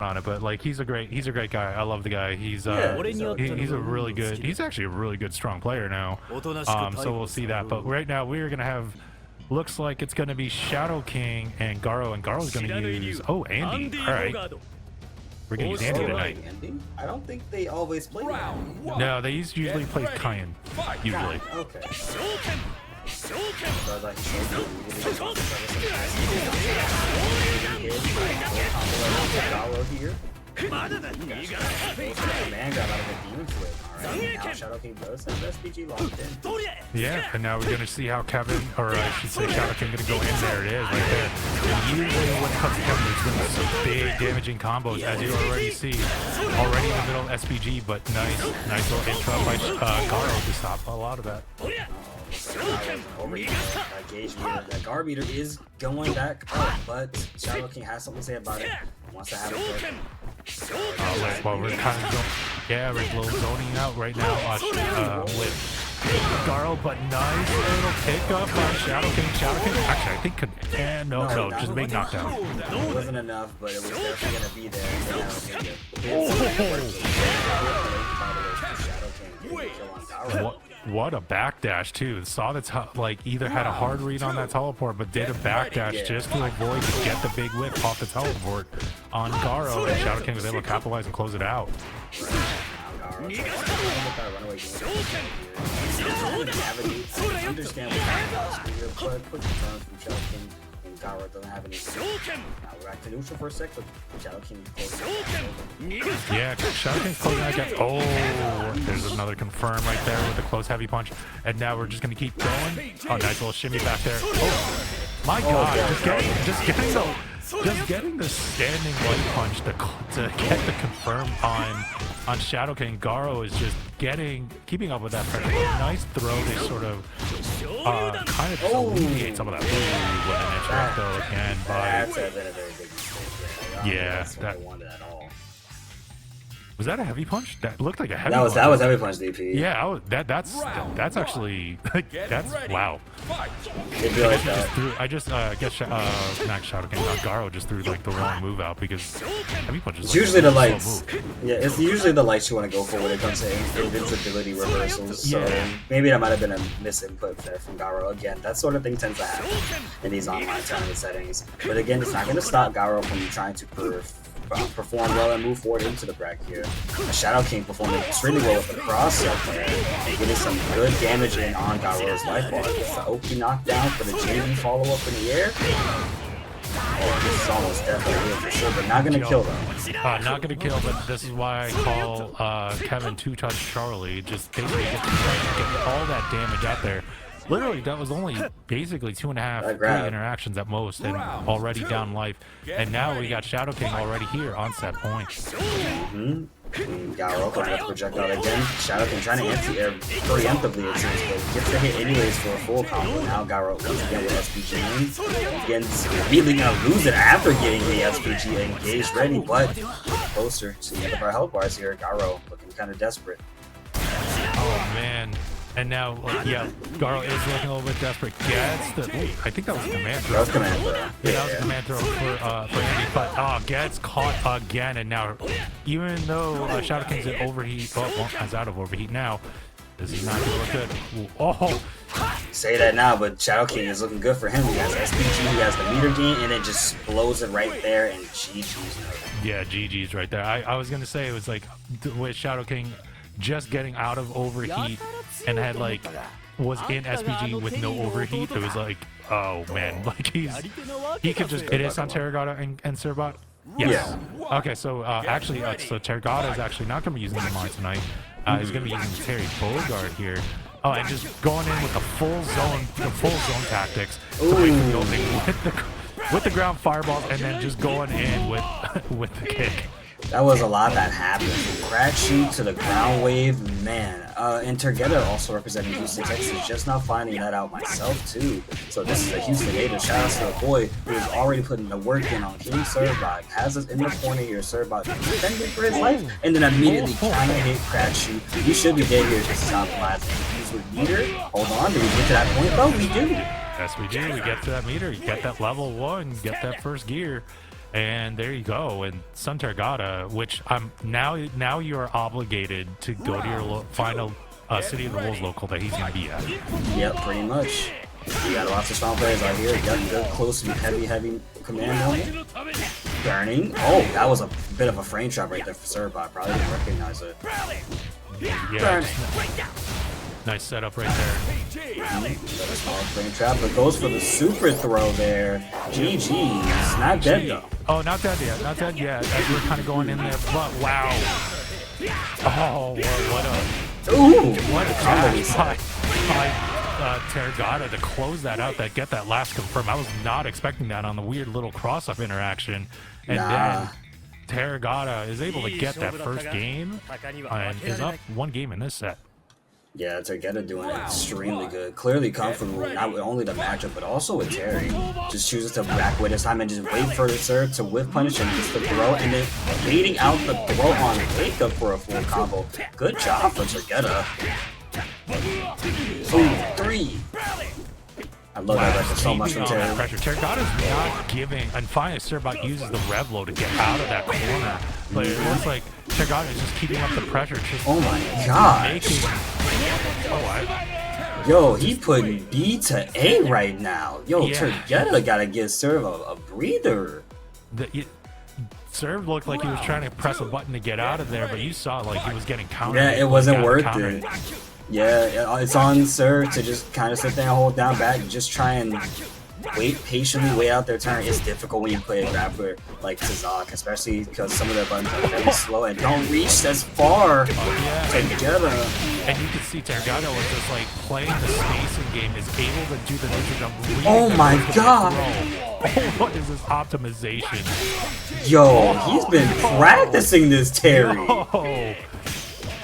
on it, but like he's a great guy. I love the guy. He's he's actually a really good strong player now. So we'll see that. But right now we're gonna have, looks like it's gonna be Shadow King and Garo's gonna use Andy. All right, we're gonna use Andy tonight. I don't think they always play No, they usually play Kyan. Usually. Okay. Here. Man got out of the demon flip. Alright, now Shadow King does have SPG locked in. Yeah, and now we're gonna see how Kevin, or I should say Shadow King, gonna go in. There it is, right there. And usually when it comes to Kevin, there's gonna be some big damaging combos, as you already see. Already in the middle of SPG, but nice little intro by Garo to stop a lot of that. That guard meter is going back up, but Shadow King has something to say about it. Wants to have it. Well, we're kind of we're a little zoning out right now with Garo, but nice little pick up on Shadow King. Actually, I think no, just big knockdown. It wasn't enough, but it was definitely gonna be there. What a backdash too. Saw that's like either had a hard read on that teleport, but did a backdash just to avoid to get the big whip off the teleport on Garo, and Shadow King was able to capitalize and close it out. Garo doesn't have any. Now we're back to neutral for a sec, but Shadow King closes. Yeah, Shadow King's closing out again. Oh, there's another confirm right there with the close heavy punch. And now we're just gonna keep going. Oh, nice little shimmy back there. Oh my God, just getting the standing light punch to get the confirm on Shadow King. Garo is just keeping up with that pressure. Nice throw. They sort of kind of alleviate some of that. Ooh, what an interrupt though again by. That's a very big mistake. Yeah, that wanted at all. Was that a heavy punch? That looked like a heavy. That was heavy punch, DP. Yeah, that's actually that's wow. I guess Max Shadow King, Garo just threw like the wrong move out because heavy punch is it's usually the lights. Yeah, it's usually the lights you want to go for when it comes to invincibility reversals. So maybe that might have been a misinput there from Garo. Again, that sort of thing tends to happen in these online tournament settings. But again, it's not going to stop Garo from trying to perform well and move forward into the bracket here. Shadow King performing extremely well with the cross up there and getting some good damage in on Garo's life bar. Gets the OP knockdown for the JV follow up in the air. Oh, this is almost definitely for sure, but not gonna kill them. Not gonna kill, but this is why I call Kevin two-touch Charlie. Just basically get all that damage out there. Literally, that was only basically 2.5, 3 interactions at most, and already down life. And now we got Shadow King already here on set point. Garo going to projectile again. Shadow King trying to preemptively, it seems, but gets the hit anyways for a full combo. Now Garo once again with SPG in. Again, immediately gonna lose it after getting the SPG engaged ready, but closer to the end of our health bars here. Garo looking kind of desperate. Oh man. And now, Garo is looking a little bit desperate. Gets the. I think that was a command throw. That was command throw. Yeah, that was a command throw for Andy. But gets caught again, and now, even though Shadow King's in overheat, is out of overheat now. This is not going to look good. Oh. Say that now, but Shadow King is looking good for him. He has SPG, he has the meter gain, and it just blows it right there, and GG's. Yeah, GG's right there. I was going to say, it was like with Shadow King just getting out of overheat and had was in SPG with no overheat. It was like, oh man, like he could just. It is on Terragata and Serbat. Yes. Yeah. Okay, so actually, so Terragata is actually not going to be using the mine tonight. He's going to be using the Terry Bogard here. Oh, and just going in with the full zone tactics. So with the ground fireballs, and then just going in with the kick. That was a lot that happened. Crack shoot to the ground wave, man. And Tergeta also representing Houston, Texas. Just now finding that out myself too. So this is a Houston native. Shout out to the boy who is already putting the work in on King Serbat. Has us in the corner here. Serbat defending for his life, and then immediately trying to hit crack shoot. You should be dead here to stop blasting. Use with meter. Hold on, do we get to that point though? We do. Yes, we do. We get to that meter. You get that level 1. Get that first gear. And there you go. And Sun Tergata, which I'm now you are obligated to go to your final City of the Wolves local that he's gonna be at. Yep, pretty much. You got lots of strong players out here. You got good, close, heavy command level. Burning. Oh, that was a bit of a frame trap right there for Serbot. Probably didn't recognize it. Yeah, nice setup right there. Small frame trap, but goes for the super throw there. GG's. Not dead though. Oh, not dead yet. Not dead yet. As we're kind of going in there, but wow. Oh, what a catch by Tergata to close that out, get that last confirm. I was not expecting that on the weird little cross-up interaction. And then Tergata is able to get that first game and is up 1 game in this set. Yeah, Tergata doing extremely good. Clearly comfortable, not with only the matchup, but also with Terry. Just chooses to back away this time and just wait for the serve to whiff punish and just the throw, and then baiting out the throw on wake up for a full combo. Good job for Tergata. 3. I love that record so much from Terry. Tergata's not giving, and finally Serbot uses the Revlo to get out of that corner. But it looks like Tergata is just keeping up the pressure. Just oh my gosh. Yo, he putting B to A right now. Yo, Tergata gotta give Serve a breather. Serve looked like he was trying to press a button to get out of there, but you saw like he was getting countered. Yeah, it wasn't worth it. Yeah, it's on Serve to just kind of sit there and hold down back and just try and patiently wait out their turn. It's difficult when you play a grappler like Tazak, especially because some of their buttons are very slow and don't reach as far together. And you can see Tergata was just like playing the spacing game, is able to do the neutral jump. Oh my god! What is this optimization? Yo, he's been practicing this, Terry.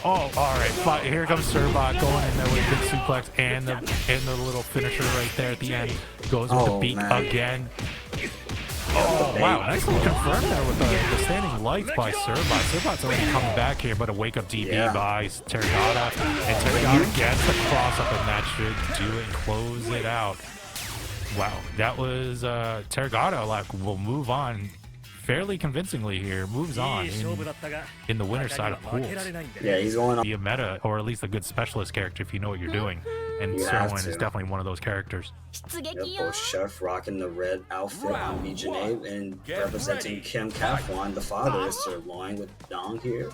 Oh, all right. But here comes Serbot going in there with a big suplex and the little finisher right there at the end. Goes with the beat again. Oh, wow. Nice little confirm there with the standing lights by Serbot. Serbot's already coming back here, but a wake-up DB by Tergata. And Tergata gets the cross-up, and that should do it and close it out. Wow. That was Tergata. Like, will move on fairly convincingly here, moves on in the winner's side of pools. Yeah, he's going on. Be a meta, or at least a good specialist character if you know what you're doing. And Sirloin is definitely one of those characters. Yep, both Chef rocking the red outfit on BJNA and representing Kim Kafwan, the father is Sirloin with Dong here.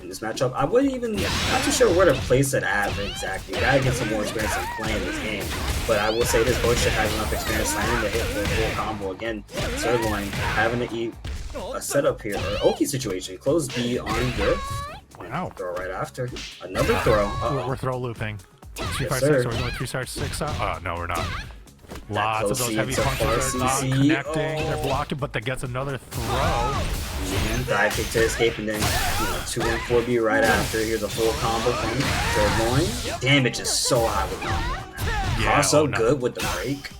In this matchup, I wouldn't even, not too sure where to place it at exactly. You gotta get some more experience in playing this game. But I will say this, both should have enough experience landing to hit for a full combo. Again, Sirloin having to eat a setup here, or Oki situation. Close B on whiff. Wow. Throw right after. Another throw. We're throw looping. 3, 5, 6, sir. so we're going 3 stars, 6 out. Oh, no, we're not. Lots of those heavy to punches are not connecting. They're blocking, but that gets another throw. And dive kick to escape, and then 2 and 4B right after. Here's a full combo from Sirloin. Damage is so high with combo on that. Also good with the break.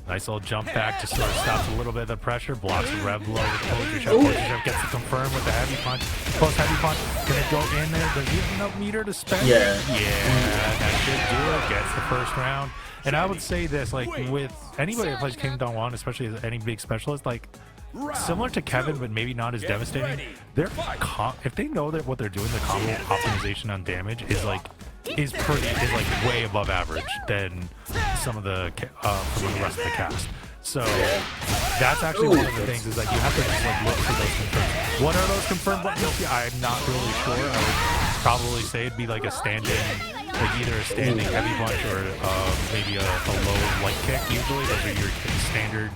Nice little jump back to sort of stops a little bit of the pressure. Blocks the Rev low with Poetry Chef. Poetry Chef gets to confirm with the heavy punch. Close heavy punch. Gonna go in there. Does he have enough meter to spend? Yeah. Yeah, that should do it. Gets the first round. And I would say this, like, with anybody that plays King Dongwon, especially as any big specialist, like, similar to Kevin, but maybe not as devastating. If they know that what they're doing, the combo optimization on damage is like way above average than some of the from the rest of the cast. So that's actually one of the things, is that you have to just like look for those confirmed. What are those confirmed buttons? I'm not really sure. I would probably say it'd be like a stand-in, like either a standing heavy punch or maybe a low light kick. Usually those are your standard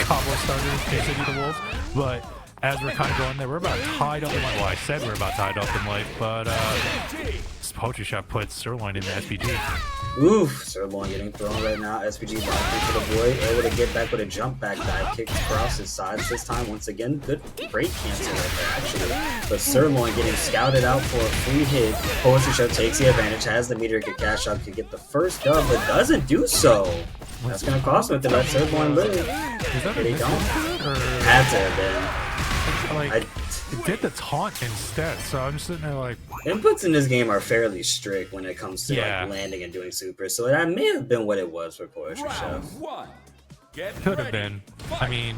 combo starters in City of the Wolves. But as we're kind of going there, we're about tied up in life. Well, I said we're about tied up in life, but Poetry Shop puts Sirloin in the SPG. Oof, Sirloin getting thrown right now. SPG blocking to the void, able to get back with a jump back dive kick across his sides this time. Once again, good break cancel right there, actually. But Sirloin getting scouted out for a free hit. Poetry Shop takes the advantage, has the meter, get cash out, could get the first dub, but doesn't do so. That's going to cost him to let Sirloin live. Here they don't. Had to have been. Like, it did the taunt instead, so I'm sitting there like... Inputs in this game are fairly strict when it comes to like landing and doing super, so that may have been what it was for Poetry Chef. Could have been. I mean,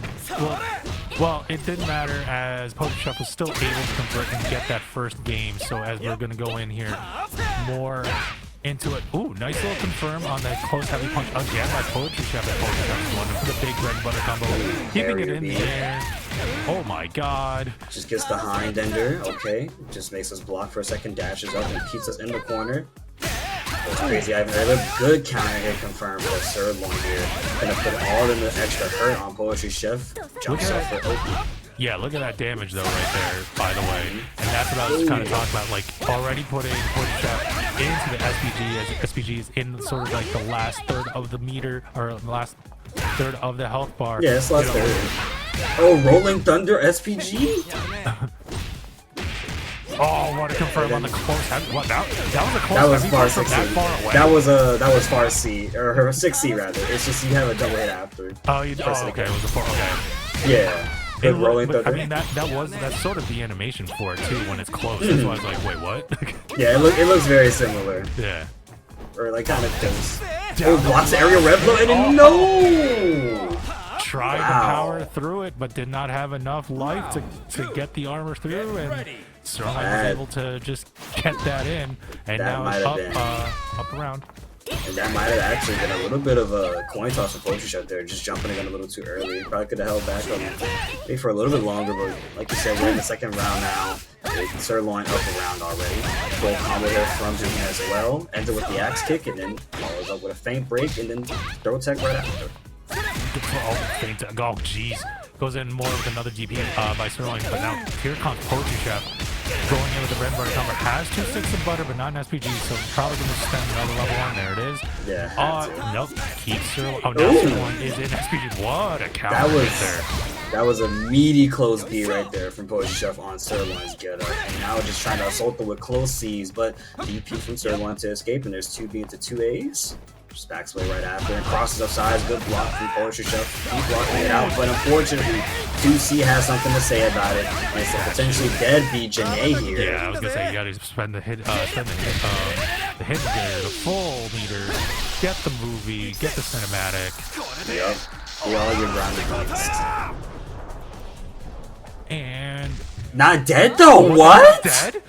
well, it didn't matter as Poacher Chef was still able to convert and get that first game. So as we're going to go in here more into it. Ooh, nice little confirm on the close heavy punch again by Poetry Chef. And Poetry Chef is going for the big bread and butter combo. Keeping it in there. Oh my god. Just gets the hind ender. Okay. Just makes us block for a second, dashes up, and keeps us in the corner. That's crazy. I have a good counter hit confirmed for Sirloin here. Gonna put all in the extra hurt on Poetry Chef. Jumps up for OP. Yeah, look at that damage though right there, by the way. And that's what I was kind of talking about, like already putting Poetry Chef into the SPG as SPG is in sort of like the last third of the meter, or the last third of the health bar. Yeah, it's last third. Oh, Rolling Thunder SPG? Oh, what a confirm on the close. What, that was a close. That was far 6C. That far away. That was far C, or 6C rather. It's just you have a double hit after. Oh, okay. It was a 4. Okay. Yeah. Good Rolling Thunder. I mean that's sort of the animation for it too when it's close. That's why I was like, wait, what? Yeah, it looks very similar. Yeah. Or like kind of close. Oh, blocks the aerial red blow and no. Tried to power through it, but did not have enough life to get the armor through, and Sirloin was able to just get that in, and now it's up around. And that might have actually been a little bit of a coin toss for Poetry Chef there, just jumping again a little too early. Probably could have held back on maybe for a little bit longer, but like you said, we're in the second round now. Sirloin up around already. Full combo here from Jimmy as well. Ends it with the axe kick, and then follows up with a feint break, and then throw tech right after. Oh, jeez. Goes in more with another GP by Sirloin, but now here comes Poetry Chef going in with the red butter combo. Has 2 sticks of butter, but not an SPG, so probably going to spend another level 1. There it is. Yeah. Nope. Keep Sirloin. Oh, now Sirloin is in SPG. What a counter there. That was a meaty close B right there from Poetry Chef on Sirloin's get up. And now just trying to assault them with close C's, but DP from Sirloin to escape, and there's 2B into 2As. Just backs away right after and crosses up sides. Good block from Poetry Chef. Keep blocking it out, but unfortunately, 2C has something to say about it. And it's a potentially dead B Janae here. Yeah, I was gonna say you gotta spend the hit, the hit meter, the full meter, get the movie, get the cinematic. Yep. We all get grounded points. And not dead though. What? Dead?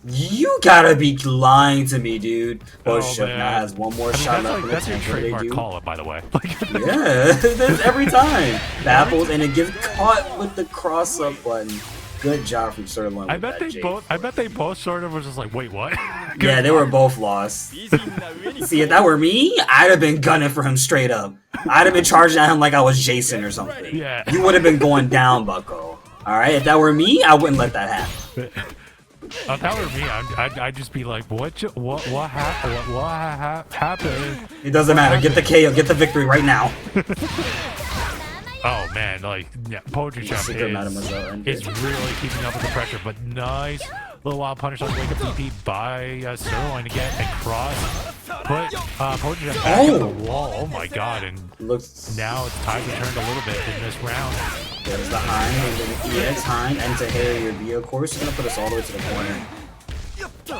You gotta be lying to me, dude. Poetry Chef now has one more shot left. That's your trademark call up, by the way. Yeah, that's every time. Baffles, and it gets caught with the cross up button. Good job from Sirloin. I bet they both sort of was just like, wait, what? Yeah, they were both lost. See, if that were me, I'd have been gunning for him straight up. I'd have been charging at him like I was Jason or something. Yeah. You would have been going down, Bucko. All right, if that were me, I wouldn't let that happen. If that were me, I'd just be like, what happened? What happened? It doesn't matter. Get the KO. Get the victory right now. Oh man, like Poetry Chef is really keeping up with the pressure, but nice little wild punish on the wake up DP by Sirloin again and cross. Put Poetry Chef back on the wall. Oh my god! And now it's time to turn a little bit in this round. There's the Hind, and then the EX Hind, and to Harrier B, of course, is gonna put us all the way to the corner.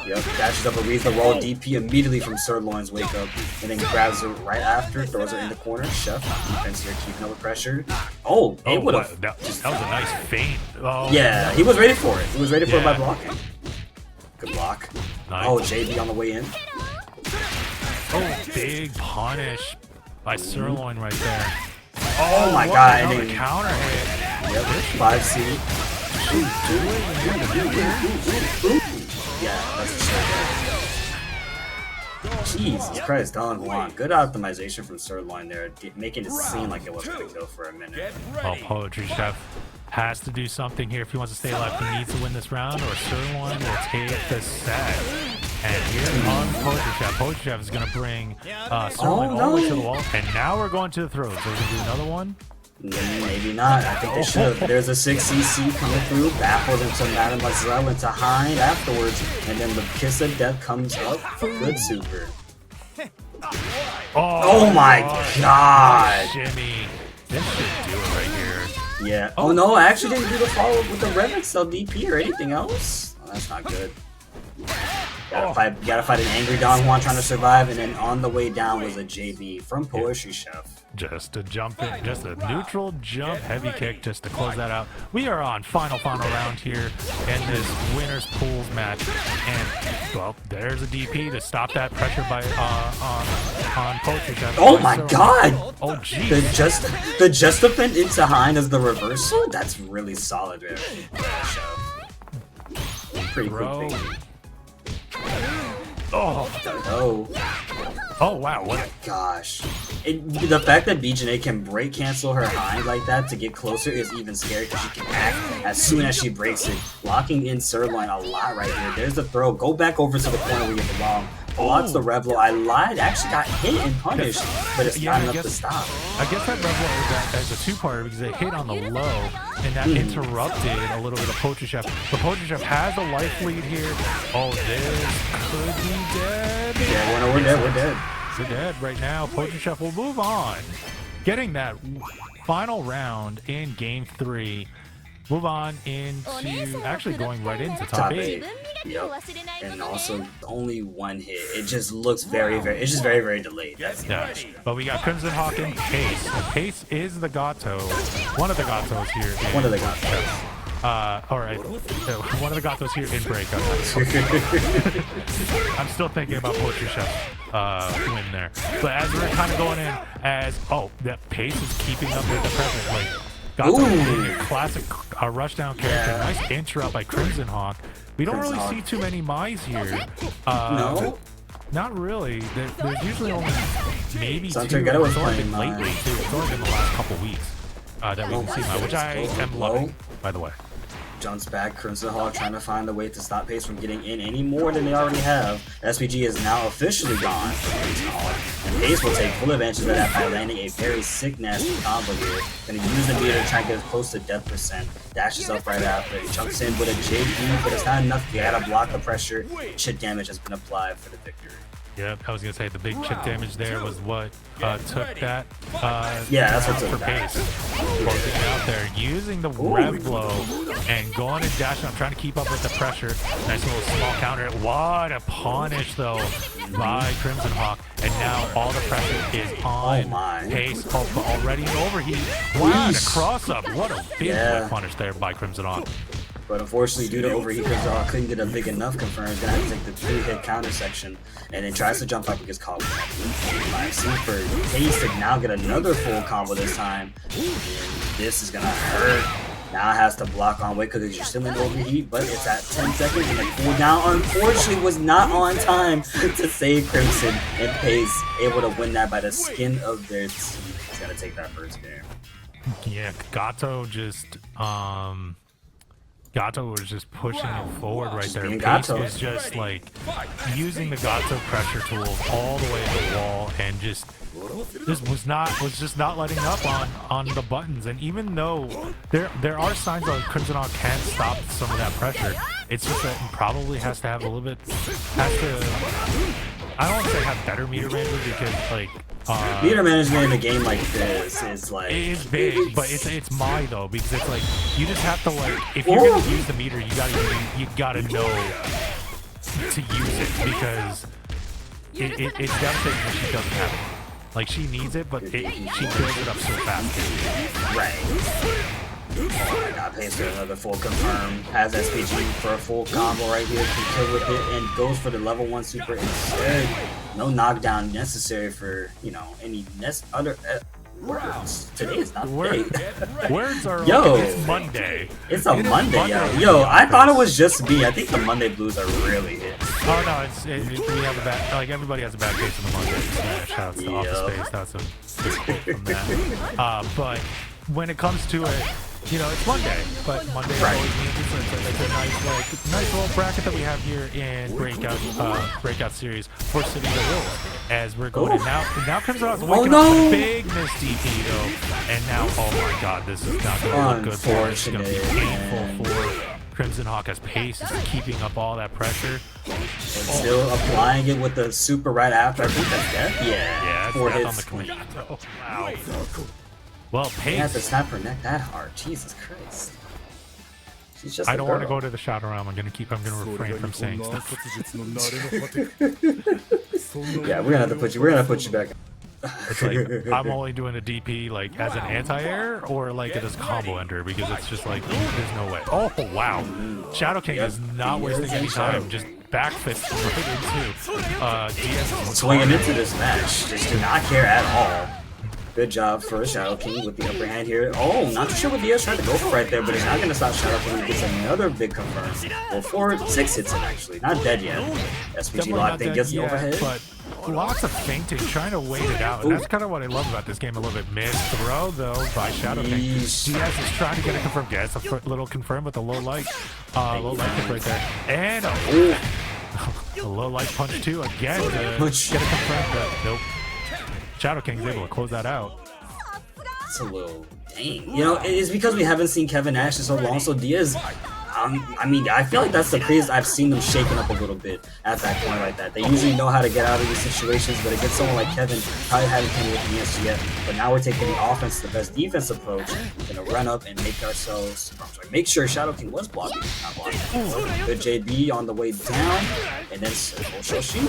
Yep, dashes up a reads the roll DP immediately from Sirloin's wake up, and then grabs her right after, throws her in the corner. Chef defense here, keeping up with pressure. Oh, it would have. That was a nice feint. Oh, yeah, he was ready for it. He was ready for it by blocking. Good block. Nice. Oh, JB on the way in. Oh, big punish by Sirloin right there. Oh my god, and counter hit. Yep, 5C. Yeah, that's a Jesus Christ, Don Juan. Good optimization from Sirloin there, making it seem like it wasn't going to kill for a minute. Well, Poetry Chef has to do something here if he wants to stay alive. He needs to win this round, or Sirloin will take the set. And here comes Poetry Chef. Poetry Chef is going to bring Sirloin all the way to the wall. And now we're going to the throat. So we're going to do another one? Maybe not. I think they should. There's a 6CC coming through. Baffles into Madame Lazelle into Hind afterwards. And then the Kiss of Death comes up. Good super. Oh my god. Jimmy. This should do it right here. Yeah. Oh no, I actually didn't do the follow-up with the Rev XL DP or anything else. Oh, that's not good. Gotta fight an angry Don Juan trying to survive, and then on the way down was a JB from Poetry Chef. Just a jump in, just a neutral jump heavy kick just to close that out. We are on final round here in this winners pools match, and well, there's a DP to stop that pressure by on Poetry Chef. Oh my god! Oh geez. The just defend into Hein as the reversal? That's really solid there. Pretty cool thing. Oh wow, what? Gosh. The fact that BJNA can break cancel her Hein like that to get closer is even scary because she can act as soon as she breaks it. Locking in sirloin a lot right here. There's the throw. Go back over to the corner where you belong. Blocks the Revlo. I lied. Actually got hit and punished, but it's not enough to stop. I guess that Revlo is a two-parter because it hit on the low, and that interrupted a little bit of Poetry Chef. But Poetry Chef has a life lead here. Oh, this could be dead. Yeah, we're dead. We're dead right now. Poetry Chef will move on. Getting that final round in Game 3. Move on into actually going right into top 8. Yep. And also only one hit. It just looks it's just very delayed. Yeah. But we got Crimson Hawk and Pace. And Pace is the Gato. One of the Gatos here. One of the Gatos. Alright. One of the Gatos here in Breakout. I'm still thinking about Poetry Chef win there. But as we're kind of going in as that Pace is keeping up with the pressure. Like classic rushdown character. Nice interrupt by Crimson Hawk. We don't really see too many Mai's here. No? Not really. There's usually only maybe two. It's only been lately too. It's only been the last couple weeks that we can see Mai, which I am loving, by the way. Jumps back, Crimson Hawk trying to find a way to stop Pace from getting in any more than they already have. SPG is now officially gone from Crimson Hawk, and Pace will take full advantage of that by landing a very sick, nasty combo here. Gonna use the meter to try to get as close to death percent. Dashes up right after. He jumps in with a JB, but it's not enough. You gotta block the pressure. Chip damage has been applied for the victory. Yep, I was gonna say the big chip damage there was what took that. Yeah, that's what took that. Closing it out there, using the Revlo and going and dashing up, trying to keep up with the pressure. Nice little small counter. What a punish though by Crimson Hawk, and now all the pressure is on Pace. Already an overheat. Wow, and a cross up. What a big punish there by Crimson Hawk. But unfortunately, due to overheat, Crimson Hawk couldn't get a big enough confirm. He's gonna have to take the 3-hit counter section, and then tries to jump up and gets caught with that. Super Pace to now get another full combo this time. And this is gonna hurt. Now has to block on weight because you're still in overheat, but it's at 10 seconds, and the cooldown unfortunately was not on time to save Crimson, and Pace able to win that by the skin of their teeth. He's gonna take that first game. Yeah, Gato was just pushing it forward right there. Pace was just like using the Gato pressure tools all the way to the wall, and just was just not letting up on the buttons. And even though there are signs that Crimson Hawk can stop some of that pressure, it's just that it probably has to have a little bit, I don't want to say have better meter management, because like meter management in a game like this is like it is big, but it's Mai though, because it's like you just have to, like, if you're gonna use the meter, you gotta know to use it, because it's devastating when she doesn't have it. Like, she needs it, but she builds it up so fast. Right. Oh my god, Pace for another full confirm. Has SPG for a full combo right here. Can kill with it and goes for the level 1 super instead. No knockdown necessary for, any other words. Today is not the day. Words are it's Monday. It's a Monday, yo. I thought it was just me. I think the Monday blues are really hit. Oh no, we have a bad, like, everybody has a bad case on the Monday. Yeah, shout out to Office Space. That's a good quote from that. But when it comes to it, it's Monday, but Monday always means it's a nice little bracket that we have here in Breakout Series for City of the Wolves. As we're going in now comes out waking up a big Miss DP though, and now, oh my god, this is not going to look good for us. It's going to be painful for Crimson Hawk, as Pace is keeping up all that pressure. And still applying it with the super right after. I think that's death. Yeah, 4 hits on the clean. Oh, wow. Well, Pace had to snap her neck that hard. Jesus Christ. She's just I a don't want to girl. go to the Shadow Realm. I'm gonna refrain from saying stuff. Yeah, we're gonna put you back. It's like I'm only doing a DP like as an anti-air or like as combo ender because it's just like there's no way. Oh wow, Shadow King is not wasting any time. Just back fist right into DS. Swinging into this match, just do not care at all. Good job for Shadow King with the upper hand here. Oh, not too sure what Diaz tried to go for right there, but it's not going to stop Shadow King. He gets another big confirm. Well, 6 hits him actually. Not dead yet. SPG locked in, gets the overhead. But lots of feinting, trying to wait it out. And that's kind of what I love about this game a little bit. Missed throw, though, by Shadow King. Diaz is trying to get a confirm. Gets a little confirm with a low light kick right there. And a low light punch, too, again to get a confirm. But nope. Shadow King's able to close that out. It's a little dang. You know, it's because we haven't seen Kevin Nash in so long. So Diaz, I mean, I feel like that's the craziest I've seen them shaken up a little bit at that point like that. They usually know how to get out of these situations, but against someone like Kevin, probably haven't come with the answer yet. But now we're taking the offense, the best defense approach. We're gonna run up and make sure Shadow King was blocking, not blocking. Good JB on the way down, and then Shoshi.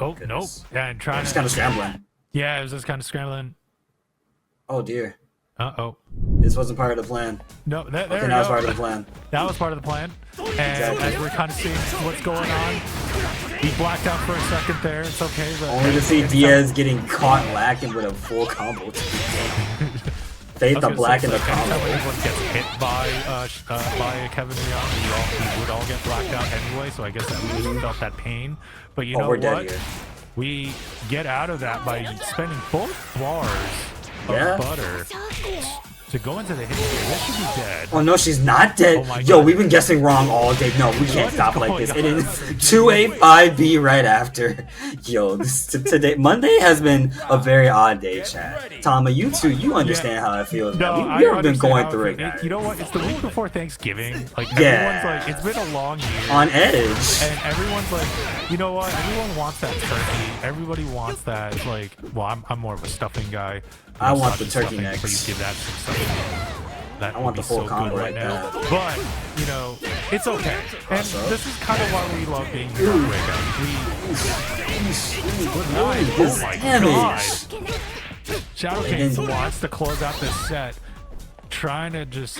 Oh, nope. Yeah, and trying just kind of scrambling. Yeah, it was just kind of scrambling. Oh, dear. Uh-oh. This wasn't part of the plan. No, that was part of the plan. That was part of the plan. And as we're kind of seeing what's going on, he blacked out for a second there. It's okay. But only to see Diaz getting caught lacking with a full combo. Faith the black in the combo. Everyone gets hit by Kevin Leon. We would all get blacked out anyway, so I guess that we felt that pain. But you know what? We get out of that by spending both bars of butter to go into the hit here. This should be dead. Oh no, she's not dead. Oh yo, we've been guessing wrong all day. No, we can't stop like this. It is 2A5B right after. Yo, today Monday has been a very odd day, chat. Tama, you too, you understand how it feels. No, we've been going through it, guys. You know what? It's the week before Thanksgiving. Like everyone's like, it's been a long year. On edge. And everyone's like, you know what? Everyone wants that turkey. Everybody wants that. Like, well, I'm more of a stuffing guy. I want the turkey next. Please give that some stuffing. I want the full combo right now. But, you know, it's okay. And this is kind of why we love being here on Breakout. Oh my god. Shadow King wants to close out this set, trying to just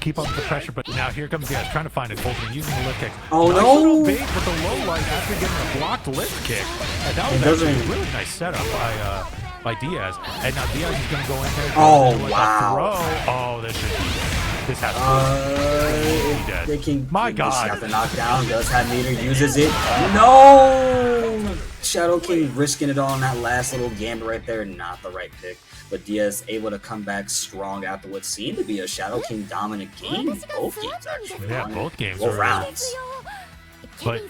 keep up the pressure, but now here comes Diaz trying to find an opening using the lift kick. Oh nice no! Little bait with the low light after getting a blocked lift kick. And that was actually a really nice setup by Diaz. And now Diaz is going to go in there. Oh wow! Oh, this has to be dead. They can, my god! Got the knockdown. Does have meter, uses it. No! Shadow King risking it all in that last little gambit right there. Not the right pick. But Diaz able to come back strong after what seemed to be a Shadow King dominant game. Both games actually. Yeah, both games. Both rounds. But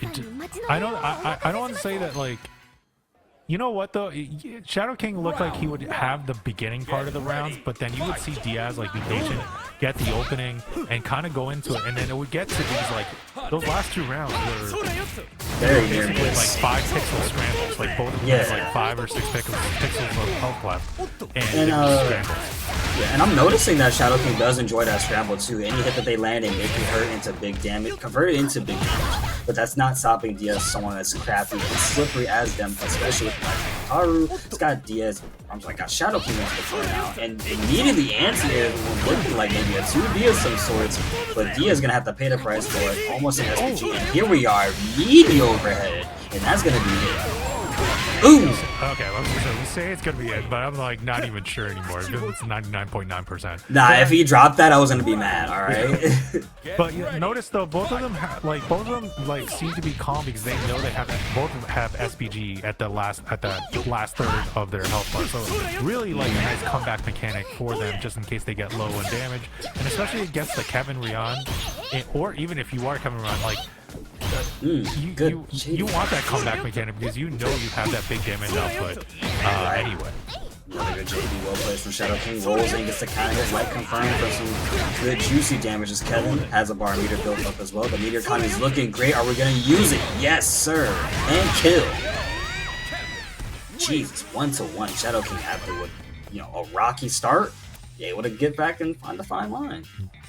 I don't want to say that like. You know what though? Shadow King looked like he would have the beginning part of the rounds, but then you would see Diaz like be patient, get the opening, and kind of go into it, and then it would get to these like those last 2 rounds were very near basically like 5 pixel scrambles, like both of them had like 5 or 6 pixels of health left, and scrambles. Yeah, and I'm noticing that Shadow King does enjoy that scramble too. Any hit that they land and make it hurt into big damage, convert it into big damage. But that's not stopping Diaz, someone that's crafty and slippery as them, especially with Haru. It's got Diaz, got Shadow King into the front now, and immediately anti-air was looking like maybe a 2B of some sorts, but Diaz gonna have to pay the price for it, almost an SPG, and here we are, meaty overhead, and that's gonna be it. Ooh! Okay, we say it's gonna be it, but I'm like not even sure anymore. It's 99.9%. Nah, if he dropped that, I was gonna be mad. All right. But notice though, both of them seem to be calm because they know they both have SPG at the last third of their health bar. So really like a nice comeback mechanic for them, just in case they get low on damage, and especially against the Kevin Rion, or even if you are Kevin Rion, like. You want that comeback mechanic because you know you have that big damage output anyway. Another good JB well placed from Shadow King. Rolls in, gets the counter hit, light confirmed for some good juicy damage as Kevin has a bar meter built up as well. The meteor con is looking great. Are we going to use it? Yes, sir. And kill. Jesus, 1-1. Shadow King after a rocky start. Able to get back and find the fine line.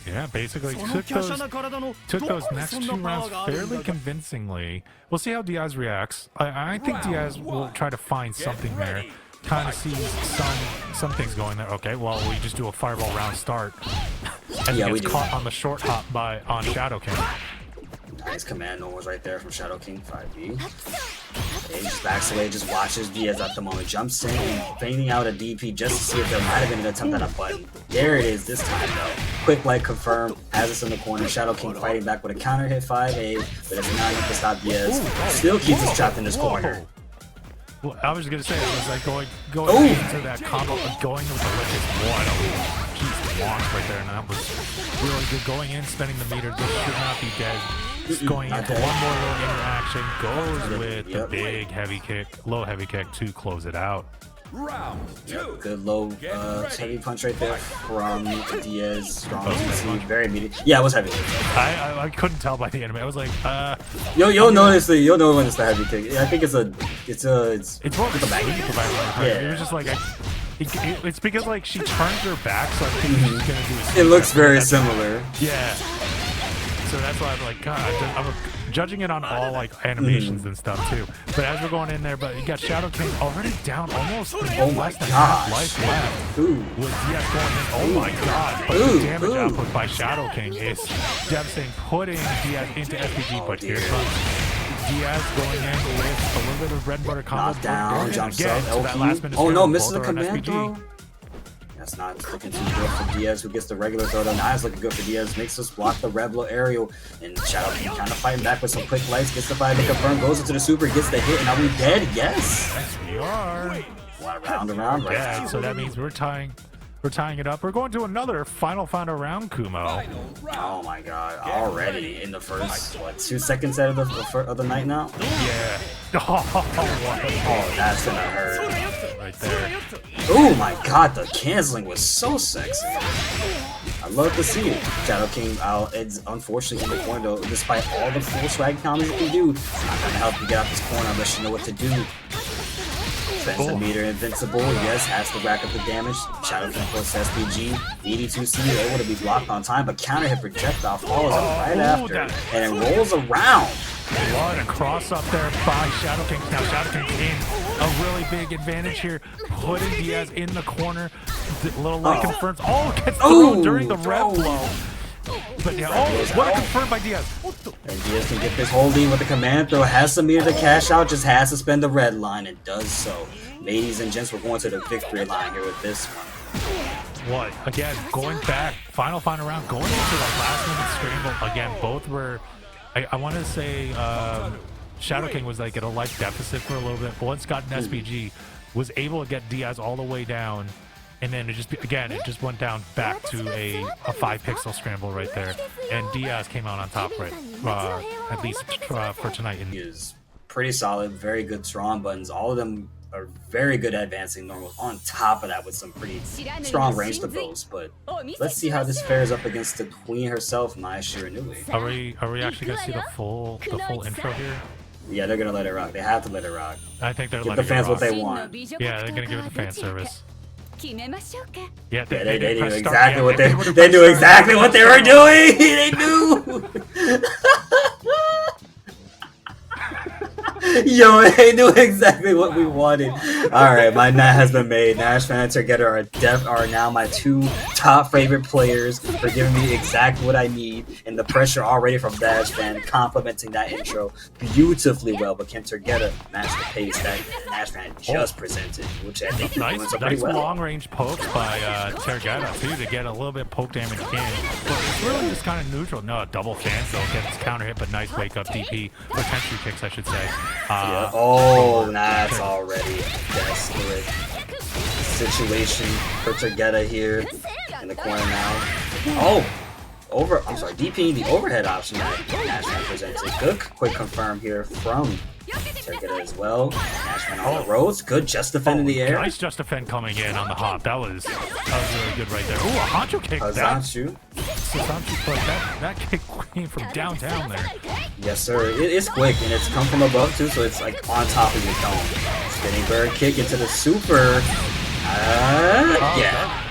Yeah, basically took those next 2 rounds fairly convincingly. We'll see how Diaz reacts. I think Diaz will try to find something there. Kind of sees some things going there. Okay, well, we just do a fireball round start. And Yeah, he we gets do. caught on the short hop on Shadow King. Nice command normals right there from Shadow King 5B. He just backs away, just watches Diaz at the moment, jumps in, feigning out a DP just to see if there might have been an attempt at a button. There it is this time though. Quick light confirmed, has us in the corner. Shadow King fighting back with a counter hit 5A, but it's not enough to stop Diaz. Still keeps us trapped in this corner. Well, I was gonna say it was like going into that combo, going with the wicked one. Jeez, launched right there, and that was really good. Going in, spending the meter. This should not be dead. Just going into one more little interaction, goes with the big heavy kick, low heavy kick to close it out. Yep, good low heavy punch right there from Diaz. Strong TC, very immediate. Yeah, it was heavy. I couldn't tell by the anime. I was like, You'll notice you'll know when it's the heavy kick. I think it's more a bag. Yeah. It was just like it's because like she turns her back, so I think she's gonna do. It looks very similar. Yeah. So that's why I'm like, God, I'm judging it on all like animations and stuff too. But as we're going in there, but you got Shadow King already down almost less than half life left. With Diaz going in, oh my God! But the damage output by Shadow King is devastating, putting Diaz into SPG. But here comes Diaz going in with a little bit of red butter combo. Knockdown, jumps up, so that last minute oh no, both misses the are on command SPG. throw. That's not looking too good for Diaz, who gets the regular throw down. Now it's looking good for Diaz, makes us block the Rebel aerial, and Shadow King kind of fighting back with some quick lights, gets the fight to confirm, goes into the super, gets the hit, and are we dead? Yes! Yes, we are. One round around, right? Yeah, so that means we're tying it up. We're going to another final round, Kumo. Oh my God! Already in the first 2 seconds out of the night now. Yeah. Oh, that's gonna hurt. Right there. Oh my God! The canceling was so sexy. I love to see it. Shadow King is unfortunately in the corner though. Despite all the full swag combos you can do, it's not gonna help you get out this corner unless you know what to do. Spends the meter invincible, yes, has to rack up the damage. Shadow King plus SPG, 82C, able to be blocked on time, but counter hit projectile follows up right after, and it rolls around. What a cross up there by Shadow King. Now Shadow King in a really big advantage here, putting Diaz in the corner. The little light confirms. Oh, gets thrown during the rev blow. But yeah, what a confirm by Diaz. And Diaz can get this whole lead with the command throw, has some meter to cash out, just has to spend the red line, and does so. Ladies and gents, we're going to the victory line here with this one. What? Again, going back, final round, going into the last minute scramble. Again, both were, I want to say, Shadow King was like at a life deficit for a little bit, but once got an SPG, was able to get Diaz all the way down. And then it just went down back to a 5-pixel scramble right there, and Diaz came out on top, right? At least for tonight. He is pretty solid, very good strong buttons. All of them are very good at advancing normals. On top of that, with some pretty strong range to boast. But let's see how this fares up against the queen herself, Maya Shiranui. Are we actually gonna see the full intro here? Yeah, they're gonna let it rock. They have to let it rock. I think they're give letting the fans it rock. what they want. Yeah, they're gonna give it the fan service. Yeah, they knew exactly what they knew exactly what they were doing. They knew. Yo, they knew exactly what we wanted. Alright, my net has been made. Nash Fan and Targetter are now my 2 top favorite players for giving me exactly what I need, and the pressure already from Nash Fan complimenting that intro beautifully well, but can Targetter match the pace that Nash Fan just presented, which I think nice pretty well. long range pokes by Targetter too to get a little bit poke damage in, but it's really just kind of neutral. No, double fans though, gets counter hit, but nice wake up DP, or entry kicks I should say. Yeah. Oh, that's already desperate situation for Targeta here in the corner now. Oh, DPing the overhead option that Nashman presented. Good quick confirm here from Targeta as well. Nashman on the ropes. Good just defend in the air. Nice just defend coming in on the hop. That was really good right there. Ooh, a Hancho kick. That kick came from downtown there. Yes, sir. It is quick, and it's come from above, too, so it's like on top of your dome. Spinning bird kick into the super. Yeah.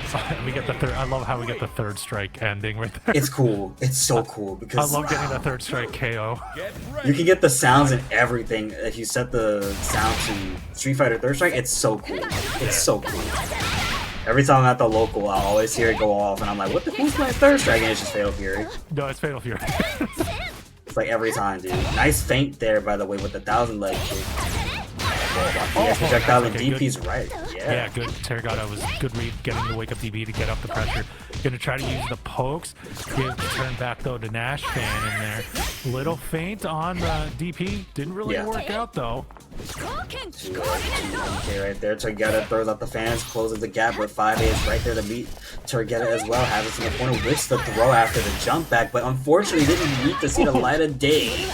We get the third. I love how we get the third strike ending right there. It's cool. It's so cool I because love getting the third strike KO. you can get the sounds and everything. If you set the sound to Street Fighter Third Strike, it's so cool. It's so cool. Every time I'm at the local, I'll always hear it go off, and I'm like, what the who's my Third Strike? And it's just Fatal Fury. No, it's Fatal Fury. It's like every time, dude. Nice feint there, by the way, with the 1,000 leg kick. Projectile and DP's right. Yeah, good. Terragata was good read, getting the wake up DP to get up the pressure. Gonna try to use the pokes. Turn back though to Nash fan in there. Little feint on the DP. Didn't really work out though. 2K right there. Terragata throws out the fans, closes the gap with 5A right there to meet Terragata as well. Has us in the corner, whips the throw after the jump back, but unfortunately didn't need to see the light of day.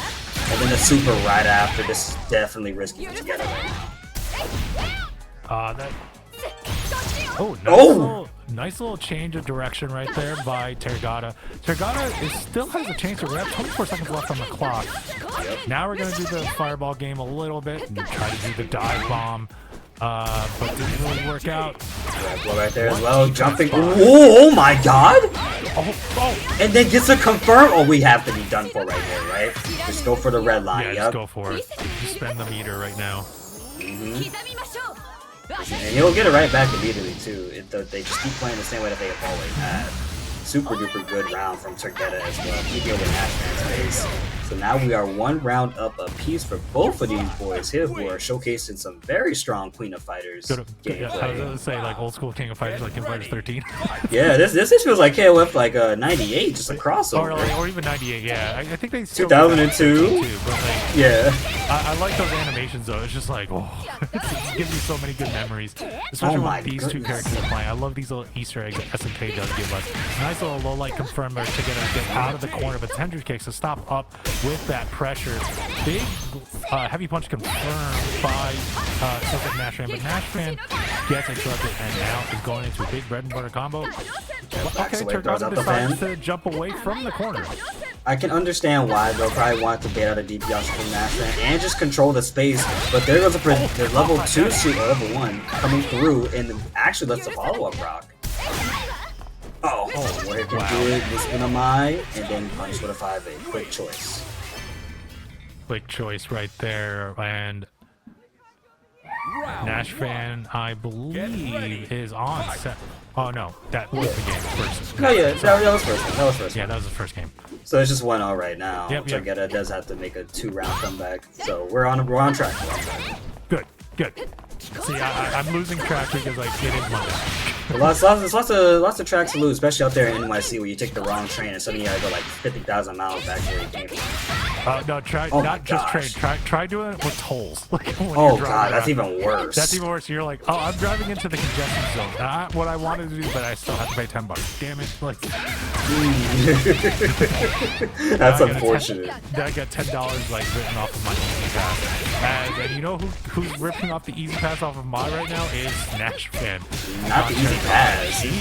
And then the super right after. This is definitely risky for Terragata right now. Nice little change of direction right there by Terragata. Terragata still has a chance. We have 24 seconds left on the clock. Now we're gonna do the fireball game a little bit and try to do the dive bomb, but didn't really work out. Blow right there as well. Jumping. Oh my god! And then gets a confirm. Oh, we have to be done for right there, right? Just go for the red line. Yeah, just go for it. Just spend the meter right now. And he'll get it right back immediately too. They just keep playing the same way that they have always had. Super duper good round from Terragata as well. Keeping over Nash Fan's face. So now we are one round up a piece for both of these boys here who are showcasing some very strong Queen of Fighters gameplay. I was gonna say like old school King of Fighters, like King of Fighters 13. Yeah, this feels like KOF like 98, just a crossover. Or even 98, yeah. I think they still 2002. But like, yeah. I like those animations though. It's just like, it gives you so many good memories, especially when these two characters are playing. I love these little Easter eggs that SNK does give us. Nice little low light confirmer to get out of the corner, but tender kicks to stop up with that pressure. Big heavy punch confirmed by Nash Fan, but Nash Fan gets interrupted and now is going into a big bread and butter combo. Okay, Terragata decides to jump away from the corner. I can understand why they'll probably want to get out of DPS from Nash Fan and just control the space, but there goes the level 2 suit, or level 1, coming through and actually lets the follow-up rock. Warrior can do it, this Unamai, and then punish with a 5A. Quick choice. Quick choice right there, and Nash Fan, I believe, is on set. Oh no, that was the game first. No, yeah, that was first. That was first. Yeah, that was the first game. So it's just 1-0 right now. Yep. Terragata does have to make a 2-round comeback. So we're on track. Good. See, I'm losing track because like it is Monday. Lots of tracks to lose, especially out there in NYC where you take the wrong train and suddenly you gotta go like 50,000 miles back to where you came from. No, try doing it with tolls. Like oh god, that's even worse. That's even worse. You're like, oh, I'm driving into the congestion zone. Not what I wanted to do, but I still have to pay $10. Damn it! Like, that's unfortunate. I got $10 like written off of my Easy Pass, and you know who's ripping off the Easy Pass off of my right now is Nash Fan. Not the Easy Pass. Easy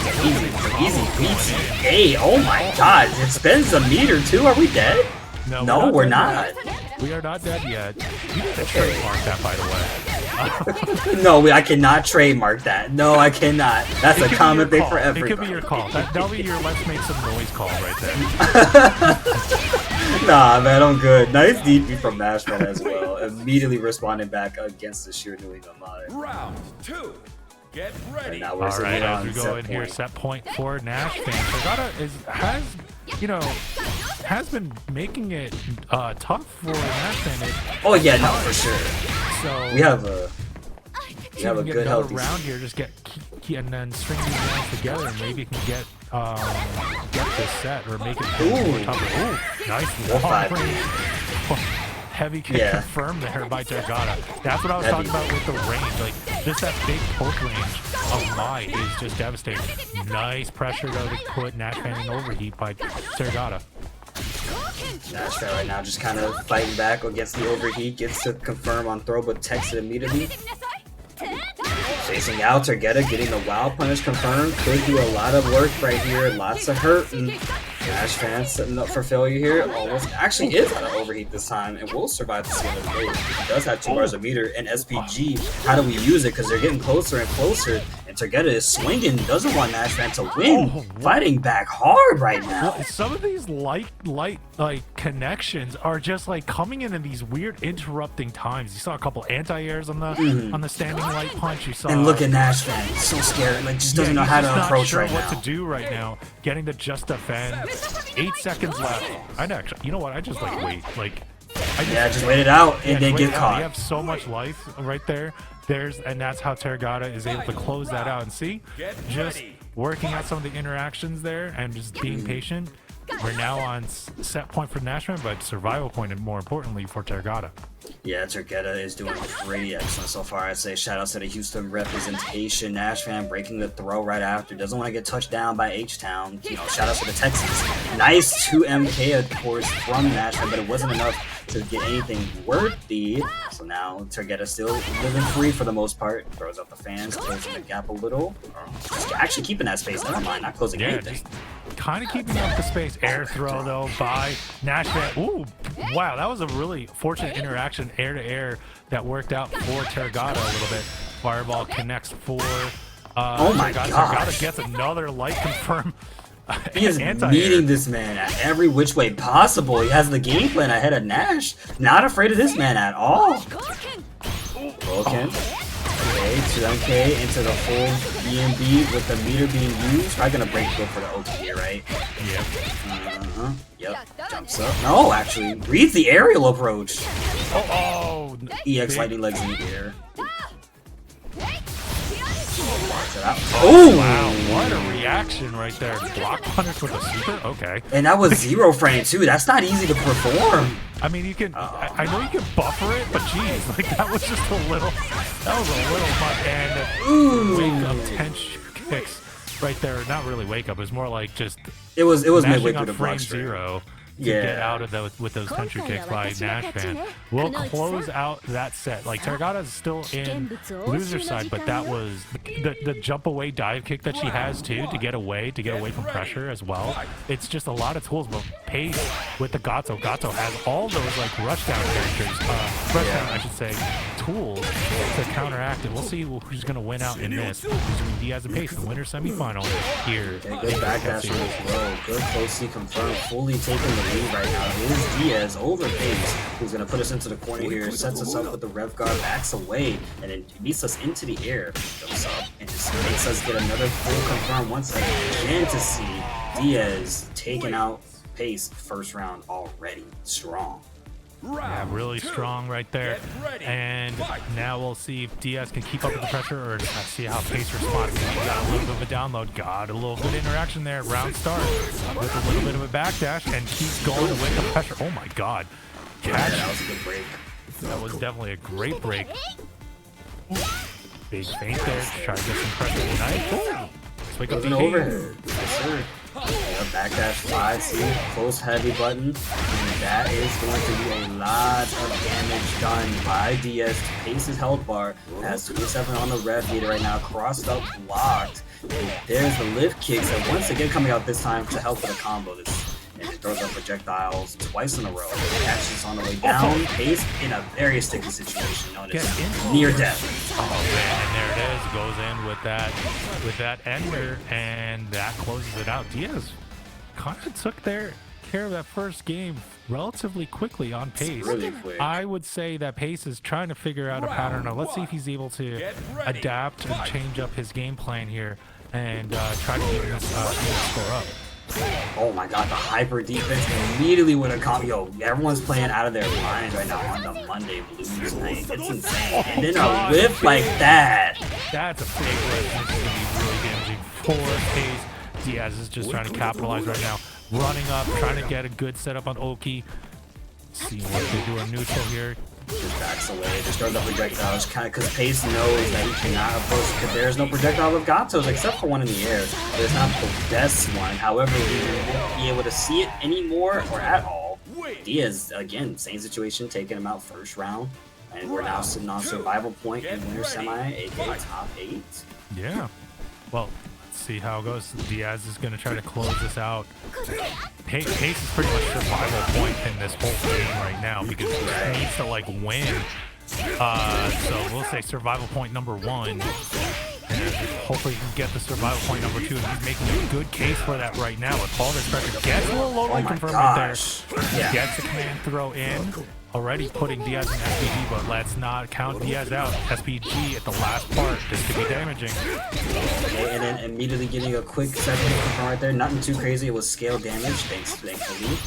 beats. Hey, oh my god! It spends a meter too. Are we dead? No, we're not. We are not dead yet. You need to trademark that, by the way. No, I cannot trademark that. No, I cannot. That's a common thing for everybody. It could be your call. That'll be your let's make some noise call right there. Nah, man, I'm good. Nice DP from Nashman as well. Immediately responding back against the sheer New England Modern. Round 2. Get ready. And now we're Alright, as we go in here, set point for Nash Fan. Terragata has been making it tough for Nash Fan. Oh yeah, no, for sure. So we have a good healthy round here. Just get and then string these rounds together, and maybe can get this set or make it more tougher. Ooh, nice. Heavy kick confirmed there by Terragata. That's what I was talking about with the range. Like, just that big poke range of Mai is just devastating. Nice pressure though to put Nash Fan in overheat by Terragata. Nash Fan right now just kind of fighting back against the overheat. Gets to confirm on throw, but texts it immediately. Chasing out, Terragata getting the wild punish confirmed. Could do a lot of work right here. Lots of hurt. And Nash Fan setting up for failure here. Almost actually is out of overheat this time and will survive the end of the day. He does have 2 bars of meter and SPG. How do we use it? Because they're getting closer and closer. And Targeta is swinging, doesn't want Nash Fan to win. Fighting back hard right now. Well, some of these light connections are just like coming in these weird interrupting times. You saw a couple anti-airs on the standing light punch. You saw, and look at Nash Fan, he's so scared, like just doesn't know how to approach right now. Not sure what to do right now. Getting the just defend. 8 seconds left. I'd actually, you know what? I just like wait, like. Just wait it out and then get caught. You have so much life right there. And that's how Targeta is able to close that out. And see, just working out some of the interactions there and just being patient. We're now on set point for Nashman, but survival point, and more importantly for Targeta. Yeah, Targeta is doing pretty excellent so far. I'd say shout out to the Houston representation. Nash Fan breaking the throw right after. Doesn't want to get touched down by H-Town. You know, shout out to the Texans. Nice 2 MK, of course, from Nash Fan, but it wasn't enough to get anything worthy. So now Targeta still living free for the most part. Throws up the fans, closing the gap a little. Just actually keeping that space. Never mind, not closing anything. Kind of keeping up the space. Air throw though by Nash Fan. Ooh, wow, that was a really fortunate interaction, air to air, that worked out for Targeta a little bit. Fireball connects for oh my god. Targeta gets another light confirm. He is meeting this man at every which way possible. He has the game plan ahead of Nash. Not afraid of this man at all. Vulcan. Okay, 2MK into the full BNB with the meter being used. Probably gonna break good for the OT here, right? Yep. Yep. Jumps up. No, actually. Reads the aerial approach. EX lightning legs in the air. Oh wow, what a reaction right there. Block punish with a super? Okay. And that was 0 frame too. That's not easy to perform. I mean, you can, I know you can buffer it, but geez, like that was just a little, much. And wake up tension kicks right there. Not really wake up, it was more like just it was midway through on the frame block 0. Get out of those with those country kicks by Nash Fan. We'll close out that set. Like Targeta is still in loser side, but that was the jump away dive kick that she has too to get away from pressure as well. It's just a lot of tools, but Pace with the Gato has all those like rush down I should say, tools to counteract it. We'll see who's gonna win out in this between Diaz and Pace, the winner semifinal here. Good backdash from this low. Good close C confirmed, fully taking the lead right now. It is Diaz over Pace, who's going to put us into the corner here, sets us up with the rev guard, backs away, and then meets us into the air, jumps up, and just makes us get another full confirm once again to see Diaz taking out Pace first round already. Strong. Yeah, really strong right there. And now we'll see if Diaz can keep up with the pressure or see how Pace responds. He got a little bit of a download, got a little good interaction there. Round start with a little bit of a backdash and keeps going with the pressure. Oh my god. Catch. That was a good break. That was definitely a great break. Big feint there to try to get some pressure tonight. Let's wake up the overhead. Yes, sir. Backdash 5, see, close heavy button, and that is going to be a lot of damage done by Diaz to Pace's health bar. Has 27 on the rev meter right now, crossed up, blocked, and there's the lift kicks, and once again coming out this time to help with a combo. And it throws up projectiles twice in a row. Catches on the way down. Pace in a very sticky situation known as near death. Oh man, and there it is. Goes in with that ender, and that closes it out. Diaz kind of took care of that first game relatively quickly on Pace. Really quick. I would say that Pace is trying to figure out a pattern. Now let's see if he's able to adapt and change up his game plan here and try to keep this score up. Oh my god, the hyper defense immediately with a combo. Yo, everyone's playing out of their minds right now on the Monday Blues night. It's insane. And then a whip like that. That's a big whip. This is going to be really damaging for Pace. Diaz is just trying to capitalize right now. Running up, trying to get a good setup on Oki. See what they do on neutral here. Just backs away, just throws up projectiles, kind of because Pace knows that he cannot approach, because there's no projectile with Gatos except for one in the air. There's not the best one, however, we won't be able to see it anymore or at all. Diaz, again, same situation, taking him out first round, and we're now sitting on survival point in winner semi, aka top 8. Yeah, well, see how it goes. Diaz is going to try to close this out. Pace is pretty much survival point in this whole game right now because he needs to like win. So we'll say survival point number 1. And hopefully he can get the survival point number 2, and he's making a good case for that right now. With all this pressure, gets a little low light confirmed right there. Yeah. Gets the command throw in. Already putting Diaz in SPG, but let's not count Diaz out. SPG at the last part. This could be damaging. Okay, and then immediately getting a quick second confirm right there. Nothing too crazy. It was scale damage, thankfully.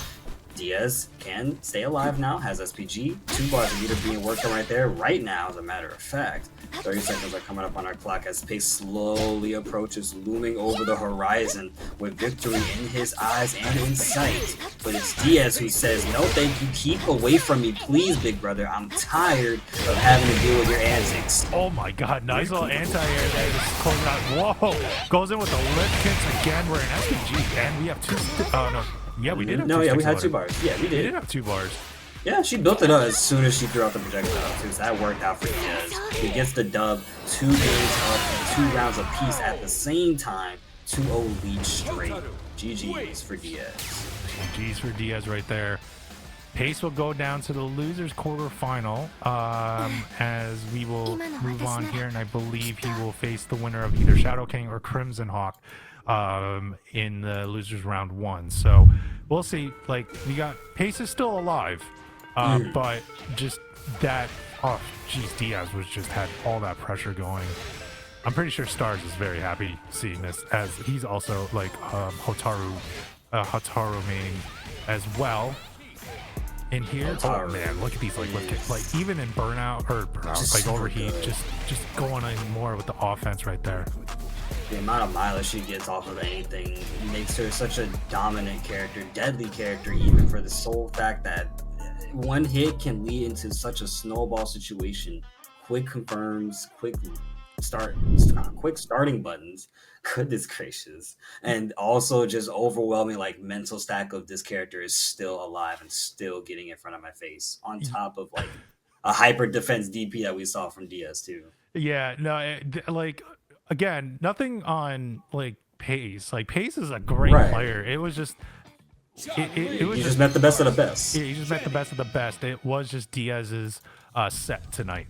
Diaz can stay alive now, has SPG. 2 bars of meter being worked on right there. Right now, as a matter of fact. 30 seconds are coming up on our clock as Pace slowly approaches, looming over the horizon with victory in his eyes and in sight. But it's Diaz who says, no thank you, keep away from me, please, big brother. I'm tired of having to deal with your antics. Oh my god, nice little anti-air there, just closing out. Whoa, goes in with the lip kicks again. We're in SPG, and we have 2, no. Yeah, we did have 2 we had 2 bars. Yeah, we did. We did have 2 bars. Yeah, she built it up as soon as she threw out the projectile too, so that worked out for Diaz. He gets the dub, 2 games up and 2 rounds apiece at the same time. 2-0 lead straight. GG's for Diaz. GG's for Diaz right there. Pace will go down to the losers quarterfinal as we will move on here, and I believe he will face the winner of either Shadow King or Crimson Hawk in the losers round 1. So we'll see. Like, we got Pace is still alive, but just that, oh geez, Diaz was just had all that pressure going. I'm pretty sure Stars is very happy seeing this, as he's also like Hotaru main as well. In here, oh man, look at these like lift kicks. Like even in burnout or like overheat, just going in more with the offense right there. The amount of mileage she gets off of anything makes her such a dominant character, deadly character, even for the sole fact that one hit can lead into such a snowball situation. Quick confirms, quick starting buttons. Goodness gracious. And also just overwhelming like mental stack of this character is still alive and still getting in front of my face, on top of like a hyper defense DP that we saw from Diaz too. Yeah, no, like again, nothing on like Pace. Like Pace is a great player. It was just it was just met the best of the best. Yeah, he just met the best of the best. It was just Diaz's set tonight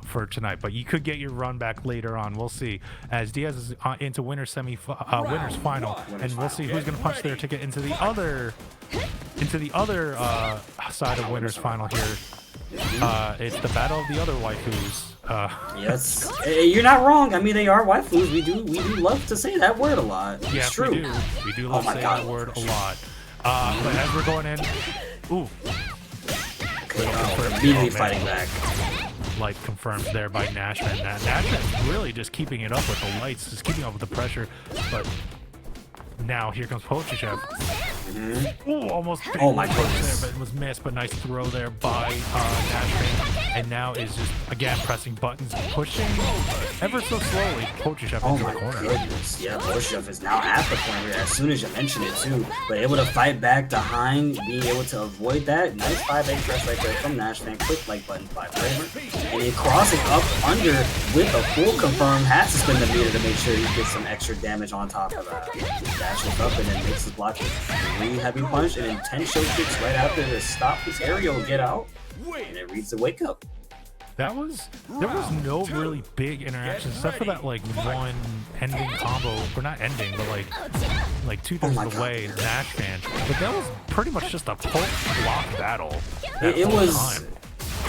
for tonight, but you could get your run back later on. We'll see, as Diaz is into winners final, and we'll see who's going to punch their ticket into the other side of winners final here. It's the battle of the other waifus. Yes, you're not wrong. I mean, they are waifus. We do love to say that word a lot. Yeah, it's true. We do love saying that word a lot. But as we're going in, ooh. Immediately fighting back. Light confirmed there by Nashman. Nashman's really just keeping it up with the lights, just keeping up with the pressure. But now here comes Poetry Chef. Ooh, almost oh my goodness there, but it was missed. But nice throw there by Nashman. And now is just again pressing buttons and pushing ever so slowly Poetry Chef into the corner. Goodness. Yeah, Poetry Chef is now at the corner as soon as you mention it too. But able to fight back behind, being able to avoid that. Nice 5-8 press right there from Nashman. Quick like button by Framer. And then crossing up under with a full confirm, has to spin the meter to make sure he gets some extra damage on top of that. Dashes up and then makes his block 3 heavy punch and then 10 show kicks right after to stop his aerial get out. And it reads the wake up. There was no really big interactions except for that like one ending combo, or not ending, but like 2/3 of the way Nashman. But that was pretty much just a poke block battle.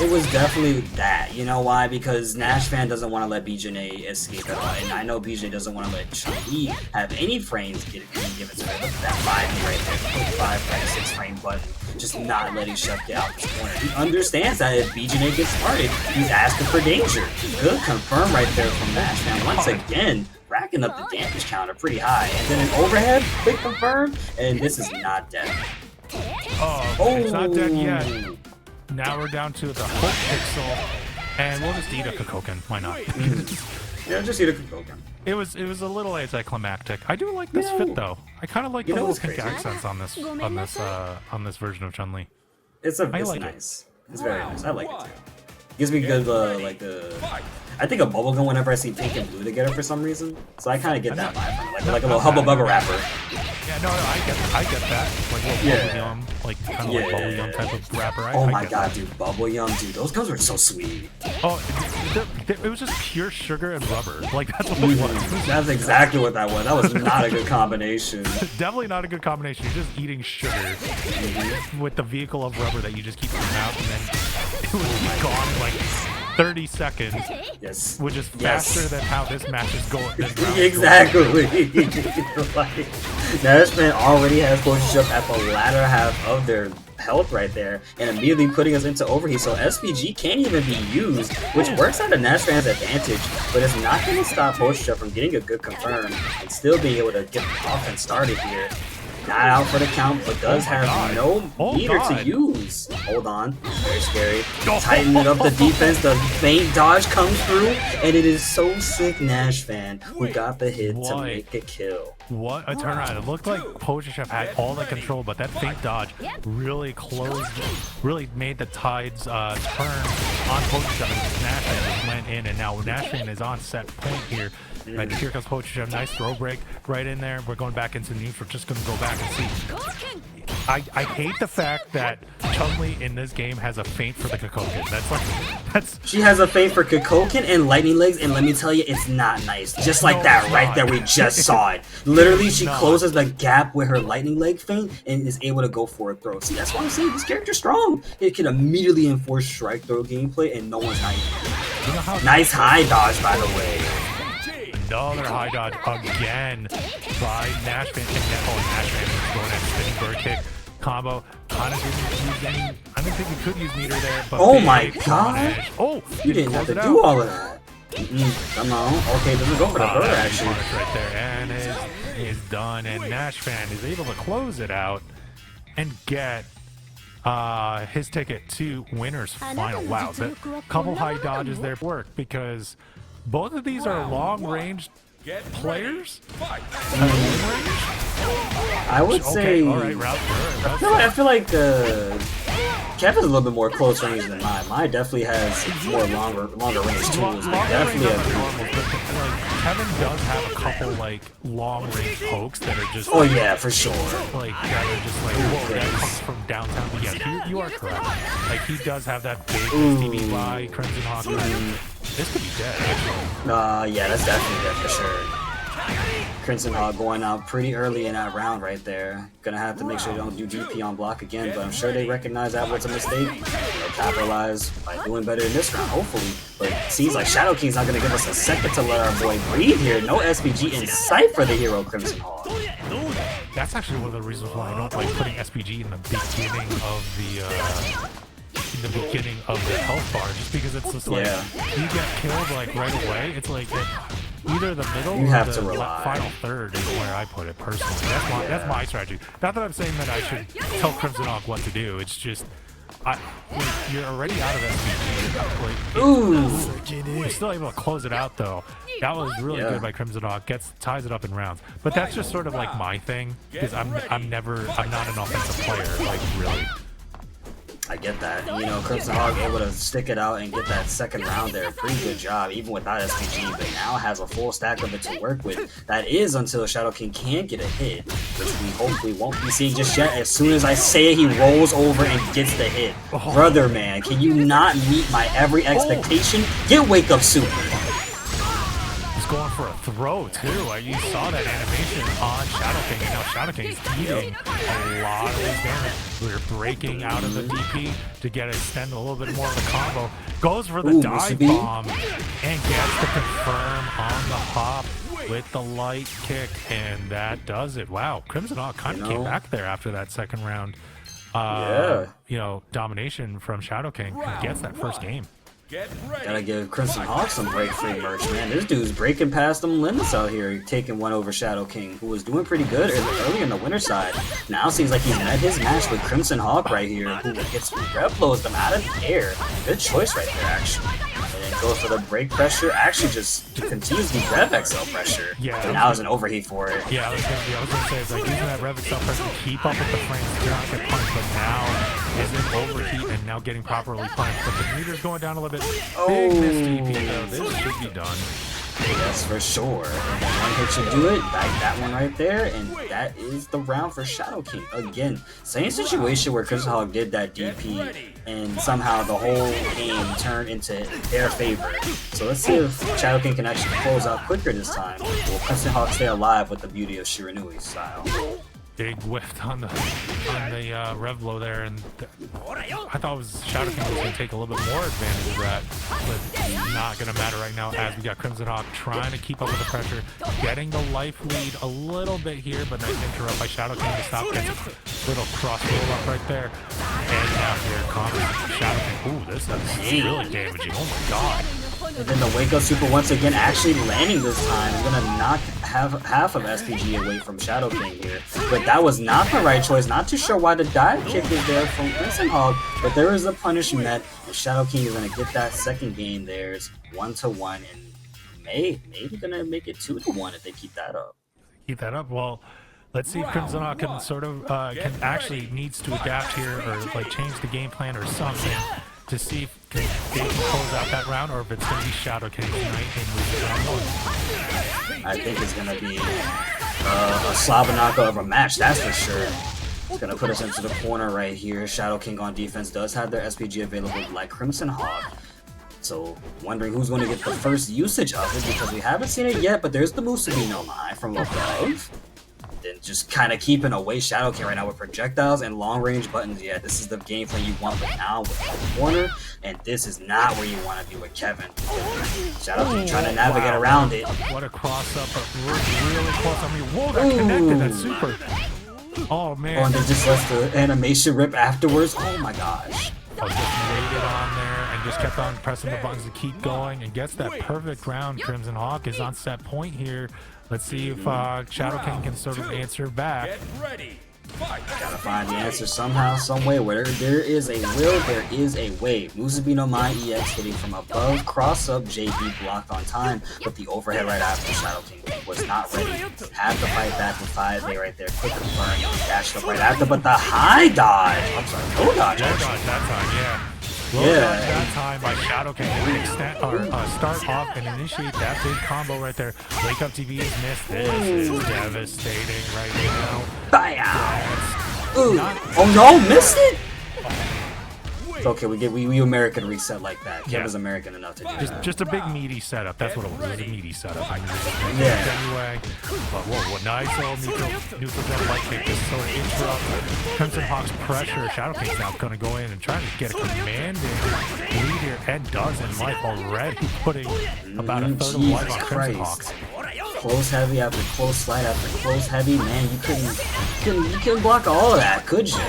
It was definitely that. You know why? Because Nashman doesn't want to let BJ escape at all, and I know BJ doesn't want to let Chun-Li have any frames given to her. Look at that 5 right there, quick 5-6 frame button, just not letting Chef get out this corner. He understands that if BJ gets started, he's asking for danger. Good confirm right there from Nashman. Once again, racking up the damage counter pretty high, and then an overhead, quick confirm, and this is not dead. Oh, it's not dead yet. Now we're down to the Hulk Pixel, and we'll just eat a Kokoken. Why not? Yeah, just eat a Kokoken. It was a little anticlimactic. I do like this fit though. I kind of like the little pink accents on this version of Chun-Li. It's nice. It's very nice. I like it too. Gives me good I think of bubblegum whenever I see pink and blue together for some reason. So I kind of get that vibe from it, like a little Hubba Bubba rapper. Yeah, no, I get that. Like a little bubblegum, like kind of like bubble gum type of wrapper. Oh I my get god, that. dude, bubble yum, dude, those gums were so sweet. Oh, it was just pure sugar and rubber. Like that's what it was. That's exactly what that was. That was not a good combination. Definitely not a good combination. You're just eating sugar with the vehicle of rubber that you just keep in your mouth, and then it would be gone in like 30 seconds, Yes. which is faster than how this match is going. Exactly. Like, Nashman already has Potion Shop at the latter half of their health right there, and immediately putting us into overheat, so SPG can't even be used, which works out to Nashman's advantage, but it's not going to stop Potion Shop from getting a good confirm and still being able to get the offense started here. Not out for the count, but does have no meter to use. Hold on. Very scary. Tightening up the defense. The feint dodge comes through, and it is so sick Nash fan who got the hit to make a kill. What a turnaround. It looked like Potion Chef had all the control, but that feint dodge really really made the tides turn on Potion Chef, and Nashman just went in, and now Nashman is on set point here. Right, here comes Potion Chef. Nice throw break right in there. We're going back into the news. We're just going to go back and see. I hate the fact that Chun-Li in this game has a feint for the Kokoken. She has a feint for Kokoken and lightning legs, and let me tell you, it's not nice. Just like that right there, we just saw it. Literally, she closes the gap with her lightning leg feint and is able to go for a throw. See, that's why I'm saying this character's strong. It can immediately enforce strike throw gameplay, and no one's not. Nice high dodge, by the way. Another high dodge again by Nashman. Nashman is going at spinning bird kick combo. Kind of didn't use any. I didn't think he could use meter there, but oh my god! Oh, you didn't have to do all of that. Come on. Okay, doesn't go for the bird actually. Right there, and it is done. And Nashman is able to close it out and get his ticket to winners final. Wow, the couple high dodges there work because both of these are long-range players. I would say. All right, I feel like Kev is a little bit more close range than mine. Mine definitely has more longer range tools. Definitely Kevin does have a couple like long range pokes that are just. Oh yeah, for sure. Like that are just like whoa, that comes from downtown. But yeah, you are correct. Like he does have that big STBY Crimson Hawk. This could be dead, actually. Yeah, that's definitely dead for sure. Crimson Hawk going out pretty early in that round right there. Gonna have to make sure they don't do DP on block again, but I'm sure they recognize that was a mistake. They'll capitalize by doing better in this round, hopefully. But it seems like Shadow King's not gonna give us a second to let our boy breathe here. No SPG in sight for the hero Crimson Hawk. That's actually one of the reasons why I don't like putting SPG in the beginning of the health bar, just because it's just like you get killed like right away. It's like either the middle or the final third is where I put it personally. That's my strategy. Not that I'm saying that I should tell Crimson Hawk what to do. It's just you're already out of SPG. You're still able to close it out though. That was really good by Crimson Hawk. Ties it up in rounds. But that's just sort of like my thing because I'm not an offensive player. Like really. I get that. You know, Crimson Hawk able to stick it out and get that second round there. Pretty good job, even without SPG, but now has a full stack of it to work with. That is until Shadow King can get a hit, which we hopefully won't be seeing just yet. As soon as I say it, he rolls over and gets the hit. Brother, man, can you not meet my every expectation? Get Wake Up Super. Going for a throw too. You saw that animation on Shadow King, and now Shadow King is eating a lot of his damage. We're breaking out of the DP to extend a little bit more of the combo. Goes for the dive bomb and gets the confirm on the hop with the light kick, and that does it. Wow, Crimson Hawk kind of came back there after that second round. Domination from Shadow King and gets that first game. Gotta give Crimson Hawk some break-free merch, man. This dude's breaking past them limits out here, taking one over Shadow King, who was doing pretty good early in the winner side. Now seems like he's met his match with Crimson Hawk right here, who gets rev blows them out of the air. Good choice right there, actually. And then goes for the break pressure. Actually, just continues the Rev XL pressure. Yeah. And now it's an overheat for it. Yeah, I was gonna say, it's like using that Rev XL pressure to keep up with the frames, to not get punished, but now is in overheat and now getting properly punished. But the meter's going down a little bit. Big miss DP though. This should be done. Yes, for sure. And one hit should do it. Back that one right there, and that is the round for Shadow King. Again, same situation where Crimson Hawk did that DP, and somehow the whole game turned into their favor. So let's see if Shadow King can actually close out quicker this time. Will Crimson Hawk stay alive with the beauty of Shiranui style? Big whiffed on the rev blow there, and I thought it was Shadow King was going to take a little bit more advantage of that, but it's not going to matter right now as we got Crimson Hawk trying to keep up with the pressure, getting the life lead a little bit here, but nice interrupt by Shadow King to stop getting little cross roll up right there, and now here comes Shadow King. Ooh, this is really damaging. Oh my god. And then the wake up super once again actually landing this time. I'm gonna knock half of SPG away from Shadow King here. But that was not the right choice. Not too sure why the dive kick is there from Crimson Hawk, but there is a punishment, and Shadow King is gonna get that second game there. It's 1-1, and maybe gonna make it 2-1 if they keep that up. Keep that up. Well, let's see if Crimson Hawk can sort of can actually needs to adapt here or like change the game plan or something to see if they can close out that round, or if it's going to be Shadow King tonight and lose round one. I think it's going to be a Slabanaka of a match, that's for sure. It's going to put us into the corner right here. Shadow King on defense does have their SPG available like Crimson Hawk. So, wondering who's going to get the first usage of it, because we haven't seen it yet, but there's the Musubi no Mai from above. Then just kind of keeping away Shadow King right now with projectiles and long-range buttons. Yeah, this is the gameplay you want right now with the corner, and this is not where you want to be with Kevin. Shadow King trying to navigate around it. What a cross-up, but really close. I mean, whoa, that connected, that's super. Oh, man. Oh, and then just lets the animation rip afterwards. Oh, my gosh. Oh, just waited on there and just kept on pressing the buttons to keep going and gets that perfect round. Crimson Hawk is on set point here. Let's see if Shadow King can sort of answer back. Gotta find the answer somehow, some way. Where there is a will, there is a way. Musubi no Mai EX hitting from above, cross up, JB blocked on time, but the overhead right after Shadow King was not ready. Had to fight back with 5A right there. Quick and burn, dashed up right after, but the high dodge. I'm sorry, low dodge. Low dodge that time, yeah. Low dodge that time by Shadow King to start off and initiate that big combo right there. Wake Up TV is missed. This is devastating right now. Ooh. Oh no, missed it? It's okay, we American reset like that. Kevin's American enough to do that. Just a big meaty setup. That's what it was. It was a meaty setup. I mean, yeah. Anyway, but whoa, nice little neutral jump light kick. Just sort of interrupt Crimson Hawk's pressure. Shadow King's now going to go in and try to get a commanding lead here, and does in life already, putting about a third of life on Crimson Hawks. Close heavy after close slide after close heavy. Man, you couldn't block all of that, could you?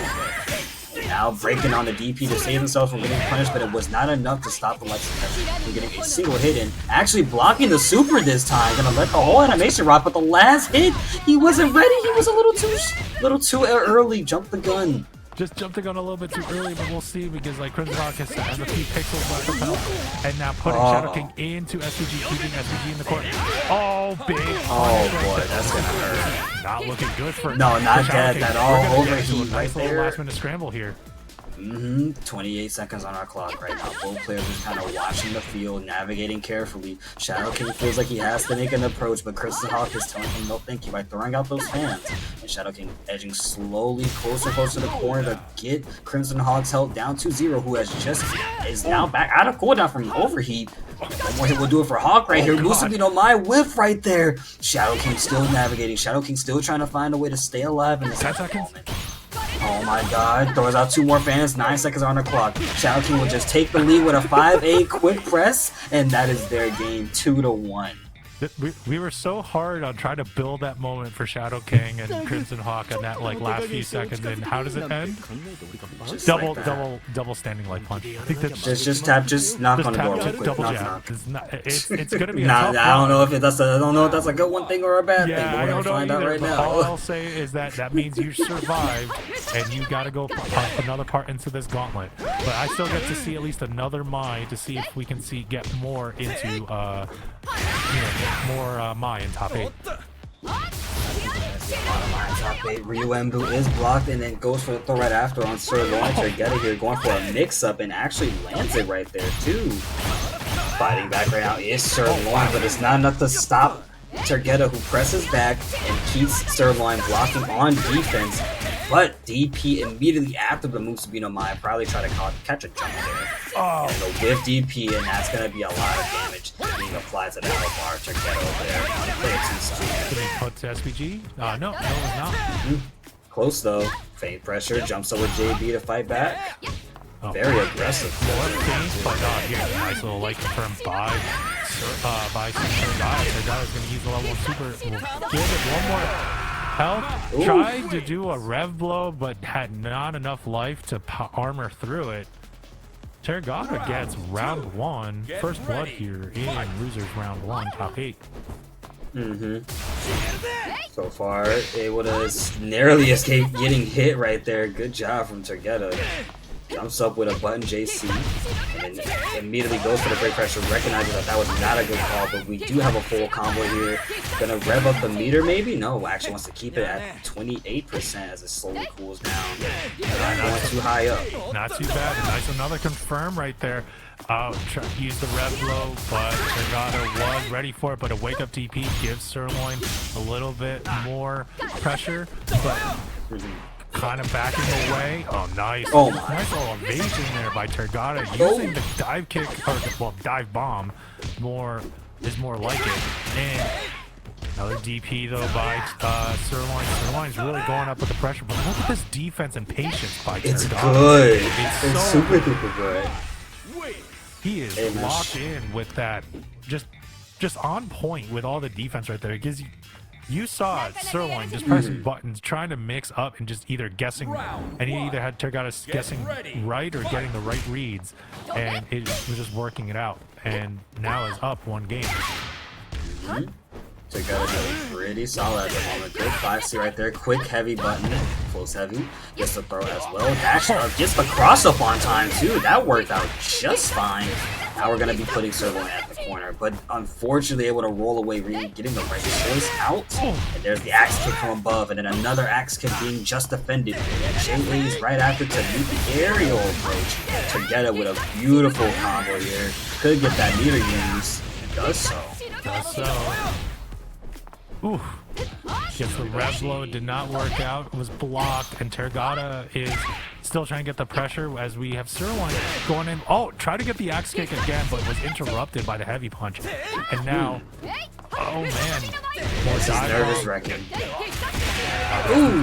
Now breaking on the DP to save himself from getting punished, but it was not enough to stop the likes of Kevin from getting a single hit in. Actually blocking the super this time, gonna let the whole animation rock, but the last hit, he wasn't ready. He was a little too early. Jumped the gun. Just jumped the gun a little bit too early, but we'll see, because like Crimson Hawk has a few pixels left of health, and now putting Shadow King into SPG, keeping SPG in the court. Oh, big. Oh boy, that's gonna hurt. Not looking good for not dead at all. Overheat nice right little there. last minute scramble here. 28 seconds on our clock right now. Both players are kind of watching the field, navigating carefully. Shadow King feels like he has to make an approach, but Crimson Hawk is telling him no thank you by throwing out those fans. And Shadow King edging slowly closer to the corner to get Crimson Hawk's health down to 0, who is now back out of cooldown from the overheat. One more hit will do it for Hawk right here. Musubi no Mai whiff right there. Shadow King still navigating. Shadow King still trying to find a way to stay alive in this moment. Oh my god, throws out 2 more fans, 9 seconds on the clock. Shadow King will just take the lead with a 5-8 quick press, and that is their game 2-1. We were so hard on trying to build that moment for Shadow King and Crimson Hawk in that like last few seconds, and how does it end? Double standing light punch. I think that's just knock on the door real quick. Double jab. It's gonna be a tough I don't know if that's a good one thing or a bad thing, but we're gonna find out right now. All I'll say is that means you survived, and you gotta go pump another part into this gauntlet. But I still get to see at least another Mai to see if we can get more into more Mai in top 8. Top 8. Ryu Embu is blocked and then goes for the throw right after on Sir Launcher. Get it here, going for a mix-up and actually lands it right there too. Fighting back right now is Sirloin, but it's not enough to stop Turgetta, who presses back and keeps Sirloin blocking on defense. But DP immediately after the move Sabino Mai probably try to catch a jump there. Oh. And the whiff DP, and that's going to be a lot of damage being applied to the health bar. Turgetta over there. Player 2 stun. Did he put to SPG? No, it was not. Close though. Feint pressure, jumps over JB to fight back. Oh. Very aggressive. More things, but here, nice little like confirmed by Turgada. Turgada's going to use the level super. We'll give it one more health. Ooh. Tried to do a rev blow, but had not enough life to armor through it. Turgada gets round 1. First blood here in losers round 1, top 8. So far, able to narrowly escape getting hit right there. Good job from Turgetta. Jumps up with a button JC and then immediately goes for the break pressure, recognizing that that was not a good call, but we do have a full combo here. Gonna rev up the meter maybe? No, actually wants to keep it at 28% as it slowly cools down. Not going too high up. Not too bad. Nice, another confirm right there. Use the rev blow, but Turgada was ready for it, but a wake up TP gives Sirloin a little bit more pressure, but kind of backing away. Oh, nice. Oh my. Nice little evasion there by Turgada, using the dive kick, or well, dive bomb is more like it. And another DP though by Sirloin. Sirloin's really going up with the pressure, but look at this defense and patience by Turgada. It's good. It's so super duper good. He is locked in with that, just on point with all the defense right there. It gives you saw Sirloin just pressing buttons, trying to mix up and just either guessing, and he either had Turgada guessing right or getting the right reads, and it was just working it out. And now is up 1 game. Turgada doing pretty solid at the moment. Good 5C right there. Quick heavy button. Close heavy. Gets the throw as well. Dash up. Gets the cross up on time too. That worked out just fine. Now we're going to be putting Sirloin at the corner. But unfortunately able to roll away, really getting the right choice out. And there's the axe kick from above. And then another axe kick being just defended. Shaylee's right after to meet the aerial approach. Turgada with a beautiful combo here. Could get that meter use. And does so. Ooh. Gets the rev blow, did not work out, was blocked, and Turgada is still trying to get the pressure as we have Sirloin going in. Oh, try to get the axe kick again, but was interrupted by the heavy punch. And now, oh man, more dive nervous wrecking. Oh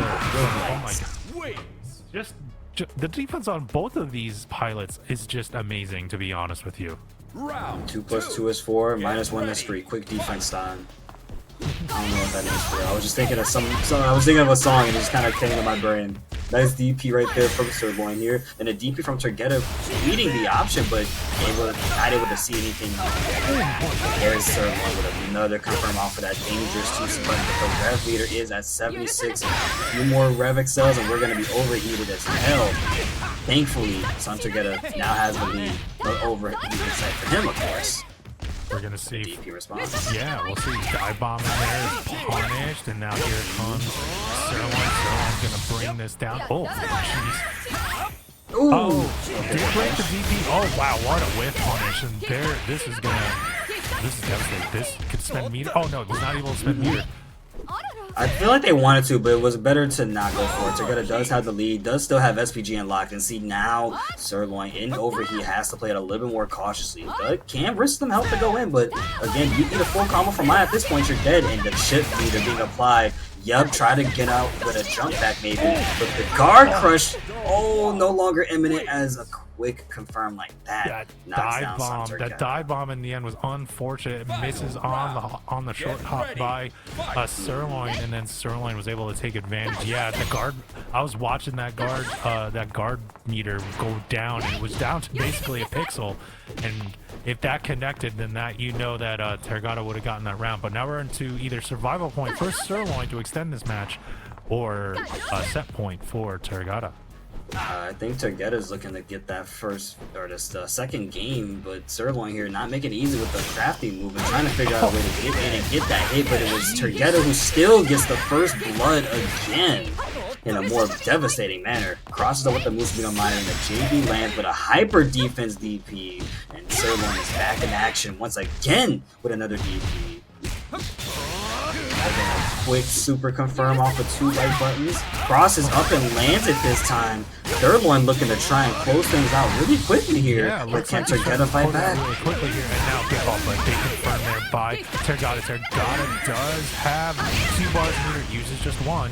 my god. Just the defense on both of these pilots is just amazing, to be honest with you. 2 + 2 is 4, -1 is 3. Quick defense time. I don't know what that is for. I was just thinking of I was thinking of a song and it just kind of came to my brain. Nice DP right there from Sirloin here, and a DP from Turgetta leading the option, but not able to see anything. There's Sirloin with another confirm off of that dangerous 2 spot. The rev leader is at 76. A few more rev excels, and we're going to be overheated as hell. Thankfully, Son Turgetta now has the lead, but overheated sight for him, of course. We're gonna see DP response. Yeah, we'll see. Dive bomb in there is punished, and now here comes Sirloin. Sirloin's gonna bring this down. Oh, jeez. Oh, did break the DP. Oh wow, what a whiff punish! And this is devastating. This could spend meter. Oh no, he's not able to spend meter. I feel like they wanted to, but it was better to not go for it. Turgetta does have the lead, does still have SPG unlocked, and see now Sirloin in overheat has to play it a little bit more cautiously. But can risk some health to go in, but again, you need a full combo from Mai. At this point, you're dead, and the chip meter being applied. Yup, try to get out with a jump back maybe, but the guard crush, no longer imminent as a quick confirm like that. That dive bomb in the end was unfortunate. It misses on the short hop by Sirloin, and then Sirloin was able to take advantage. Yeah, the guard. I was watching that guard meter go down, and it was down to basically a pixel. And if that connected, then that that Turgada would have gotten that round. But now we're into either survival point for Sirloin to extend this match, or a set point for Turgada. I think Turgetta's looking to get that second game, but Sirloin here not making it easy with the crafty move and trying to figure out a way to get in and get that hit, but it was Turgetta who still gets the first blood again. in a more devastating manner. Crosses up with the Musubi Miner, and the JD lands with a hyper defense DP, and Sirloin is back in action once again with another DP. And then a quick super confirm off of 2 right buttons. Crosses up and lands it this time. Sirloin looking to try and close things out really quickly here, but can Tergata fight back? Really quickly here, and now kick off, but they confirm there by Tergata. Tergata does have 2 bars meter, uses just 1.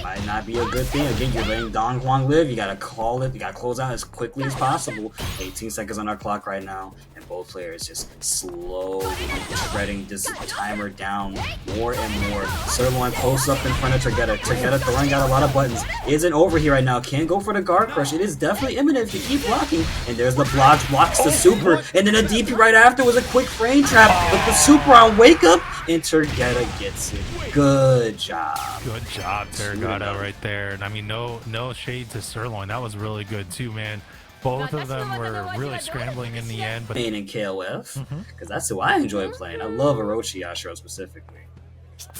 Might not be a good thing. Again, you're letting Don Juan live. You gotta call it. You gotta close out as quickly as possible. 18 seconds on our clock right now, and both players just slowly treading this timer down more and more. Sirloin close up in front of Tergata. Tergata throwing out a lot of buttons. Isn't over here right now. Can't go for the guard crush. It is definitely imminent if you keep blocking. And there's the block. Blocks the super, and then a DP right after was a quick frame trap with the super on wake up, and Tergata gets it. Good job. Good job, Tergata, right there. And I mean, no shade to Sirloin. That was really good too, man. Both of them were really scrambling in the end. But in KOF, because that's who I enjoy playing. I love Orochi Yashiro specifically.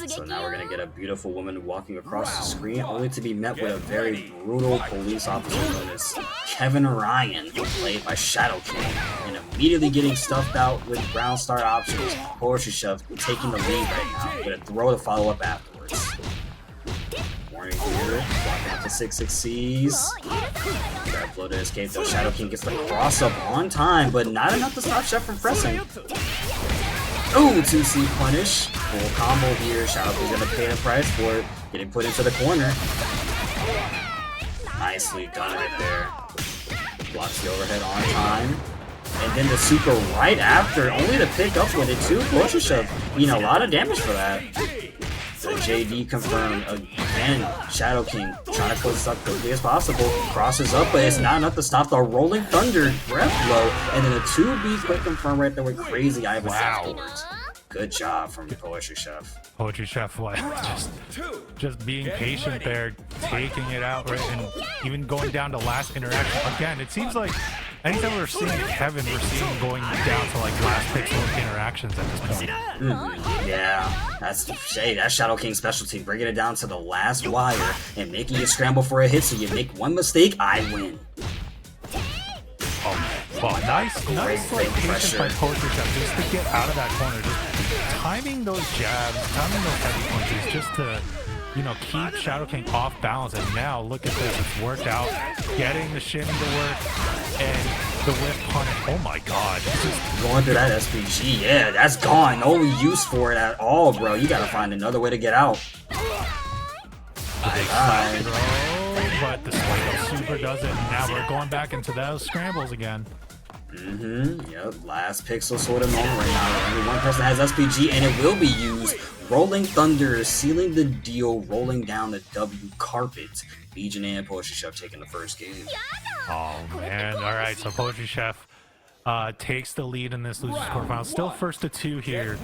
So now we're gonna get a beautiful woman walking across the screen, only to be met with a very brutal police officer known as Kevin Ryan, played by Shadow King, and immediately getting stuffed out with brown star options. Poetry Chef taking the lead right now, with a throw to follow up afterwards. Warning here, walking out to 6-6 Grab blow to escape, though Shadow King gets the cross up on time, but not enough to stop Chef from pressing. Ooh, 2C punish. Full combo here. Shadow King's gonna pay the price for it. Getting put into the corner. Nicely done right there. Blocks the overhead on time. And then the super right after, only to pick up with it too. Poetry Chef, a lot of damage for that. The JD confirmed again. Shadow King trying to close this up quickly as possible. Crosses up, but it's not enough to stop the Rolling Thunder breath blow. And then a 2B quick confirm right there with Crazy Ivan afterwards. Good job from Poetry Chef. Poetry Chef, just being patient there, taking it out, right, and even going down to last interaction. Again, it seems like anytime we're seeing Kevin, we're seeing him going down to like last pixel interactions at this point. Yeah, that's Shadow King's specialty, bringing it down to the last wire and making you scramble for a hit. So you make one mistake, I win. Oh, nice like patience by Poetry Chef just to get out of that corner, just timing those jabs, timing those heavy punches, just to keep Shadow King off balance. And now look at this, it's worked out, getting the shin to work, and the whip punch. Oh my god, it's just going through that SPG. Yeah, that's gone. No use for it at all, bro. You gotta find another way to get out. But the Sway super does it, and now we're going back into those scrambles again. Yep, last pixel sort of moment right now. Only one person has SPG, and it will be used. Rolling Thunder sealing the deal, rolling down the W carpet. Legion and Poetry Chef taking the first game. Oh man, alright, so Poetry Chef takes the lead in this losers quarterfinal. Still first to 2 here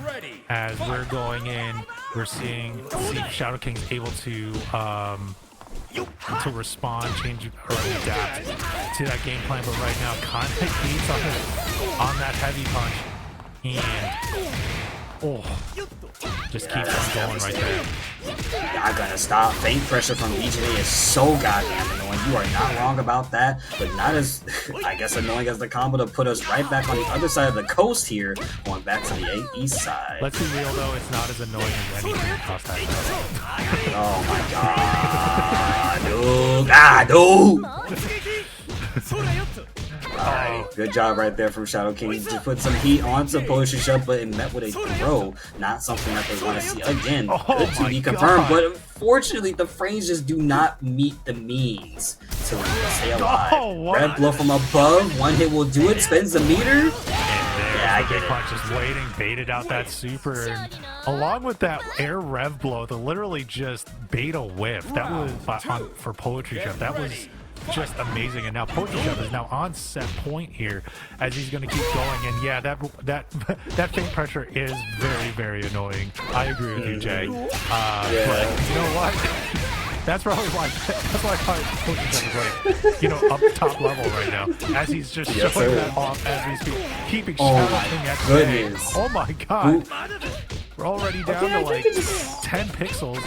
as we're going in. We're seeing Shadow King's able to respond, change or adapt to that game plan, but right now kind of beats on that heavy punch, and just keeps on going right there. Not gonna stop. Feint pressure from Legion is so goddamn annoying. You are not wrong about that, but not as, I guess, annoying as the combo to put us right back on the other side of the coast here, going back to the east side. Let's be real though, it's not as annoying as anything across that. Oh my god, dude. Alright, good job right there from Shadow King to put some heat onto Poetry Chef, but it met with a throw. Not something that they want to see again. Good to be confirmed, but unfortunately the frames just do not meet the means to stay alive. Red blow from above, one hit will do it, spins the meter. Yeah, I get it. Punch just waiting, baited out that super, and along with that air rev blow, the literally just beta whip. That was for Poetry Chef. That was just amazing. And now Poetry Chef is now on set point here as he's going to keep going. And yeah, that feint pressure is very, very annoying. I agree with you, Jay. But you know what? That's probably why. That's why Poetry Chef is like, up top level right now, as he's just showing that off as we speak, keeping Shadow King at bay. Oh my god, we're already down to like 10 pixels.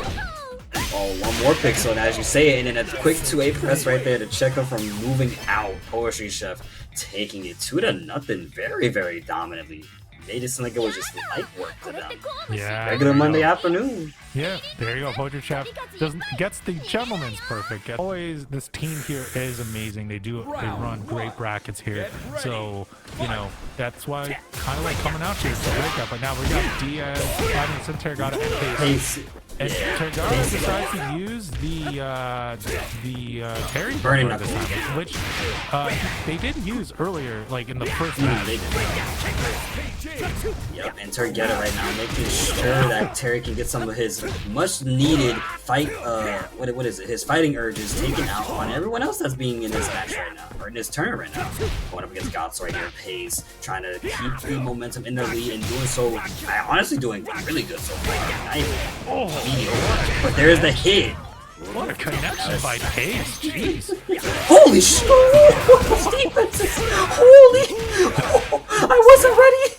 Oh, one more pixel, and as you say it, and then a quick 2A press right there to check him from moving out. Poetry Chef taking it 2-0 very, very dominantly. Made it seem like it was just light work to them. Yeah. Regular Monday afternoon. Yeah, there you go. Poetry Chef gets the gentleman's perfect. Always, this team here is amazing. They run great brackets here. So, you know, that's why kind of like coming out here to breakout. But now we got Diaz fighting some Tergata and Pace. And Tergata decides to use the Terry Burning this time, which they didn't use earlier, like in the first match. Yep, and Tergata right now making sure that Terry can get some of his much needed fight, what is it? His fighting urges taken out on everyone else that's being in this match right now, or in this tournament right now. Going up against Gots right here, Pace, trying to keep the momentum in their lead and doing so, honestly doing really good so far. Not even mediocre, but there's the hit. What a connection by Pace, jeez. Holy shit! Defenses! Holy! Oh, I wasn't ready!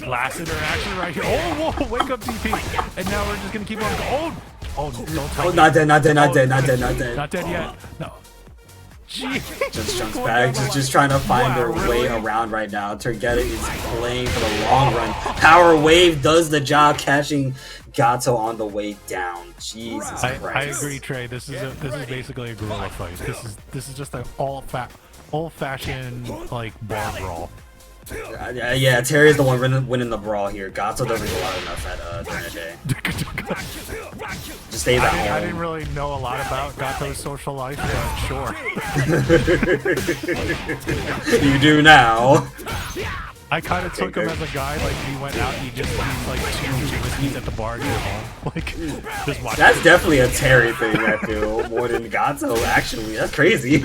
Last interaction right here. Oh, whoa, wake up DP. And now we're just gonna keep on going. Oh, don't tell me. Not dead. Not dead yet. No. Jeez. Just jumps back, just trying to find their way around right now. Tergata is playing for the long run. Power Wave does the job, catching Gato on the way down. Jesus Christ. I agree, Trey. This is basically a gorilla fight. This is just an old-fashioned like bar brawl. Yeah, Terry's the one winning the brawl here. Gato doesn't go out enough at during the day. Just stays at home. I didn't really know a lot about Gato's social life, but sure. You do now. I kind of took him as a guy, like, he went out, he just used, like, 2 whiskeys at the bar to get home. Like, just watch. That's definitely a Terry thing, I feel, more than Gato, actually. That's crazy.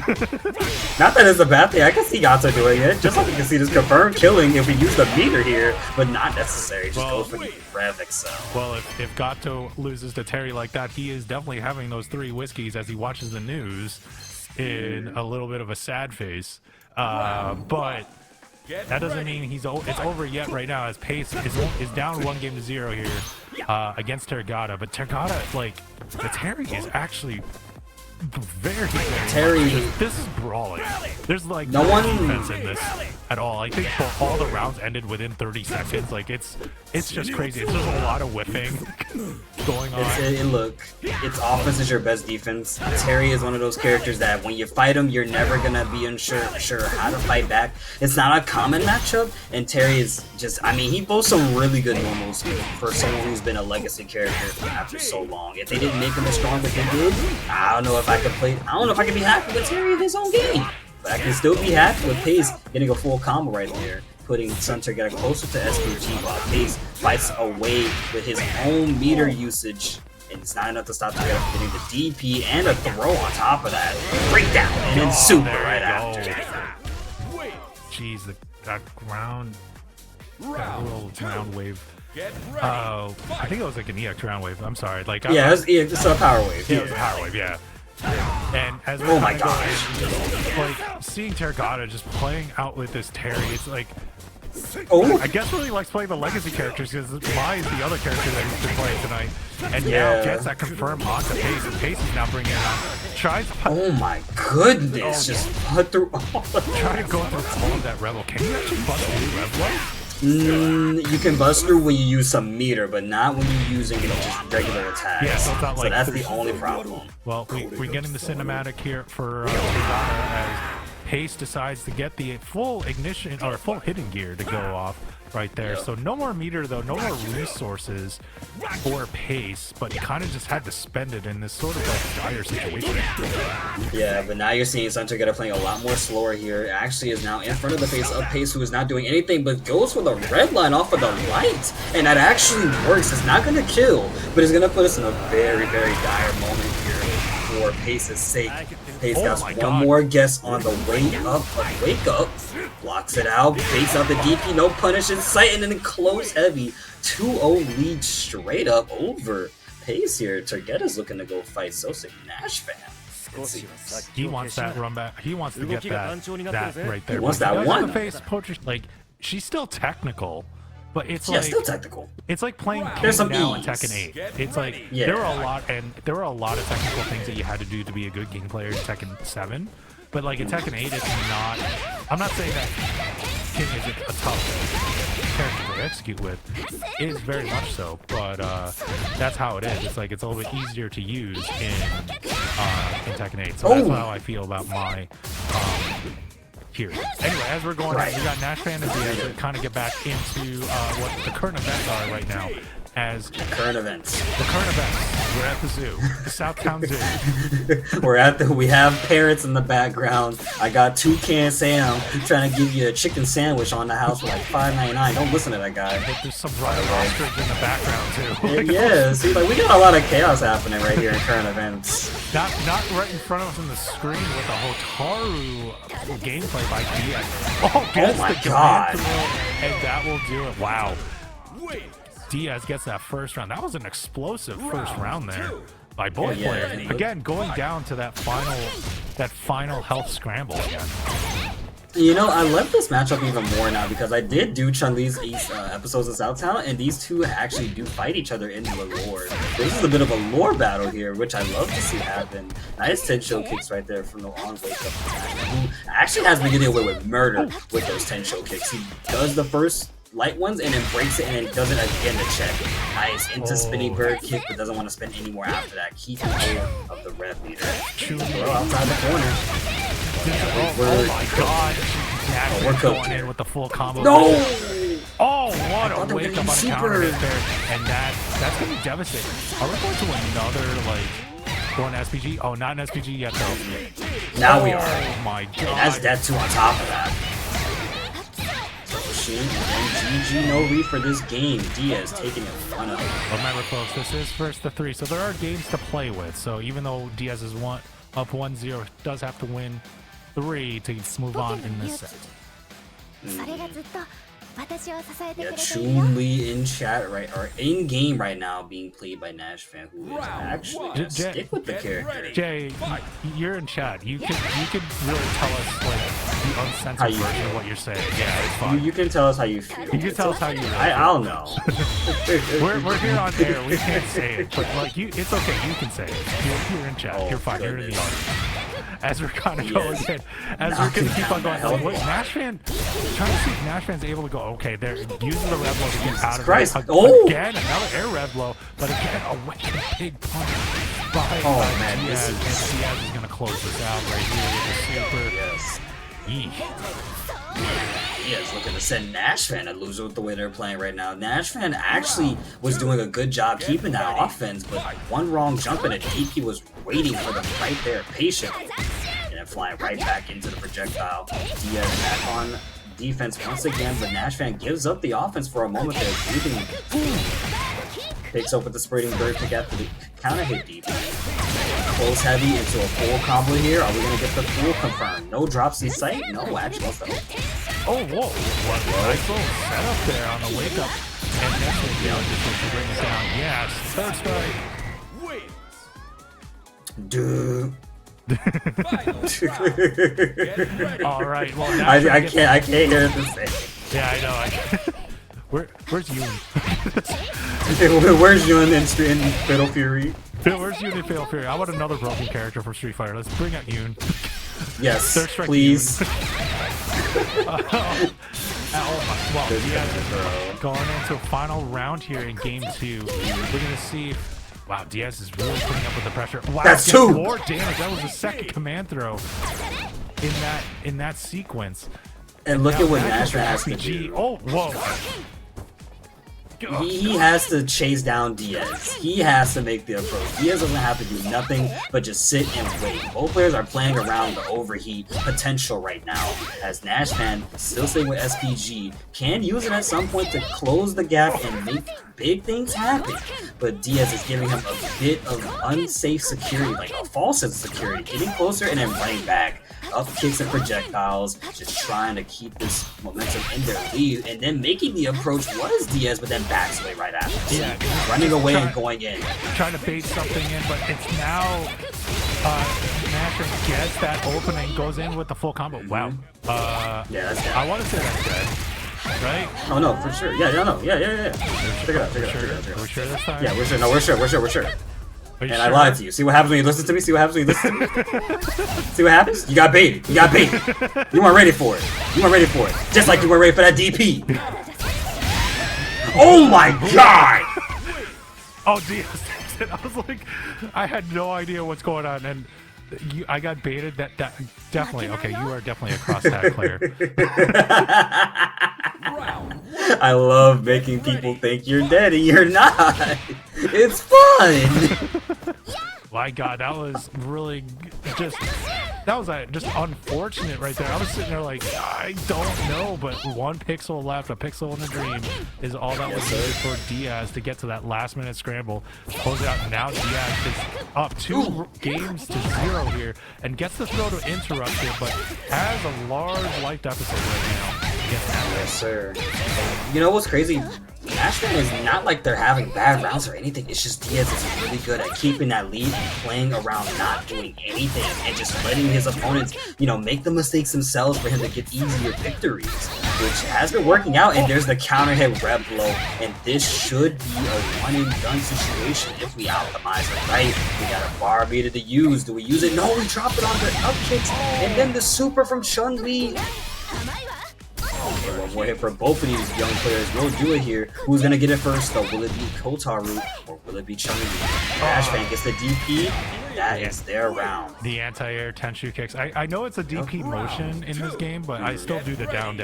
Not that it's a bad thing, I can see Gato doing it, just like you can see this confirmed killing if we use the meter here, but not necessary, just go for the Rev Excel. Well, if Gato loses to Terry like that, he is definitely having those 3 whiskeys as he watches the news in a little bit of a sad face. But that doesn't mean it's over yet right now, as Pace is down 1-0 here against Tergata. But Tergata, like, the Terry is actually very Terry. This is brawling. There's like no defense in this at all. I think all the rounds ended within 30 seconds. Like it's just crazy. It's just a lot of whiffing going on. Look, it's offense is your best defense. Terry is one of those characters that when you fight him, you're never gonna be sure how to fight back. It's not a common matchup, and Terry is just, I mean, he boasts some really good normals for someone who's been a legacy character after so long. If they didn't make him as strong as they did, I don't know if I can be happy with Terry in his own game. But I can still be happy with Pace getting a full combo right there, putting Sunter getting closer to SPG while Pace fights away with his own meter usage. And it's not enough to stop Terry from getting the DP and a throw on top of that. Breakdown and then super right after. Jeez, that little ground wave. Oh, I think it was like an EX round wave. I'm sorry. Like, yeah, it's a power wave. Yeah, it was a power wave. Yeah. And as oh my gosh, like seeing Tergata just playing out with this Terry, it's like, I guess really likes playing the legacy characters because Mai is the other character that he's been playing tonight, and now gets that confirmed onto Pace, and Pace is now bringing it on. Tries to oh my goodness, just put through. Try to go through all of that Rebel. Can you actually bust through Rebel? You can bust through when you use some meter, but not when you're using just regular attacks. Yeah, so it's not like that's the only problem. Well, we're getting the cinematic here for Tergata as Pace decides to get the full ignition or full hidden gear to go off right there. So no more meter though, no more resources for Pace, but he kind of just had to spend it in this sort of like dire situation. Yeah, but now you're seeing Sunter playing a lot more slower here. Actually is now in front of the face of Pace, who is not doing anything but goes for the red line off of the light, and that actually works. It's not going to kill, but it's going to put us in a very, very dire moment here for Pace's sake. Pace got one more guess on the way up, but wake up, blocks it out, Pace out the DP, no punish in sight, and then close heavy. 2-0 lead straight up over Pace here. Tergata's looking to go fight Sosik Nash fan. He wants that run back. He wants to get that right there. He wants that one. Face, like, she's still technical, but it's Yeah, like still technical. it's like playing There's King some now in ease. Tekken 8. It's like Yeah. there were a lot of technical things that you had to do to be a good game player in Tekken 7. But like in Tekken 8, it's not. I'm not saying that King isn't a tough character to execute with. It is very much so, but that's how it is. It's like it's a little bit easier to use in Tekken 8. So that's how I feel about my here. Anyway, as we're going, we got Nash Fan and Diaz to kind of get back into what the current events are right now. As the current events, we're at the zoo, the Southtown Zoo. We have parrots in the background. I got Toucan Sam trying to give you a chicken sandwich on the house for like $5.99. Don't listen to that guy. There's some ostrich in the background too. Yeah, see, like we got a lot of chaos happening right here in current events. Not right in front of us on the screen with the Hotaru gameplay by Diaz. Oh my god! And that will do it. Wow. Wait. Diaz gets that first round. That was an explosive first round there by both players. Again, going down to that final health scramble again. You know, I love this matchup even more now because I did do Chun-Li's episodes of Southtown, and these two actually do fight each other in the lore. This is a bit of a lore battle here, which I love to see happen. Nice Tensho kicks right there from the on wake up, who actually has been getting away with murder with those Tensho kicks. He does the first light ones and then breaks it and then does it again to check. Nice into spinning bird kick, but doesn't want to spin any more after that. Keep hold of the red leader. Throw outside the corner. Oh my god. We're going in with the full combo. No! Oh, what a wake up on a counter hit there. And that's going to be devastating. Are we going to another, like, going SPG? Oh, not an SPG yet, though. Now we are. Oh my god. And that's Death 2 on top of that. And GG no read for this game. Diaz taking it 1-0. Remember, folks, this is first to 3, so there are games to play with. So even though Diaz is up 1-0, does have to win 3 to move on in this set. Yeah, Chun-Li in chat or in game right now being played by Nash Fan, who is actually gonna stick with the character. Jay, you're in chat. You can really tell us like the uncensored version of what you're saying. Yeah, it's fine. You can tell us how you feel. You can tell us how you. I'll know. we're here on air. We can't say it, but like it's okay. You can say it. You're in chat. You're fine. You're in the audience. As we're kind of going in, as we're going to keep on going. Like, wait, Nash Fan, trying to see if Nash Fan's able to go. Okay, they're using the rev blow to get out of it. Again, another air rev blow, but again, a wicked big punch by Diaz. And Diaz is going to close this out right here with the super. Diaz looking to send Nash Fan a loser with the way they're playing right now. Nash Fan actually was doing a good job keeping that offense, but one wrong jump and an AP was waiting for them right there, patient, and then flying right back into the projectile. Diaz back on defense once again, but Nash Fan gives up the offense for a moment there, breathing. Picks up with the spreading bird pick after the counter hit deep. Close heavy into a full combo here. Are we going to get the full confirmed? No drops in sight? No, actually. Oh, whoa. What nice little setup there on the wake up. And definitely just to bring it down. Yes, third strike. Dude. All right. Well, now I can't hear it the same. Yeah, I know. Where's Yoon? Where's Yoon in Fatal Fury? Where's Yoon in Fatal Fury? I want another broken character for Street Fighter. Let's bring out Yoon. Yes, please. Well, Diaz is going into a final round here in game 2. We're going to see if... Wow, Diaz is really putting up with the pressure. Wow, that's 2! More damage. That was the second command throw in that sequence. And look at what Nash has to do. Oh, whoa. He has to chase down Diaz. He has to make the approach. Diaz doesn't have to do nothing but just sit and wait. Both players are playing around the overheat potential right now, as Nash Fan, still staying with SPG, can use it at some point to close the gap and make big things happen. But Diaz is giving him a bit of unsafe security, like a false sense of security, getting closer and then running back. Up kicks and projectiles, just trying to keep this momentum in their lead, and then making the approach was Diaz, but then backs away right after. Yeah, running away and going in. Trying to bait something in, but it's now Nash gets that opening, goes in with the full combo. Wow. Yeah, that's I want to say that's dead. right? Oh no, for sure. Yeah, no. Yeah. Check it out. Are we sure this time? Yeah, we're sure. No, we're sure. Are you And sure? I lied to you. See what happens when you listen to me? See what happens when you listen to me? See what happens? You got baited. You weren't ready for it. Just like you weren't ready for that DP. Oh my god! Oh, Diaz. I was like, I had no idea what's going on, and I got baited. That definitely. Okay, you are definitely a cross tag player. I love making people think you're dead and you're not. It's fun. My God, that was really just unfortunate right there. I was sitting there like, I don't know, but one pixel left, a pixel in a dream is all that was needed for Diaz to get to that last minute scramble, close it out. Now Diaz is up 2 games to 0 here and gets the throw to interrupt here, but has a large life deficit right now. Yes, sir. You know what's crazy? Nashman is not like they're having bad rounds or anything. It's just Diaz is really good at keeping that lead and playing around, not doing anything, and just letting his opponents, make the mistakes themselves for him to get easier victories, which has been working out. And there's the counter hit rev blow, and this should be a one and done situation if we optimize it right. We got a bar meter to use. Do we use it? No, we drop it on the up kicks, and then the super from Chun-Li. One more hit for both of these young players. We'll do it here. Who's gonna get it first though? Will it be Kotaru or will it be Chun-Li? Ashfan gets the DP. That is their round. The anti-air Tenshu kicks. I know it's a DP motion in this game, but I still do the down.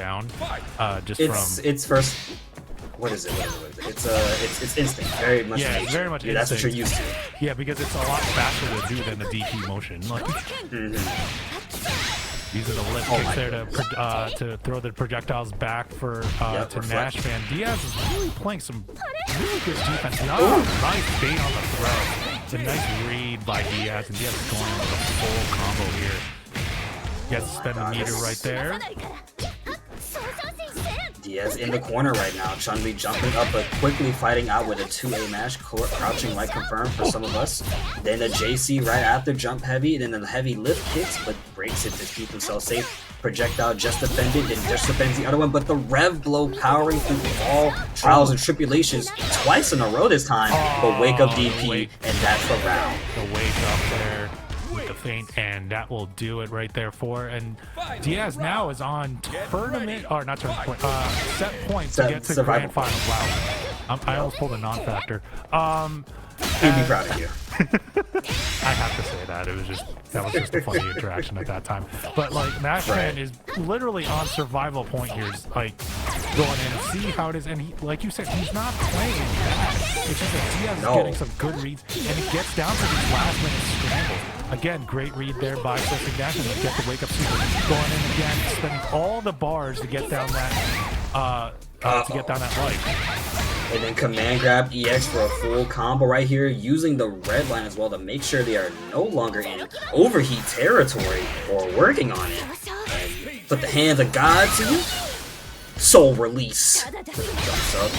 It's first. What is it? It's instinct. Very much. Yeah, it's very much. Yeah, that's what you're used to. Yeah, because it's a lot faster to do than the DP motion. Like. Using the lift kicks there to throw the projectiles back for to Nashman. Diaz is really playing some really good defense. Nice bait on the throw. It's a nice read by Diaz, and Diaz is going with a full combo here. He has to spend the meter right there. Diaz in the corner right now. Chun-Li jumping up but quickly fighting out with a 2A mash, crouching like confirmed for some of us. Then a JC right after jump heavy, and then the heavy lift kicks but breaks it to keep himself safe. Projectile just defended and just defends the other one, but the rev blow powering through all trials and tribulations twice in a row this time. But wake up DP, and that's the round. The wake up there with the feint, and that will do it right there for. And Diaz now is on tournament, or not tournament point, set points to get to grand final. Wow, I almost pulled a non-factor. He'd be proud of you. I have to say that was just a funny interaction at that time. But like Nashman is literally on survival point here, like going in and see how it is. And he, like you said, he's not playing bad. It's just that Diaz is getting some good reads, and it gets down to these last minute scrambles. Again, great read there by Slipping Dash, and get the wake up super. Going in again, spending all the bars to get down that life. And then command grab EX for a full combo right here, using the red line as well to make sure they are no longer in overheat territory or working on it. And put the hands of God to you. Soul release. Jumps up.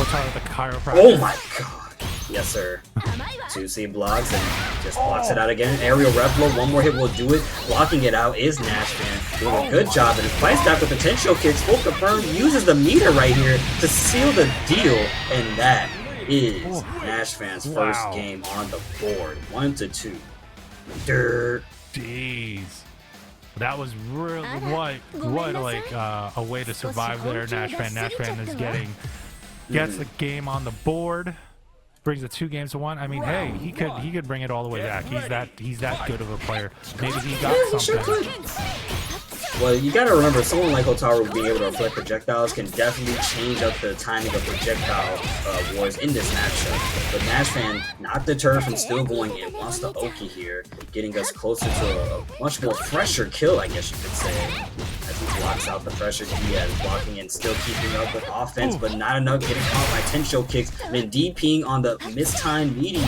Oh my god. Yes, sir. 2C blocks and just blocks it out again. Aerial rev blow. One more hit will do it. Blocking it out is Nashman. Doing a good job. And fights back with potential kicks. Full confirm. Uses the meter right here to seal the deal. And that is Nashman's first game on the board. 1-2. Dirt. Jeez. That was really what like a way to survive there. Nashman is gets the game on the board. Brings it 2 games to 1. I mean, hey, he could bring it all the way back. He's that good of a player. Maybe he got something. Well, you gotta remember, someone like Otaru being able to reflect projectiles can definitely change up the timing of projectile wars in this matchup. But Nashman, not deterred from still going in, wants to Oki here, getting us closer to a much more fresher kill, I guess you could say. As he blocks out the pressure, Diaz blocking and still keeping up with offense, but not enough, getting caught by Tensho kicks, and then DPing on the mistimed meaty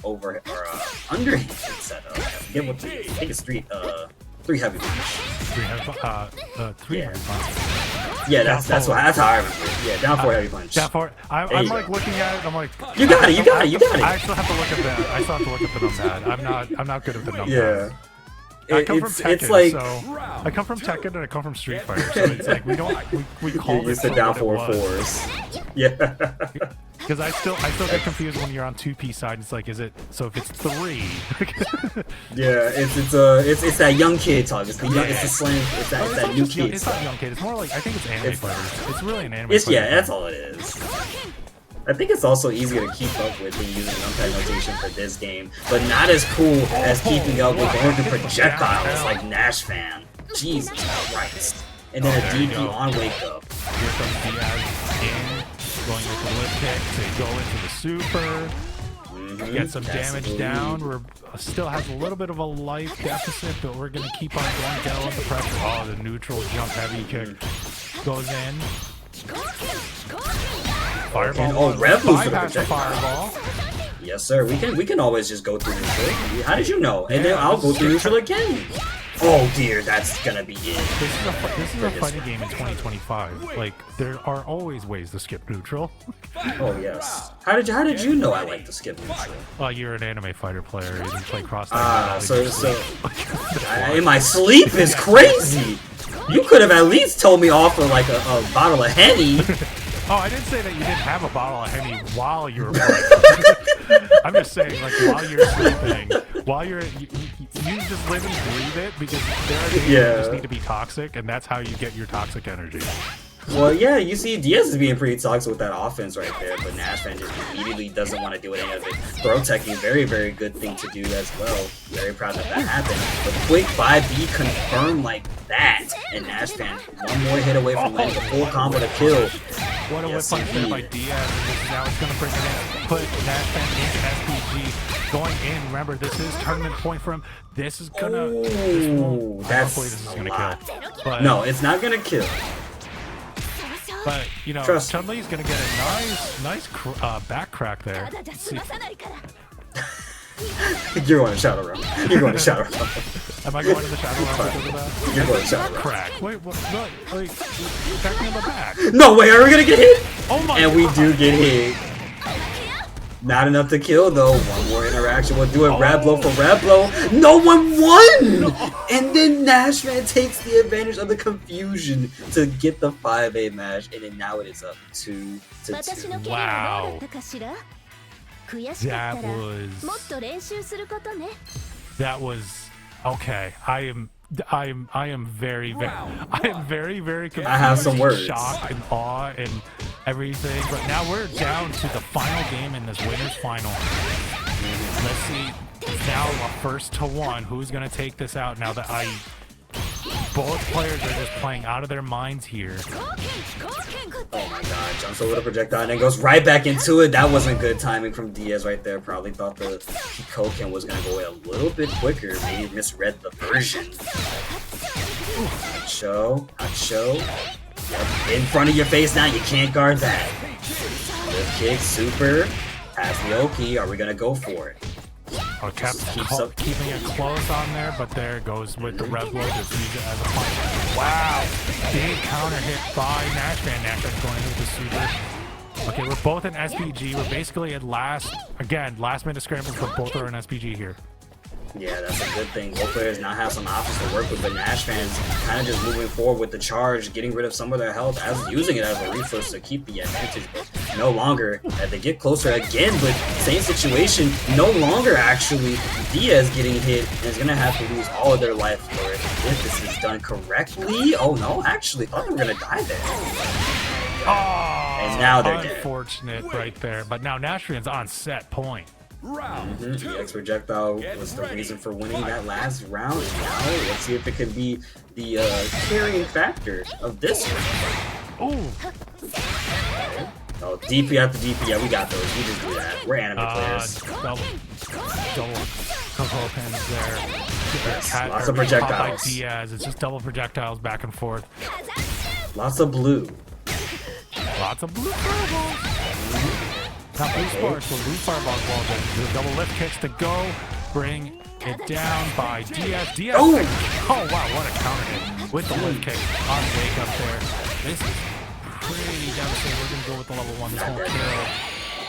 over or underhand setup. I forget what I think it's 3 heavy punch. 3 heavy punch. Yeah, that's how I remember it. Yeah, down 4 heavy punch. Down 4. I'm like looking at it. I'm like, you got it. I still have to look at that. I still have to look at the numbers. I'm not good at the numbers. Yeah. I come from Tekken, it's like so I come from Tekken and I come from Street Fighter, so it's like we call you it sit down for fours. Yeah. Because I still get confused when you're on 2P side. It's like, is it so if it's 3? Yeah, it's that young kid talk. It's the slang. It's that new kid. It's not young kid. It's more like I think it's anime fighters. It's really an anime. Yeah, that's all it is. I think it's also easier to keep up with than using numpad notation for this game, but not as cool as keeping up with going through projectiles like Nash fan. Jesus Christ. And then a DP on wake up. Here comes Diaz in, going with the lift kick to go into the super. Get some damage down. We're still has a little bit of a life deficit, but we're gonna keep on going. Get under pressure. Oh, the neutral jump heavy kick goes in. Fireball. And, oh, Rev moves for the bypass the projectile. fireball. Yes, sir. We can always just go through neutral. How did you know? And then I'll go through neutral again. Oh dear, that's gonna be it. This is a fighting game in 2025. Like there are always ways to skip neutral. Oh yes. How did you know I like to skip neutral? Well, you're an anime fighter player. You didn't play cross. In my sleep is crazy. You could have at least told me off for like a bottle of Henny. Oh, I didn't say that you didn't have a bottle of Henny while you were playing. I'm just saying, like, while you're sleeping, while you just live and breathe it, because there are days that just need to be toxic, and that's how you get your toxic energy. Well, yeah, you see, Diaz is being pretty toxic with that offense right there, but Nashman just immediately doesn't want to do any of it. Throw teching, very, very good thing to do as well. Very proud that happened. But quick 5B confirmed like that, and Nashman one more hit away from landing the full combo to kill. What a whip punch there by Diaz, and now it's going to bring it in, put Nashman into SPG. Going in, remember, this is tournament point for him. This is going to... Hopefully this is going to kill. But, no, it's not going to kill. But, you know, Chun-Li's going to get a nice back crack there. Let's see. You're going to Shadow Realm. You're going to Shadow Realm. Am I going to the Shadow Realm because of that? You're going to Shadow Realm. Crack. Wait, what? Like, back me on the back. No way, are we going to get hit? Oh my And we do get hit. Not enough to kill though. One more interaction. We'll do it. Rab blow for Rab blow. No one won! No. And then Nashman takes the advantage of the confusion to get the 5A match. And then now it is up 2-2. Wow. That was okay. I am very confused. I have some words. Shocked and awe and everything. But now we're down to the final game in this winners final. Let's see. Now a first to one. Who's gonna take this out? Now that both players are just playing out of their minds here. Oh my god, jumps over the projectile and then goes right back into it. That wasn't good timing from Diaz right there. Probably thought the Koken was going to go away a little bit quicker. Maybe misread the version. Hot show. Yep, in front of your face now. You can't guard that. Lift kick, super. Pass the Oki. Are we going to go for it? Oh, keeping it close on there, but there it goes with the Rev Blow. Just use it as a punch. Wow! Big counter hit by Nashman. Nashman going with the super. Okay, we're both in SPG. We're basically at last minute scrambles, but both are in SPG here. Yeah, that's a good thing. Both players now have some options to work with, but Nash fans kind of just moving forward with the charge, getting rid of some of their health, using it as a resource to keep the advantage, but no longer. As they get closer again, but same situation, no longer actually. Diaz getting hit and is going to have to lose all of their life for it if this is done correctly. Oh no, actually, thought they were going to die there. Oh, and now they're dead. Unfortunate right there, but now Nashman's on set point. The X projectile was the reason for winning that last round. And now let's see if it can be the carrying factor of this one. Ooh. Oh, DP after DP. Yeah, we got those. We just do that. We're anime players. Double couple pins there. Yes, lots of projectiles. Diaz. It's just double projectiles back and forth. Lots of blue. Lots of blue fireballs. Not blue sparks, but blue fireballs. Well, the double lift kicks to go. Bring it down by Diaz. Oh wow, what a counter hit with the lift kick on the wake up there. This is pretty devastating. We're going to go with the level 1. This won't kill.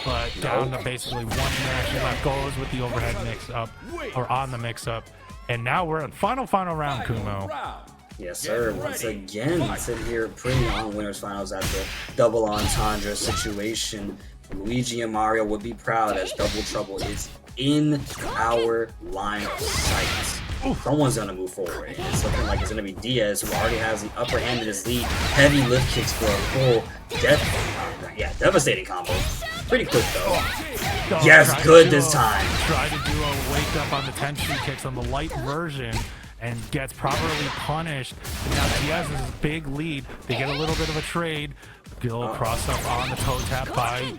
But down to basically one interaction left. Goes with the overhead mix up, or on the mix up. And now we're in final round, Kumo. Round. Yes, sir. Once again, sitting here pretty on winners finals at the double entendre situation. Luigi and Mario would be proud as Double Trouble is in our line of sight. Someone's gonna move forward. And it's looking like it's gonna be Diaz, who already has the upper hand in this lead. Heavy lift kicks for a full devastating combo. Pretty quick though. Yes, good this time. Try to do a wake up on the tension kicks on the light version and gets properly punished. And now Diaz has a big lead. They get a little bit of a trade. Gil cross up on the toe tap by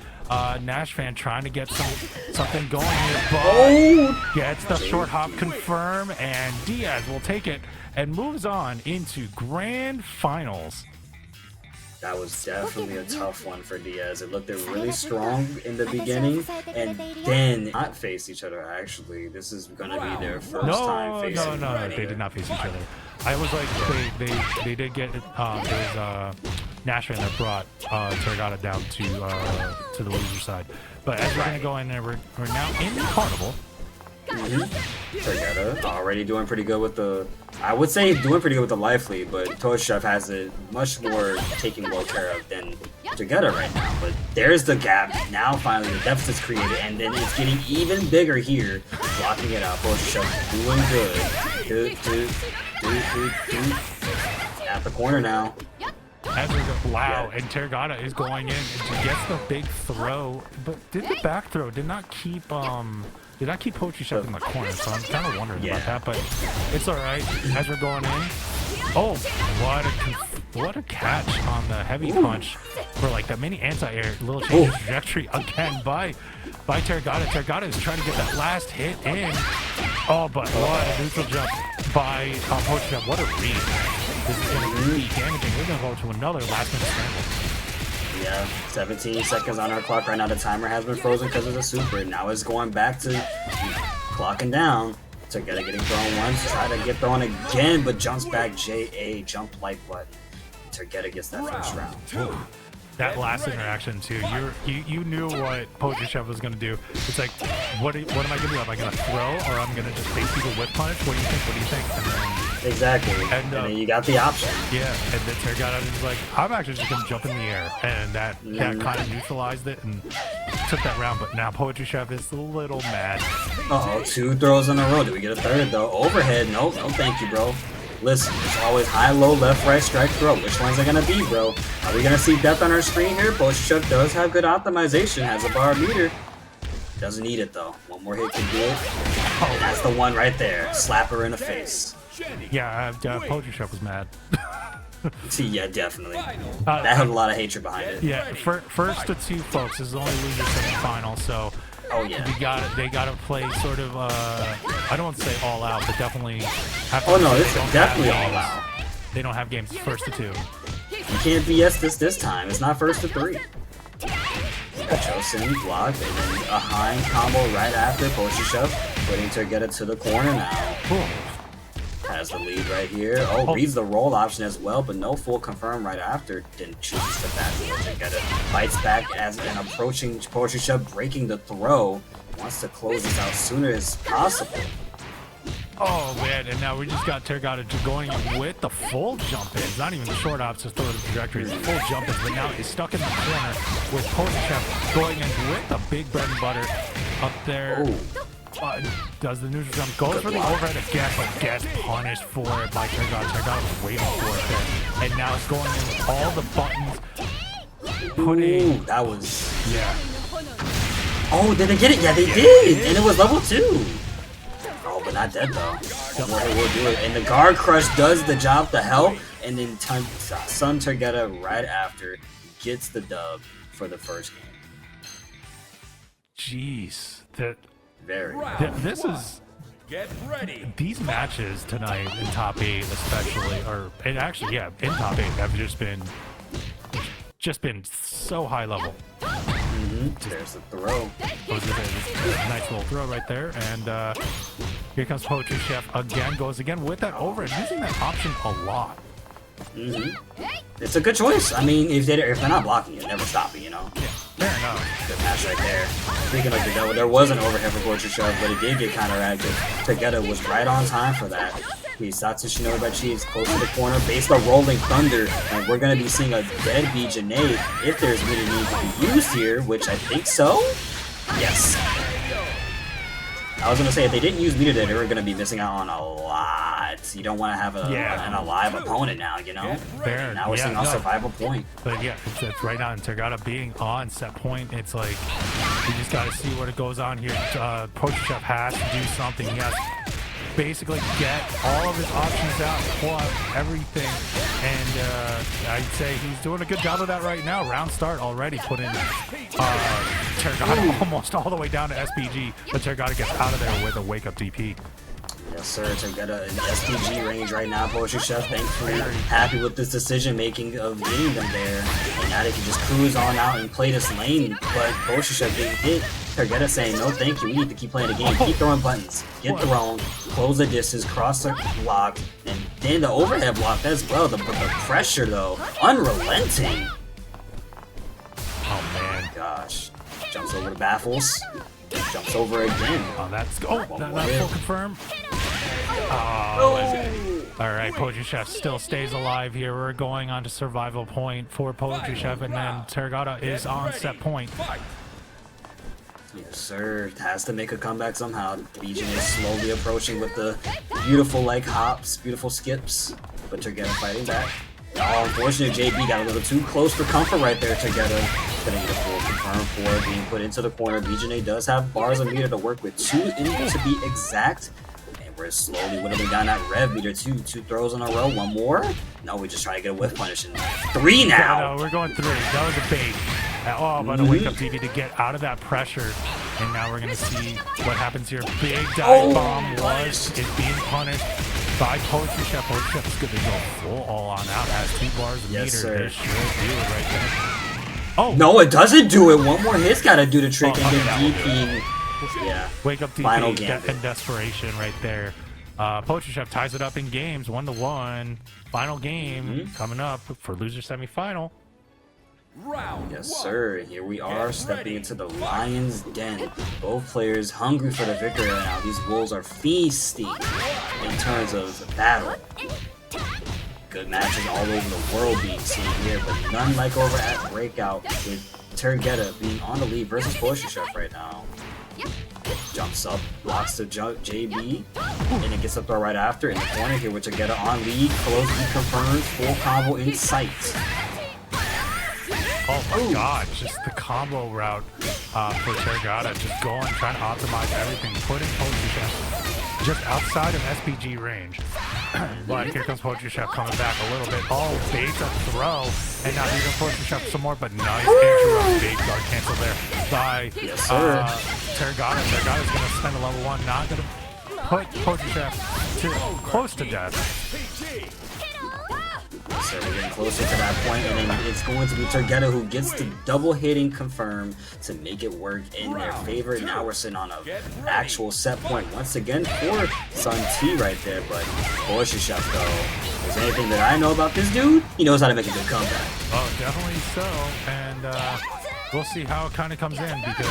Nash fan trying to get something going here, but gets the short hop confirm, and Diaz will take it and moves on into grand finals. That was definitely a tough one for Diaz. It looked really strong in the beginning, and then not face each other. Actually, this is gonna be their first time facing. No, they did not face each other. I was like, they did get there's Nash fan that brought Tergata down to the loser side. But as we're gonna go in there, we're now in the carnival. Tergata already doing pretty good with the, I would say doing pretty good with the life lead, but Toshev has it much more taken well care of than Tergata right now. But there's the gap. Now finally the deficit's created, and then it's getting even bigger here. Blocking it out. Toshev doing good. At the corner now. As we go, wow, and Tergata is going in and she gets the big throw, but did the back throw did not keep Poetry Chef in the corner, so I'm kind of wondering about that, but it's all right. As we're going in, oh, what a catch on the heavy punch for like that mini anti-air, little change of trajectory again by Tergata. Tergata is trying to get that last hit in. Oh, but what a neutral jump by Poetry Chef. What a read. This is going to be damaging. We're going to go to another last minute scramble. Yeah, 17 seconds on our clock right now. The timer has been frozen because of the super. Now it's going back to clocking down. Tergata getting thrown once, try to get thrown again, but jumps back. JA jump like button. Tergata gets that first round. That last interaction too, you knew what Poetry Chef was gonna do. It's like, what am I gonna do? Am I gonna throw, or I'm gonna just face you the whip punish? What do you think? What do you think? And then, exactly. And then you got the option. Yeah, and then Tergata was like, I'm actually just gonna jump in the air, and that kind of neutralized it and took that round. But now Poetry Chef is a little mad. Uh-oh, 2 throws in a row. Do we get a third though? Overhead? Nope. No, thank you, bro. Listen, it's always high, low, left, right, strike, throw. Which ones are gonna be, bro? Are we gonna see death on our screen here? Poetry Chef does have good optimization, has a bar meter. Doesn't need it though. One more hit can do it. Oh, that's the one right there. Slap her in the face. Yeah, Poetry Chef was mad. Yeah, definitely. That had a lot of hatred behind it. Yeah, first to 2 folks. This is only loser semi-final, so they gotta play sort of I don't want to say all out, but definitely have to it's definitely all out. They don't have games first to 2. You can't BS this time. It's not first to 3. Chosen block, and then a high combo right after. Poetry Chef putting Tergata to the corner now. Has the lead right here. Reads the roll option as well, but no full confirm right after. Then chooses to back Tergata. Fights back as an approaching Poetry Chef breaking the throw. Wants to close this out sooner as possible. Oh man, and now we just got Tergata going with the full jump in. It's not even the short ops to throw the trajectory, it's the full jump in, but now he's stuck in the corner with Poetry Chef going in with the big bread and butter up there. Does the neutral jump, goes for the overhead again, but gets punished for it by Tergata. Tergata was waiting for it there. And now it's going in with all the buttons. That was... Yeah. Oh, did they get it? Yeah, they did! And it was level 2! Oh, but not dead though. We'll do it. And the guard crush does the job to help, and then Sun Tergata right after gets the dub for the first game. Jeez. This is... Get ready. These matches tonight in top 8 especially, in top 8 have just been so high level. There's the throw. Nice little throw right there, and here comes Poetry Chef again. Goes again with that overhead, using that option a lot. It's a good choice. I mean, if they're not blocking it, never stopping, you know. Fair enough. Good match right there. Speaking of Together, there was an overhead for Fortune Shove, but it did get counteracted. Together was right on time for that. He Satsushi Shinobuchi is close to the corner, based on Rolling Thunder, and we're going to be seeing a dead Bijane if there's meter need to be used here, which I think so? Yes. I was going to say, if they didn't use meter, they were going to be missing out on a lot. You don't want to have an alive opponent now, you know? Fair. Now we're seeing on survival point. But yeah, it's right now, and Tergata being on set point, it's like, you just got to see what goes on here. Poacher Chef has to do something. He has to basically get all of his options out, pull out everything, and I'd say he's doing a good job of that right now. Round start already, put in Tergata almost all the way down to SPG, but Tergata gets out of there with a wake-up DP. Yes, sir. Tergata in SPG range right now. Poacher Chef, thankfully, happy with this decision making of getting them there. And now they can just cruise on out and play this lane. But Poacher Chef getting hit. Tergata saying, no, thank you. We need to keep playing the game. Keep throwing buttons. Get thrown. Close the distance. Cross the block. And then the overhead block as well. But the pressure, though, unrelenting. Oh, man. Gosh. Jumps over the baffles. Jumps over again. Oh, that's that full confirm. Oh, all right. Poetry Chef still stays alive here. We're going on to survival point for Poetry Chef, and then Tergata is on set point. Yes, sir. Has to make a comeback somehow. Legion is slowly approaching with the beautiful like hops, beautiful skips, but Tergata fighting back. Oh, unfortunately, JB got a little too close for comfort right there together. Gonna get a full confirm for being put into the corner. Bijane does have bars of meter to work with, 2 to be exact. And we're slowly whittling down that rev meter too. 2 throws in a row. 1 more. No, we just try to get a whiff punish. 3 now. No, we're going 3. That was a bait. Oh, but a wake up TV to get out of that pressure. And now we're gonna see what happens here. Big dive bomb is being punished by Poetry Chef. Poetry Chef is good to go full all on out. Has 2 bars of meter. Sir. This should do it right there. Oh no, it doesn't do it. 1 more hit's gotta do the trick, and then DP. Yeah. Wake up DP and desperation right there. Poetry Chef ties it up in games, 1-1. Final game coming up for loser semifinal. Yes, sir. Here we are, stepping into the Lion's Den. Both players hungry for the victory right now. These wolves are feasting in terms of battle. Good matches all over the world being seen here, but none like over at Breakout, with Tergata being on the lead versus Poetry Chef right now. Jumps up, blocks the JB, and it gets up throw right after. In the corner here with Tergata on lead, closely confirms full combo in sight. Oh my god, just the combo route for Tergata, just going, trying to optimize everything, putting Poetry Chef just outside of SPG range. But here comes Poetry Chef coming back a little bit. Oh, baits up throw, and now even Poetry Chef some more, but nice interrupt, big guard cancel there by Tergata. Tergata's going to spend a level 1, not going to put Poetry Chef to close to death. So we're getting closer to that point, and then it's going to be Tergata who gets the double hitting confirm to make it work in their favor. Now we're sitting on an actual set point once again for Sun T right there, but Poetry Chef though, if there's anything that I know about this dude, he knows how to make a good comeback. Oh, definitely so, and we'll see how it kind of comes in, because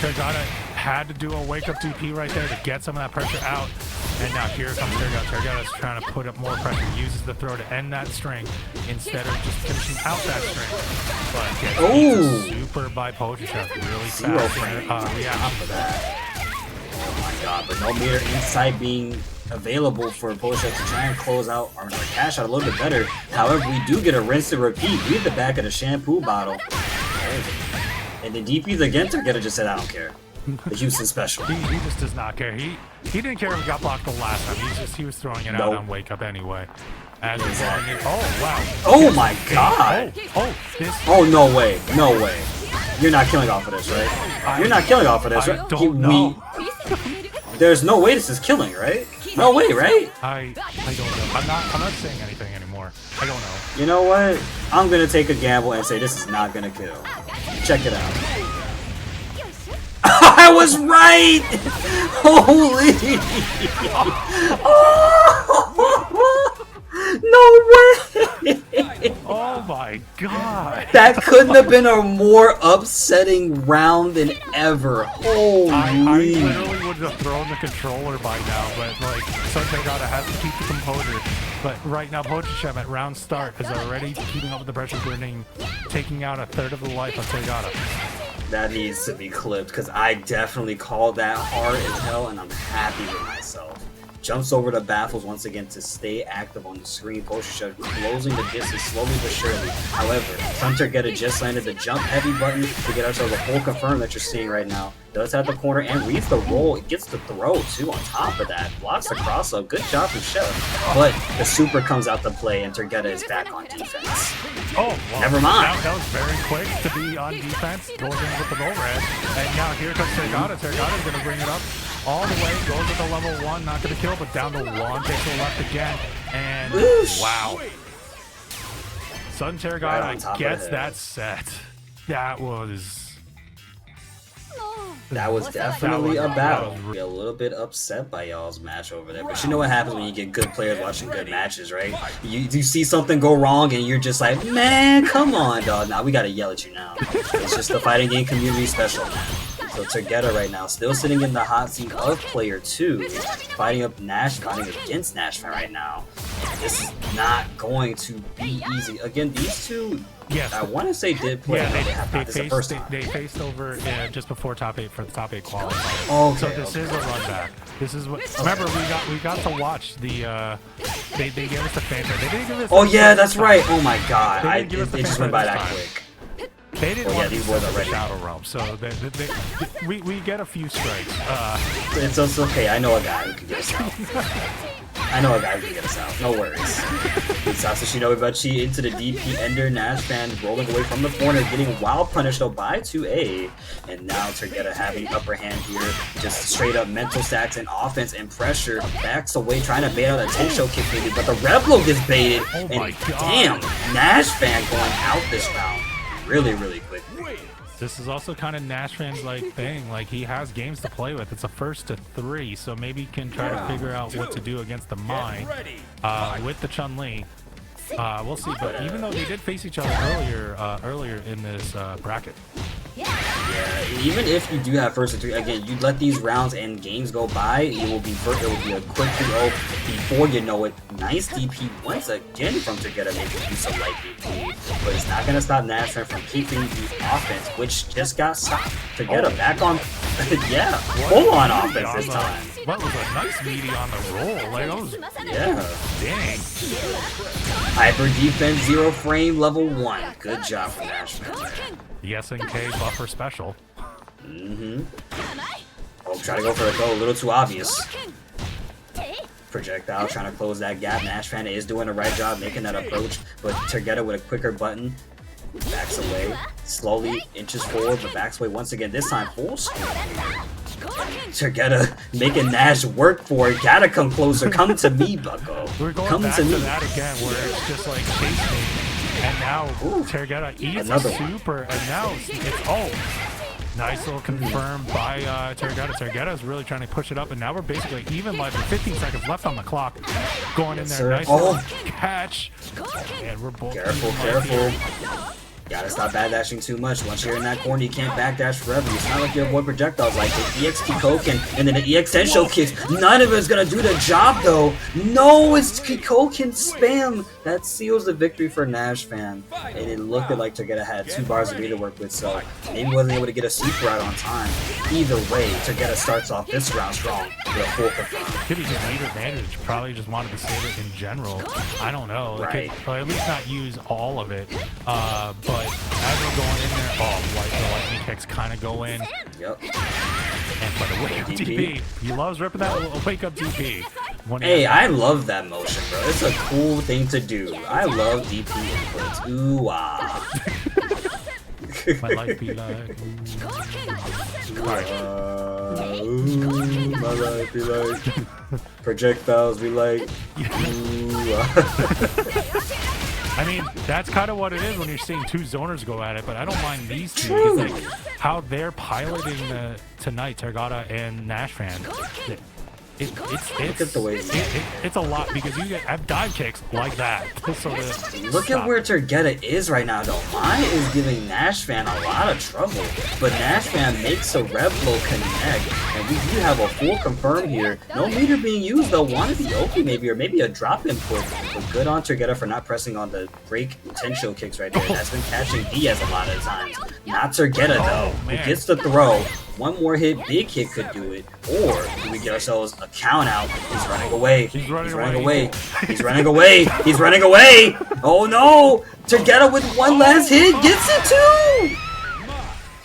Tergata had to do a wake-up DP right there to get some of that pressure out. And now here comes Tergata. Tergata's trying to put up more pressure, uses the throw to end that string instead of just finishing out that string. But gets super by Poetry Chef. Really fast reaction for that. Oh my god, but no meter inside being available for Poetry Chef to try and close out or cash out a little bit better. However, we do get a rinse and repeat. We hit the back of the shampoo bottle. And the DPs again, Tergata just said, I don't care. The Houston special. He just does not care. He didn't care if he got blocked the last time. He was throwing it out on wake up anyway. As exactly. Oh wow. Oh my god. Oh no way. No way. You're not killing off of this, right? You're not killing off of this, right? I don't know. There's no way this is killing, right? No way, right? I don't know. I'm not saying anything anymore. I don't know. You know what? I'm gonna take a gamble and say this is not gonna kill. Check it out. I was right! Holy! Oh, no way! Oh my god! That couldn't have been a more upsetting round than ever. Holy. I literally would have thrown the controller by now, but like, Sunday gotta have to keep the composure. But right now, Pochichem at round start is already keeping up with the pressure grenade, taking out a third of the life of Tergata. That needs to be clipped because I definitely called that hard as hell, and I'm happy with myself. Jumps over the baffles once again to stay active on the screen. Pochichem closing the distance slowly but surely. However, Tergata just landed the jump heavy button to get ourselves a full confirm that you're seeing right now. Does have the corner and reads the roll. It gets the throw too on top of that. Blocks the cross up. Good job from Chef. But the super comes out to play and Tergata is back on defense. Oh, well, never mind. That was very quick to be on defense, going in with the overhead. And now here comes Tergata. Tergata's going to bring it up all the way, goes with the level 1, not going to kill, but down to 1, takes the left again, and wow. Sun Tergata gets that set. That was definitely a battle. A little bit upset by y'all's match over there, but you know what happens when you get good players watching good matches, right? You see something go wrong and you're just like, man, come on, dog. Nah, we gotta yell at you now. It's just the fighting game community special, man. So Tergata right now, still sitting in the hot seat of player 2, fighting against Nashvan right now. This is not going to be easy. Again, these two, I want to say did play. They faced over just before top 8 for the top 8 qualifier. So this is a run back. This is what. Remember, we got to watch the. They gave us the fanfare. They didn't give us. Oh yeah, that's right. Oh my god, it just went by that quick. They didn't want these boys already Shadow Realm, so we get a few strikes. It's okay. I know a guy who can get us out. No worries. Sasuke Shinobuchi into the DP Ender. Nashvan rolling away from the corner, getting wild punished though by 2A. And now Tergata having upper hand here. Just straight up mental stacks and offense and pressure. Backs away, trying to bait out a Tensho kick maybe, but the Reblo gets baited. And damn, Nashvan going out this round. Really, really quick. This is also kind of Nashvan's like thing. Like, he has games to play with. It's a 1st to 3, so maybe he can try to figure out what to do against the Mai with the Chun-Li. We'll see. But even though they did face each other earlier in this bracket. Yeah, even if you do have 1st to 3, again, you let these rounds and games go by, it will be a quick 2-0 before you know it. Nice DP once again from Tergata, making use of light DP, but it's not going to stop Nashvan from keeping the offense, which just got stopped. Tergata back on, full on offense this time. That was a nice meaty on the roll. Like, dang. Hyper defense, 0 frame, level 1. Good job from Nashvan. The SNK buffer special. Oh, try to go for a goal, a little too obvious. Projectile trying to close that gap. Nashvan is doing the right job making that approach, but Tergata with a quicker button. Backs away, slowly inches forward, but backs away once again. This time full screen. Tergata making Nash work for it. Gotta come closer. Come to me, bucko. We're going back to that again, where it's just like chasing. And now Tergata eats a super, and now it's nice little confirmed by Tergata. Tergata is really trying to push it up, and now we're basically even live with 15 seconds left on the clock. Going in there, nice little catch. And we're both careful. Gotta stop backdashing too much. Once you're in that corner, you can't backdash forever. It's not like you avoid projectiles like the EX Kikoken and then the EX Tensho kicks. None of it's gonna do the job though. No, it's Kikoken spam. That seals the victory for Nashvan. And it looked like Tergata had 2 bars of meter to work with, so maybe wasn't able to get a super out on time. Either way, Tergata starts off this round strong with a full confirm. Could be just meter advantage. Probably just wanted to save it in general. I don't know. Right. Or at least not use all of it. But as we're going in there, the lightning kicks kind of go in. Yep. And but a wake up DP. He loves ripping that wake up DP. Hey, I love that motion, bro. It's a cool thing to do. I love DP inputs. Ooh, ah. My life be like. My life be like. Projectiles be like. Ooh, ah. I mean, that's kind of what it is when you're seeing 2 zoners go at it, but I don't mind these two. Like, how they're piloting tonight, Tergata and Nashvan. Look at the way it's a lot because you have dive kicks like that. Sort of look at where Turgetta is right now, though. Maya is giving Nashvan a lot of trouble, but Nashvan makes a Revlo connect, and we do have a full confirm here. No meter being used, though. Wanted the OP maybe, or maybe a drop input, but good on Turgetta for not pressing on the break potential kicks right there. That's been catching Diaz a lot of times. Not Turgetta, though, who gets the throw. One more hit, big hit could do it. Or do we get ourselves a count out? He's running away. He's running away. He's running away. He's running away. Oh no! Turgetta with one last hit gets it too!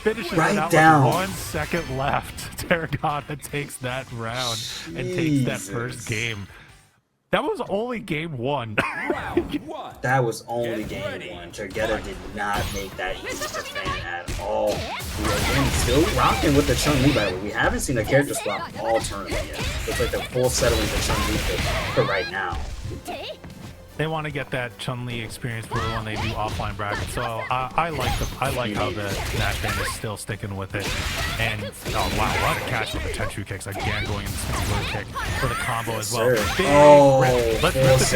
Finishes right down. With 1 second left. Terracotta takes that round and takes that first game. That was only game 1. That was only game 1. Turgetta did not make that easy for Fan at all. We are again still rocking with the Chun-Li battle. We haven't seen a character swap all tournament yet. Looks like they're full settling the Chun-Li for right now. They want to get that Chun-Li experience for when they do offline brackets. So I like how the Nashvan is still sticking with it. And oh wow, what a catch with the Tenchu kicks again, going in the spin kick for the combo as well. Let's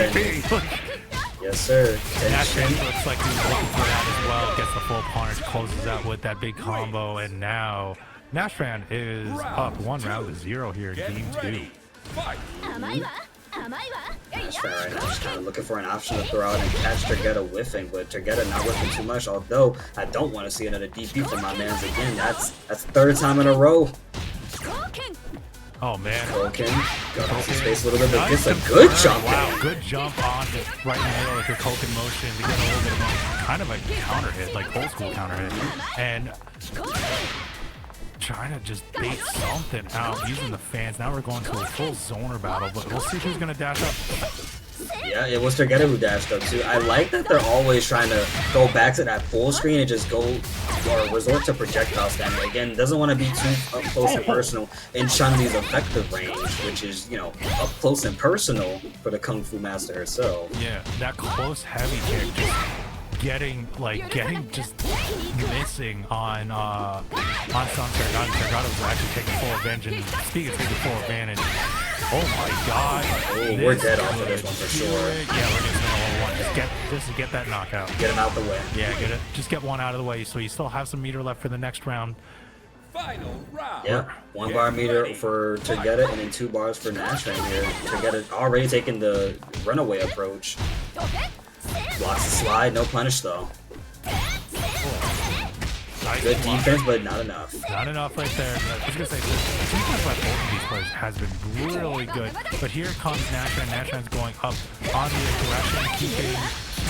yes, sir. Nashvan looks like he's looking for that as well. Gets the full punish, closes out with that big combo, and now Nashvan is up 1-0 here in game 2. Nashvan right now just kind of looking for an option to throw out and catch Turgetta whiffing, but Turgetta not whiffing too much, although I don't want to see another DP from my mans again. That's third time in a row. Oh man. Okay. Got off his face a little bit, but gets a good jump. Wow, good jump on it right in the middle of the Koken motion to get a little bit of a, kind of a counter hit, like old school counter hit. And trying to just bait something out using the fans. Now we're going to a full zoner battle, but we'll see who's gonna dash up. Yeah, it was Turgetta who dashed up too. I like that they're always trying to go back to that full screen and just go or resort to projectile standing. Again, doesn't want to be too up close and personal in Chun-Li's effective range, which is, you know, up close and personal for the Kung Fu master herself. Yeah, that close heavy kick just getting just missing on some Tergata. Tergata was actually taking full advantage, and speaking of taking full advantage, oh my god. Oh, we're dead off of this one for sure. Yeah, we're getting level 1. Just get that knockout. Get him out the way. Yeah, get it. Just get one out of the way, so you still have some meter left for the next round. Final round. Yeah, 1 bar meter for Turgetta and then 2 bars for Nashvan here. Turgetta already taking the runaway approach. Blocks the slide, no punish though. Good defense, but not enough. Not enough right there. I was gonna say, the defense by both of these players has been really good. But here comes Nashvan. Nashvan's going up on the aggression, keeping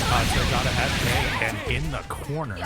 Tergata at bay and in the corner.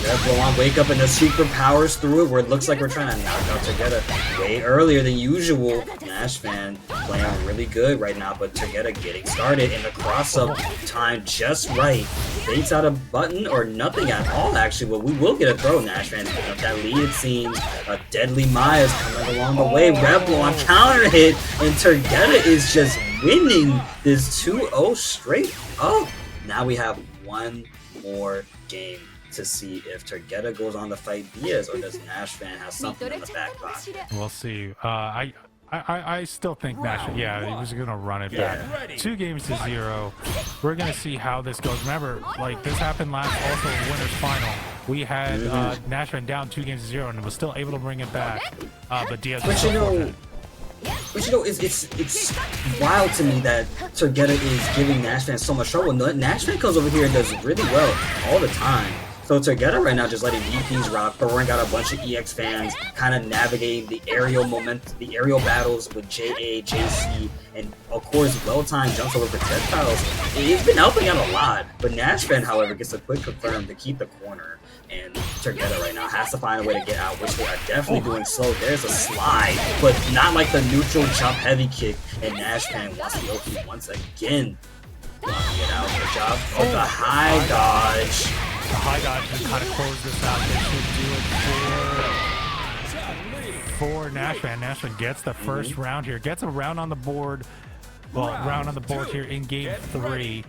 Red on wake up and the super powers through it where it looks like we're trying to knock out Turgetta way earlier than usual. Nashvan playing really good right now, but Turgetta getting started and the cross up time just right. Baits out a button or nothing at all actually, but we will get a throw. Nashvan's picking up that lead, it seems. A deadly Maya's coming along the way. Rebel on counter hit, and Turgetta is just winning this 2-0 straight up. Now we have one more game to see if Turgetta goes on to fight Diaz or does Nashvan have something in the back pocket. We'll see. I still think Nashvan, yeah, he was gonna run it back. 2-0. We're gonna see how this goes. Remember, like this happened last also in winners final. We had Nashvan down 2-0 and was still able to bring it back. But Diaz was But you know, it's wild to me that Turgetta is giving Nashvan so much trouble. Nashvan comes over here and does really well all the time. So Turgetta right now just letting DPs rock, throwing out a bunch of EX fans, kind of navigating the aerial battles with JA, JC, and of course well-timed jumps over projectiles. It's been helping out a lot, but Nashvan, however, gets a quick confirm to keep the corner. And Turgetta right now has to find a way to get out, which they are definitely doing so. There's a slide, but not like the neutral jump heavy kick, and Nashvan wants to go once again. Get out, good job. Oh, the high dodge. The high dodge just kind of close this out. They should do it for Nashvan. Nashvan gets the first round here. Gets a round on the board. Well, round on the board here in game 3.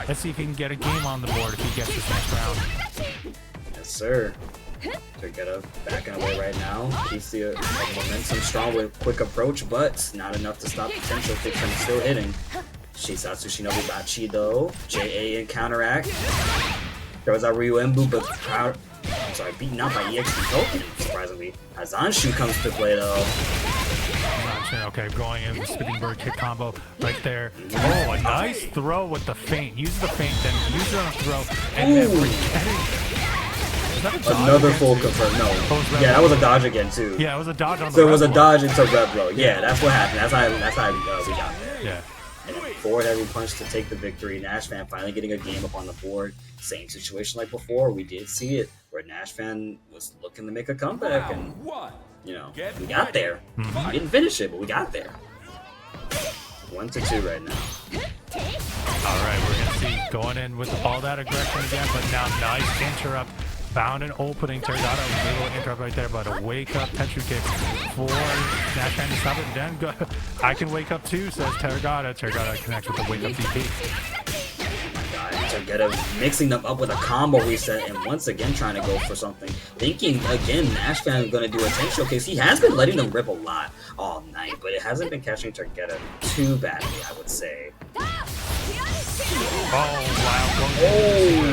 Let's see if he can get a game on the board if he gets this next round. Yes, sir. Turgetta backing away right now. Keeps the momentum strong with quick approach, but not enough to stop potential kick from still hitting. Shisatsu Shinobi Bachi though. JA in counteract. Throws out Ryu Embu, but beaten out by EXP Token, surprisingly. Azanshu comes to play though. Okay, going in the spinning bird kick combo right there. Oh, a nice throw with the feint. Use the feint, then use it on a throw, and then another full confirm. No. Yeah, that was a dodge again too. Yeah, it was a dodge on the So it was a dodge into Rev Blow. Yeah, that's what happened. That's how we got there. Yeah. And then forward heavy punch to take the victory. Nash fan finally getting a game up on the board. Same situation like before. We did see it where Nash fan was looking to make a comeback, and you know, we got there. We didn't finish it, but we got there. 1-2 right now. All right, we're gonna see going in with all that aggression again, but now nice interrupt. Found an opening. Tergata was able to interrupt right there, but a wake up Tenchu kick for Nash fan to stop it. And then go, I can wake up too, says Tergata. Tergata connects with the wake up DP. Turgetta mixing them up with a combo reset and once again trying to go for something. Thinking again, Nash fan is going to do a 10 showcase. He has been letting them rip a lot all night, but it hasn't been catching Turgetta too badly, I would say. Oh,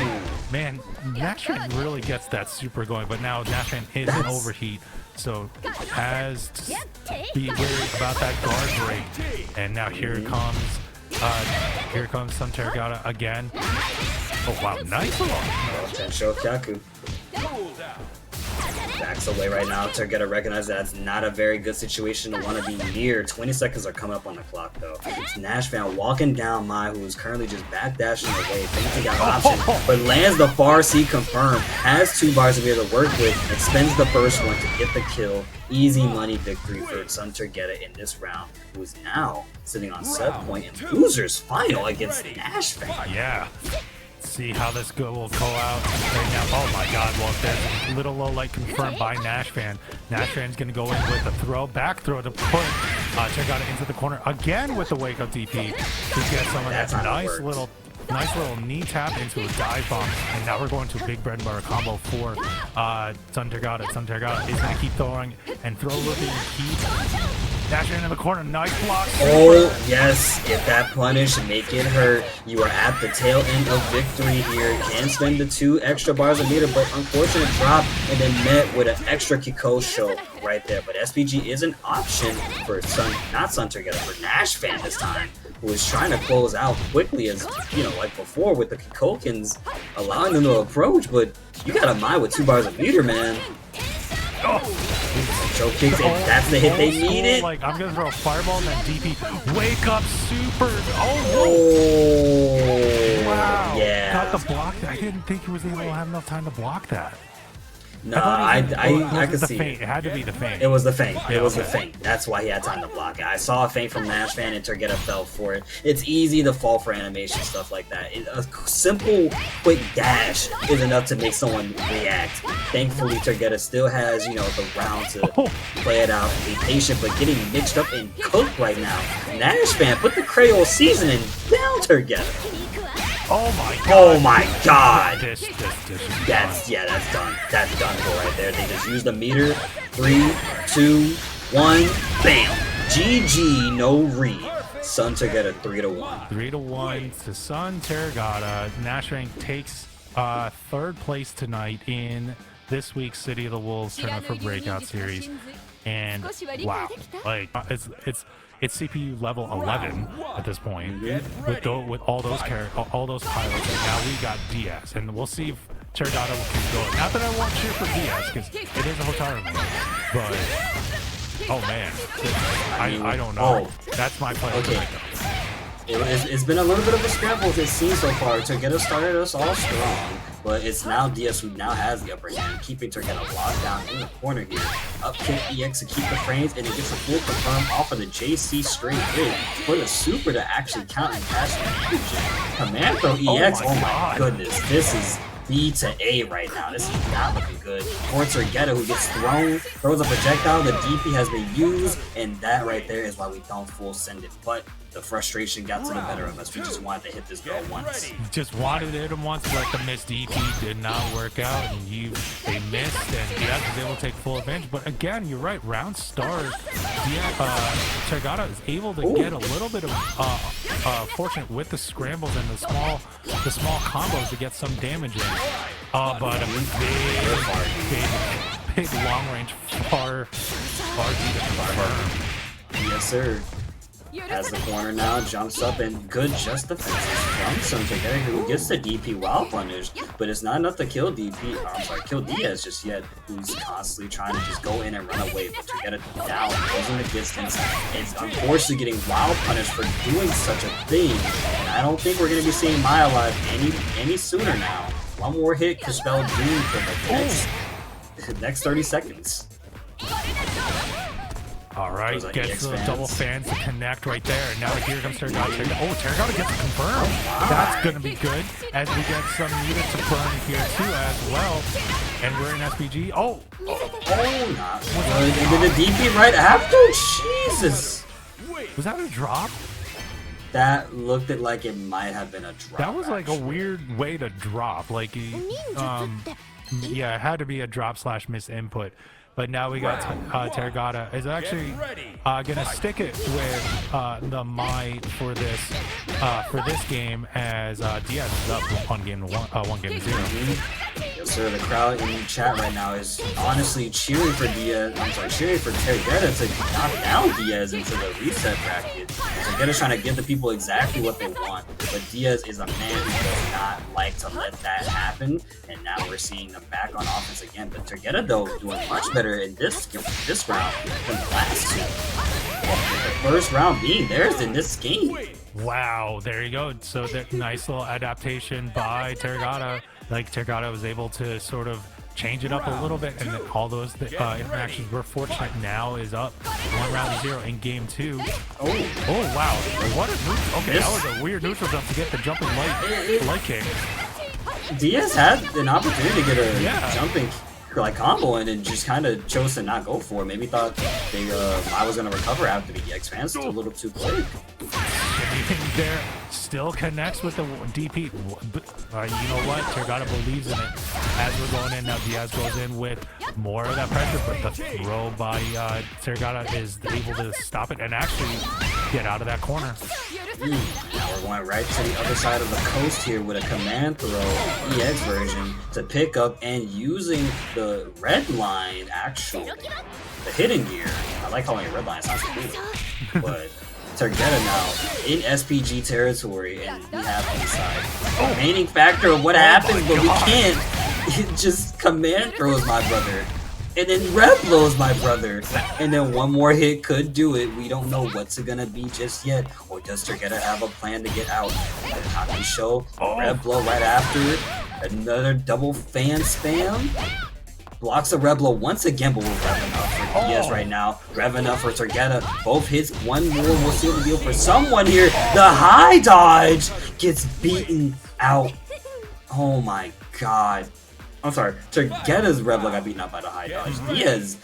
wow. Man, Nash fan really gets that super going, but now Nash fan is an overheat, so has to be worried about that guard break. And now here comes some Tergata again. Oh wow, nice one. Tensho Kyaku. Backs away right now. Turgetta recognizes that's not a very good situation to want to be near. 20 seconds are coming up on the clock though. It's Nash fan walking down Mai, who is currently just backdashing away, thinking got an option, but lands the far C confirm. Has 2 bars to be able to work with and spends the first one to get the kill. Easy money victory for Sun Turgetta in this round, who is now sitting on set point in losers final against Nash fan. Yeah. See how this will go out right now. Oh my god, well there's a little low light confirmed by Nash fan. Nash fan's gonna go in with a back throw to put Tergata into the corner again with the wake up DP to get some of that nice little knee tap into a dive bomb. And now we're going to a big bread and butter combo for Sun Tergata. Sun Tergata is gonna keep throwing and throw a little bit and keep Nash fan in the corner. Nice block. Oh yes, get that punish, make it hurt. You are at the tail end of victory here. Can spend the 2 extra bars a meter, but unfortunate drop and then met with an extra Kikosho right there. But SPG is an option for not Sun Tergata, for Nash fan this time, who is trying to close out quickly as, you know, like before with the Kikokins allowing them to approach, but you got a mind with 2 bars a meter, man. Choke kicks, and that's the hit they needed. Like, I'm gonna throw a fireball and then DP. Wake up super. Oh, Wow. Yeah. Got the block. I didn't think he was able to have enough time to block that. No, I could see it. it. It had to be the feint. It was the feint. It was the feint. That's why he had time to block it. I saw a feint from Nash fan and Turgetta fell for it. It's easy to fall for animation stuff like that. A simple, quick dash is enough to make someone react. Thankfully, Turgetta still has, you know, the round to play it out and be patient, but getting mixed up and cooked right now. Nash fan, put the Creole seasoning down Turgetta. Oh my god. Oh my god. This is That's done. That's done for right there. They just used the meter. 3, 2, 1, bam. GG, no read. Sun Tergata 3-1. 3-1 to Sun Tergata. Nash Rank takes 3rd place tonight in this week's City of the Wolves tournament for Breakout Series. And wow, like it's CPU level 11 at this point with all those pilots. And now we got Diaz, and we'll see if Tergata can go. Not that I want to cheer for Diaz because it is a Hotaru move, but oh man, I don't know. That's my play. Okay. It's been a little bit of a scramble this scene so far. Turgetta started us all strong, but it's now Diaz who now has the upper hand, keeping Turgetta locked down in the corner here. Up kick EX to keep the frames, and it gets a full confirm off of the JC straight hit for the super to actually count and cash the command throw EX. Oh my goodness, this is B to A right now. This is not looking good. For Turgetta, who gets throws a projectile. The DP has been used, and that right there is why we don't full send it. But the frustration got to the better of us. We just wanted to hit this girl once. Just wanted to hit him once, but the missed DP did not work out, and they missed, and Diaz was able to take full advantage. But again, you're right. Round start, Tergata is able to get a little bit of fortunate with the scrambles and the small combos to get some damage in. But a big long range far deep. Yes, sir. Has the corner now, jumps up, and good just defenses jumps him together, who gets the DP while punished, but it's not enough to kill kill Diaz just yet, who's constantly trying to just go in and run away, but to get it down, goes in the distance, it's unfortunately getting wild punished for doing such a thing, and I don't think we're going to be seeing Maya live any sooner now. One more hit could spell doom for the next 30 seconds. Alright, gets the double fans to connect right there. And now here comes Tergata. Oh, Tergata gets confirmed. That's going to be good as we get some units to burn here too as well. And we're in SPG. Oh, not good. And then the DP right after? Jesus! Was that a drop? That looked like it might have been a drop. That was like a weird way to drop. Like, yeah, it had to be a drop / miss input. But now we got Tergata is actually gonna stick it with the Mai for this game as Diaz is up 1 game to 0. Yes, sir. The crowd in chat right now is honestly cheering for Diaz. I'm sorry, cheering for Tergata to knock down Diaz into the reset bracket. Tergata's trying to give the people exactly what they want, but Diaz is a man who does not like to let that happen. And now we're seeing them back on offense again. But Tergata though doing much better in this round than the last two. The first round being theirs in this game. Wow, there you go. So that nice little adaptation by Tergata. Like Tergata was able to sort of change it up a little bit, and all those interactions we're fortunate now is up 1 round to 0 in game 2. Oh wow, what a neutral. Okay, that was a weird neutral jump to get the jumping light kick. Diaz had an opportunity to get a jumping combo in and just kind of chose to not go for it. Maybe thought I was going to recover after the EX fans. It's a little too quick. There still connects with the DP. You know what? Tergata believes in it. As we're going in now, Diaz goes in with more of that pressure, but the throw by Tergata is able to stop it and actually get out of that corner. Now we're going right to the other side of the coast here with a command throw EX version to pick up and using the red line, actually, the hidden gear. I like calling it red line, it sounds cool. But Tergata now in SPG territory, and we have inside the remaining factor of what happens, but we can't. It just command throws my brother. And then Rev blows my brother. And then one more hit could do it. We don't know what's it gonna be just yet. Or does Tergata have a plan to get out? The Taki show, Rev blow right after. Another double fan spam. Blocks the Rev blow once again, but we're revving up for Diaz right now. Revving up for Tergata. Both hits, one more will seal the deal for someone here. The high dodge gets beaten out. Oh my god. I'm sorry, Tergata's Rev got beaten up by the high dodge. Diaz,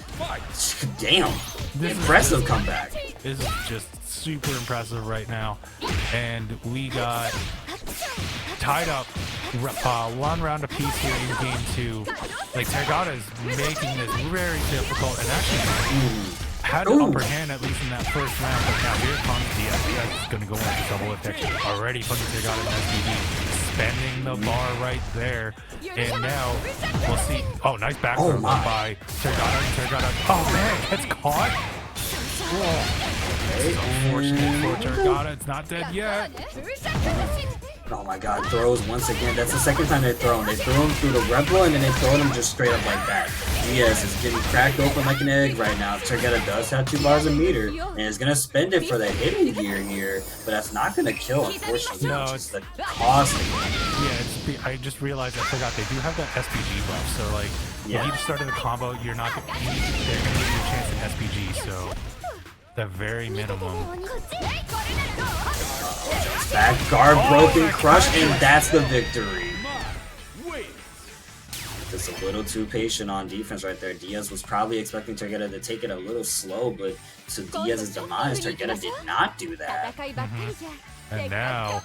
damn, impressive comeback. This is just super impressive right now. And we got tied up 1 round apiece here in game 2. Like, Tergata is making this very difficult and actually had an upper hand at least in that first round. But now here comes Diaz. Diaz is going to go in with a double effect. Already putting Tergata in SPG. Spending the bar right there. And now we'll see. Oh, nice back throw by Tergata. Oh man, gets caught. Whoa. Unfortunate for Tergata. It's not dead yet. Oh my god, throws once again. That's the second time they've thrown. They threw him through the Rebel and then they throw him just straight up like that. Diaz is getting cracked open like an egg right now. Tergata does have 2 bars a meter and is going to spend it for the hidden gear here, but that's not going to kill, unfortunately. No, it's the cost. Yeah, I just realized I forgot they do have that SPG buff, so like if you started a combo, they're going to give you a chance in SPG, so the very minimum. Back guard broken, crush, and that's the victory. Just a little too patient on defense right there. Diaz was probably expecting Tergata to take it a little slow, but to Diaz's demise, Tergata did not do that. And now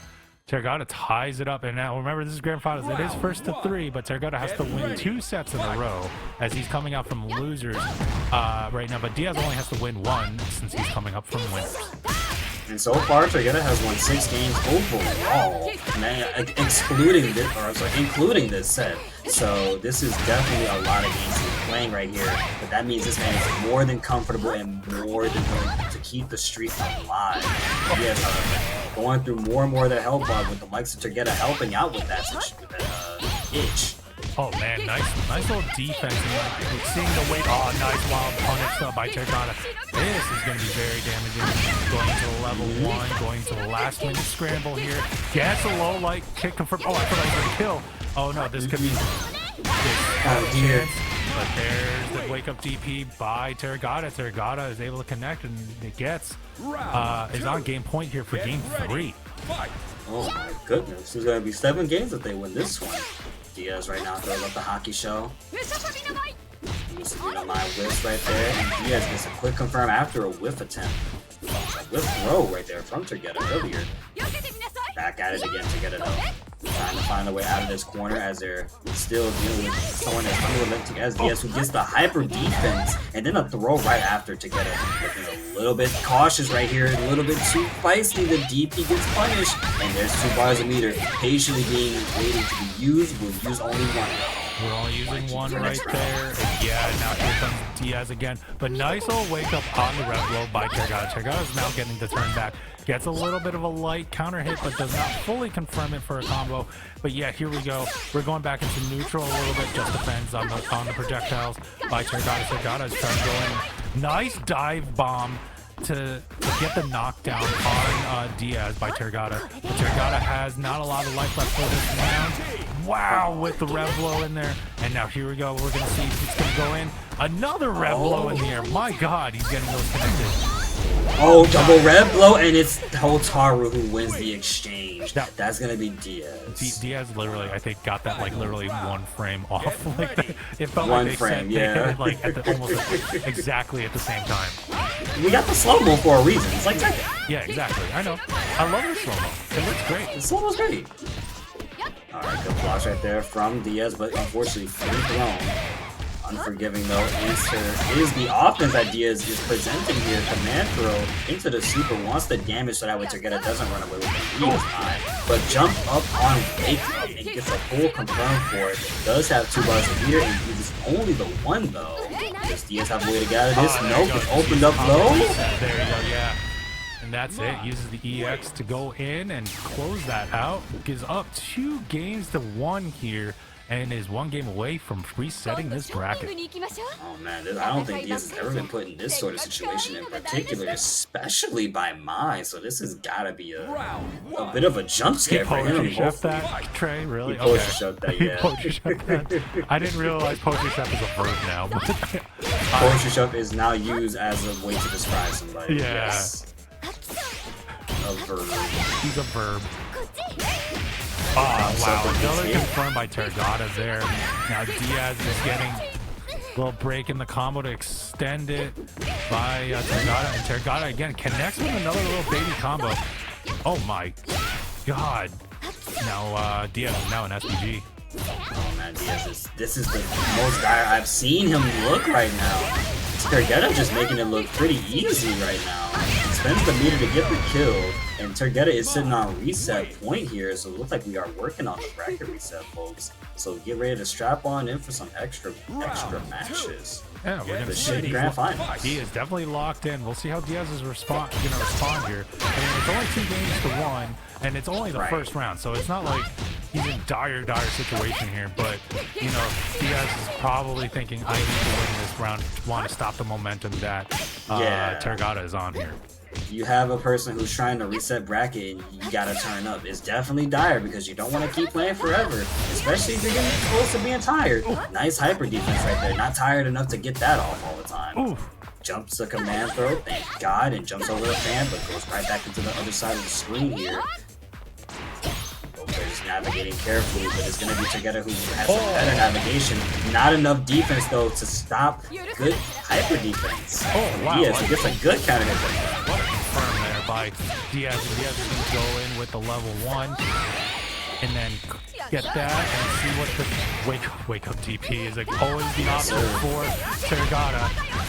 Tergata ties it up, and now remember this is grand finals. It is first to 3, but Tergata has to win 2 sets in a row as he's coming out from losers right now. But Diaz only has to win 1 since he's coming up from winners. And so far, Tergata has won 6 games overall, including this set. So this is definitely a lot of games he's playing right here. But that means this man is more than comfortable and more than willing to keep the streak alive. He has going through more and more of the help bar with the likes of Tergata helping out with that itch. Oh man, nice little defense. And seeing the weight. Oh, nice wild punish by Tergata. This is going to be very damaging. Going to the level 1, going to the last minute scramble here. Gets a low light kick confirmed. Oh, I thought I was going to kill. Oh no, this could be chance. But there's the wake up DP by Tergata. Tergata is able to connect, and it gets is on game point here for game 3. Oh my goodness, there's going to be 7 games if they win this one. Diaz right now throws up the hockey show. Mussolino my whiff right there, and Diaz gets a quick confirm after a whiff attempt. A whiff throw right there from Tergata earlier. Back at it again, Tergata though. Trying to find a way out of this corner as they're still dealing with someone that's unrelenting as Diaz, who gets the hyper defense and then a throw right after Tergata. Looking a little bit cautious right here, a little bit too feisty. The DP gets punished, and there's 2 bars of meter patiently waiting to be used. We'll use only 1. We're only using 1 right there. And yeah, now here comes Diaz again. But nice little wake up on the rev blow by Tergata. Tergata is now getting the turn back. Gets a little bit of a light counter hit, but does not fully confirm it for a combo. But yeah, here we go. We're going back into neutral a little bit. Just defends on the projectiles by Tergata. Tergata is trying to go in. Nice dive bomb to get the knockdown on Diaz by Tergata. But Tergata has not a lot of life left for this round. Wow, with the rev blow in there. And now here we go. We're going to see if it's going to go in. Another rev blow in the air. My God, he's getting those connected. Oh, double rev blow, and it's Hotaru who wins the exchange. That's going to be Diaz. Diaz literally, I think, got that like literally 1 frame off. Like it felt one like they frame, they hit it like at the, almost like, exactly at the same time. We got the slow-mo for a reason. It's like Tekken. Yeah, exactly. I know. I love the slow-mo. It looks great. The slow-mo's great. Alright, good blocks right there from Diaz, but unfortunately free thrown. Unforgiving though, answer is the offense that Diaz is presenting here. Command throw into the super, wants the damage so that way Tergata doesn't run away with the lead time. But jump up on wake up and gets a full confirm for it. Does have 2 bars of meter and uses only the 1 though. Does Diaz have a way to get out of this? Nope, it's opened up low. There you go, yeah. And that's it. Uses the EX to go in and close that out. Gives up 2 games to 1 here. And is 1 game away from resetting this bracket. Oh man, I don't think Diaz has ever been put in this sort of situation in particular, especially by Mai. So this has got to be a bit of a jump scare for him. Chef that, Trey, really? Poetry chef that, yeah. Poetry chef that. I didn't realize poetry chef is a verb now. Poetry chef is now used as a way to describe somebody. Yeah. Yes. A verb. He's a verb. Oh, wow. Another confirmed by Tergata there. Now Diaz is getting a little break in the combo to extend it by Tergata. And Tergata again connects with another little baby combo. Oh my God. Now Diaz is now an SPG. Oh man, this is the most dire I've seen him look right now. Tergata just making it look pretty easy right now. He spends the meter to get the kill, and Tergata is sitting on reset point here, so it looks like we are working on the bracket reset, folks. So get ready to strap on in for some extra matches. Yeah, we're gonna see grand final. He is definitely locked in. We'll see how Diaz is gonna respond here. I mean, it's only 2 games to 1, and it's only the first round, so it's not like he's in dire situation here. But you know, Diaz is probably thinking, I need to win this round. Want to stop the momentum that Tergata is on here. You have a person who's trying to reset bracket and you gotta turn up. It's definitely dire because you don't want to keep playing forever, especially if you're getting close to being tired. Nice hyper defense right there. Not tired enough to get that off all the time. Oof. Jumps a command throw, thank God, and jumps over the fan, but goes right back into the other side of the screen here. Just navigating carefully, but it's going to be Tergata who has some better navigation. Not enough defense though to stop good hyper defense. Oh wow! Diaz gets a good counter hit. What a confirm there by Diaz, and Diaz is going to go in with the level 1 and then get that and see what the wake up DP is like always the option for Terragata,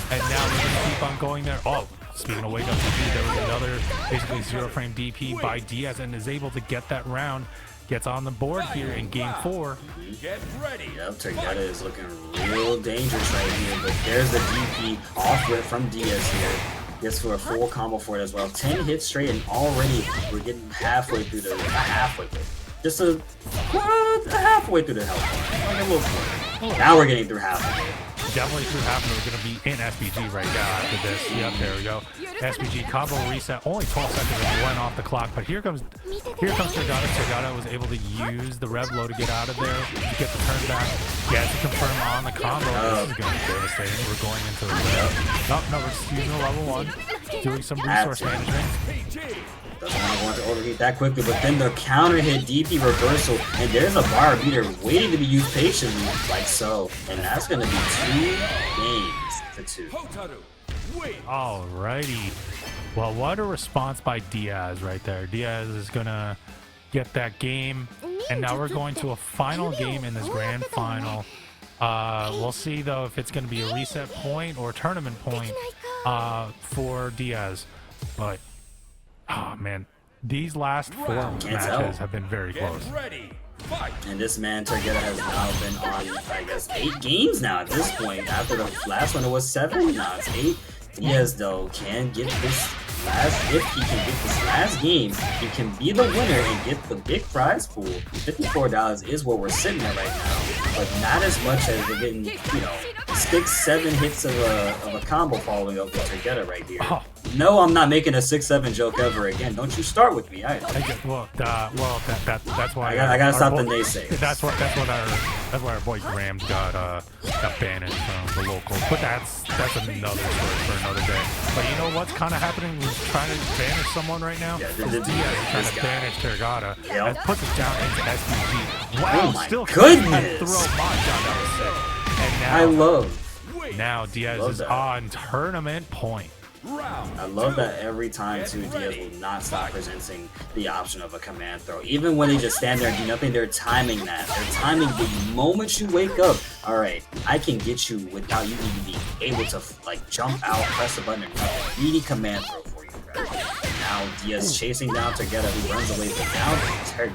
and now we're going to keep on going there. Oh, speaking of wake up DP, there was another basically 0 frame DP by Diaz and is able to get that round. Gets on the board here in game 4. Get ready. Yep, Tergetta is looking real dangerous right here, but there's the DP off rip from Diaz here. Gets for a full combo for it as well. 10 hits straight, and already we're getting halfway through the just a halfway through the health. Like a little quarter. Now we're getting through half of it. Definitely through half, and we're going to be in SPG right now after this. Yep, there we go. SPG combo reset. Only 12 seconds and went off the clock, but here comes Tergata. Tergata was able to use the rev low to get out of there, to get the turn back. Yeah, to confirm on the combo. This is going to be devastating. We're going into the no, we're just using the level 1, doing some resource management. Doesn't want to overheat that quickly, but then the counter hit DP reversal, and there's a bar beater waiting to be used patiently, like so. And that's going to be 2 games to 2. Alrighty. Well, what a response by Diaz right there. Diaz is going to get that game, and now we're going to a final game in this grand final. We'll see, though, if it's going to be a reset point or tournament point for Diaz. But oh man, these last 4 matches have been very close. And this man Tergetta has now been on, I guess, 8 games now at this point. After the last one it was 7, now it's 8. Diaz though can get this if he can get this last game, he can be the winner and get the big prize pool. $54 is what we're sitting at right now, but not as much as we're getting, 6-7 hits of a combo following up with Tergetta right here. Oh. No, I'm not making a 6-7 joke ever again. Don't you start with me. That's why I gotta stop the naysayers. That's why our boy Graham got banished from the locals. But that's another story for another day. But you know what's kind of happening? We're trying to banish someone right now. Yeah, Diaz is trying to banish Tergata and puts us down into SPG. Wow, oh my still goodness! Throw mine down. That was sick. And now Diaz is on tournament point. I love that every time too, Diaz will not stop presenting the option of a command throw. Even when they just stand there and do nothing, they're timing that. They're timing the moment you wake up. Alright, I can get you without you even being able to jump out, press a button, or nothing. Needy command throw for you, right? Now Diaz chasing down Tergetta, who runs away from down.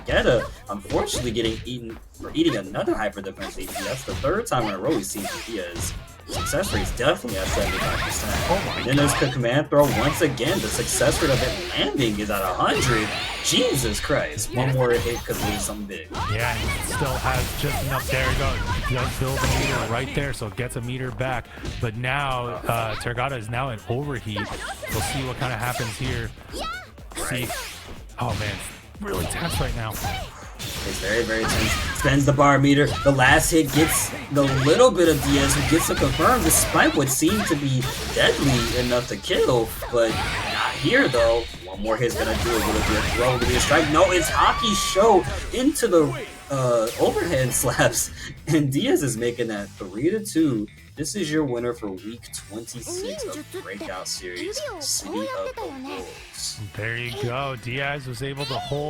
Tergetta, unfortunately, getting eaten for eating another hyper defense AP. That's the 3rd time in a row we've seen Diaz. Success rate is definitely at 75%. Oh my then God. there's the command throw once again. The success rate of it landing is at 100. Jesus Christ. One more hit could lose something big. Yeah, and it still has just enough. There you go. He does build a meter right there, so it gets a meter back. But now, Tergata is now in overheat. We'll see what kind of happens here. See. Oh man, really tense right now. It's very, very tense. Spends the bar meter. The last hit gets the little bit of Diaz, who gets to confirm despite what seemed to be deadly enough to kill. But not here, though. One more hit's gonna do it. Will it be a throw? Will it be a strike? No, it's Hockey Show into the overhead slaps. And Diaz is making that 3-2. This is your winner for week 26 of Breakout Series, City of the Wolves. There you go. Diaz was able to hold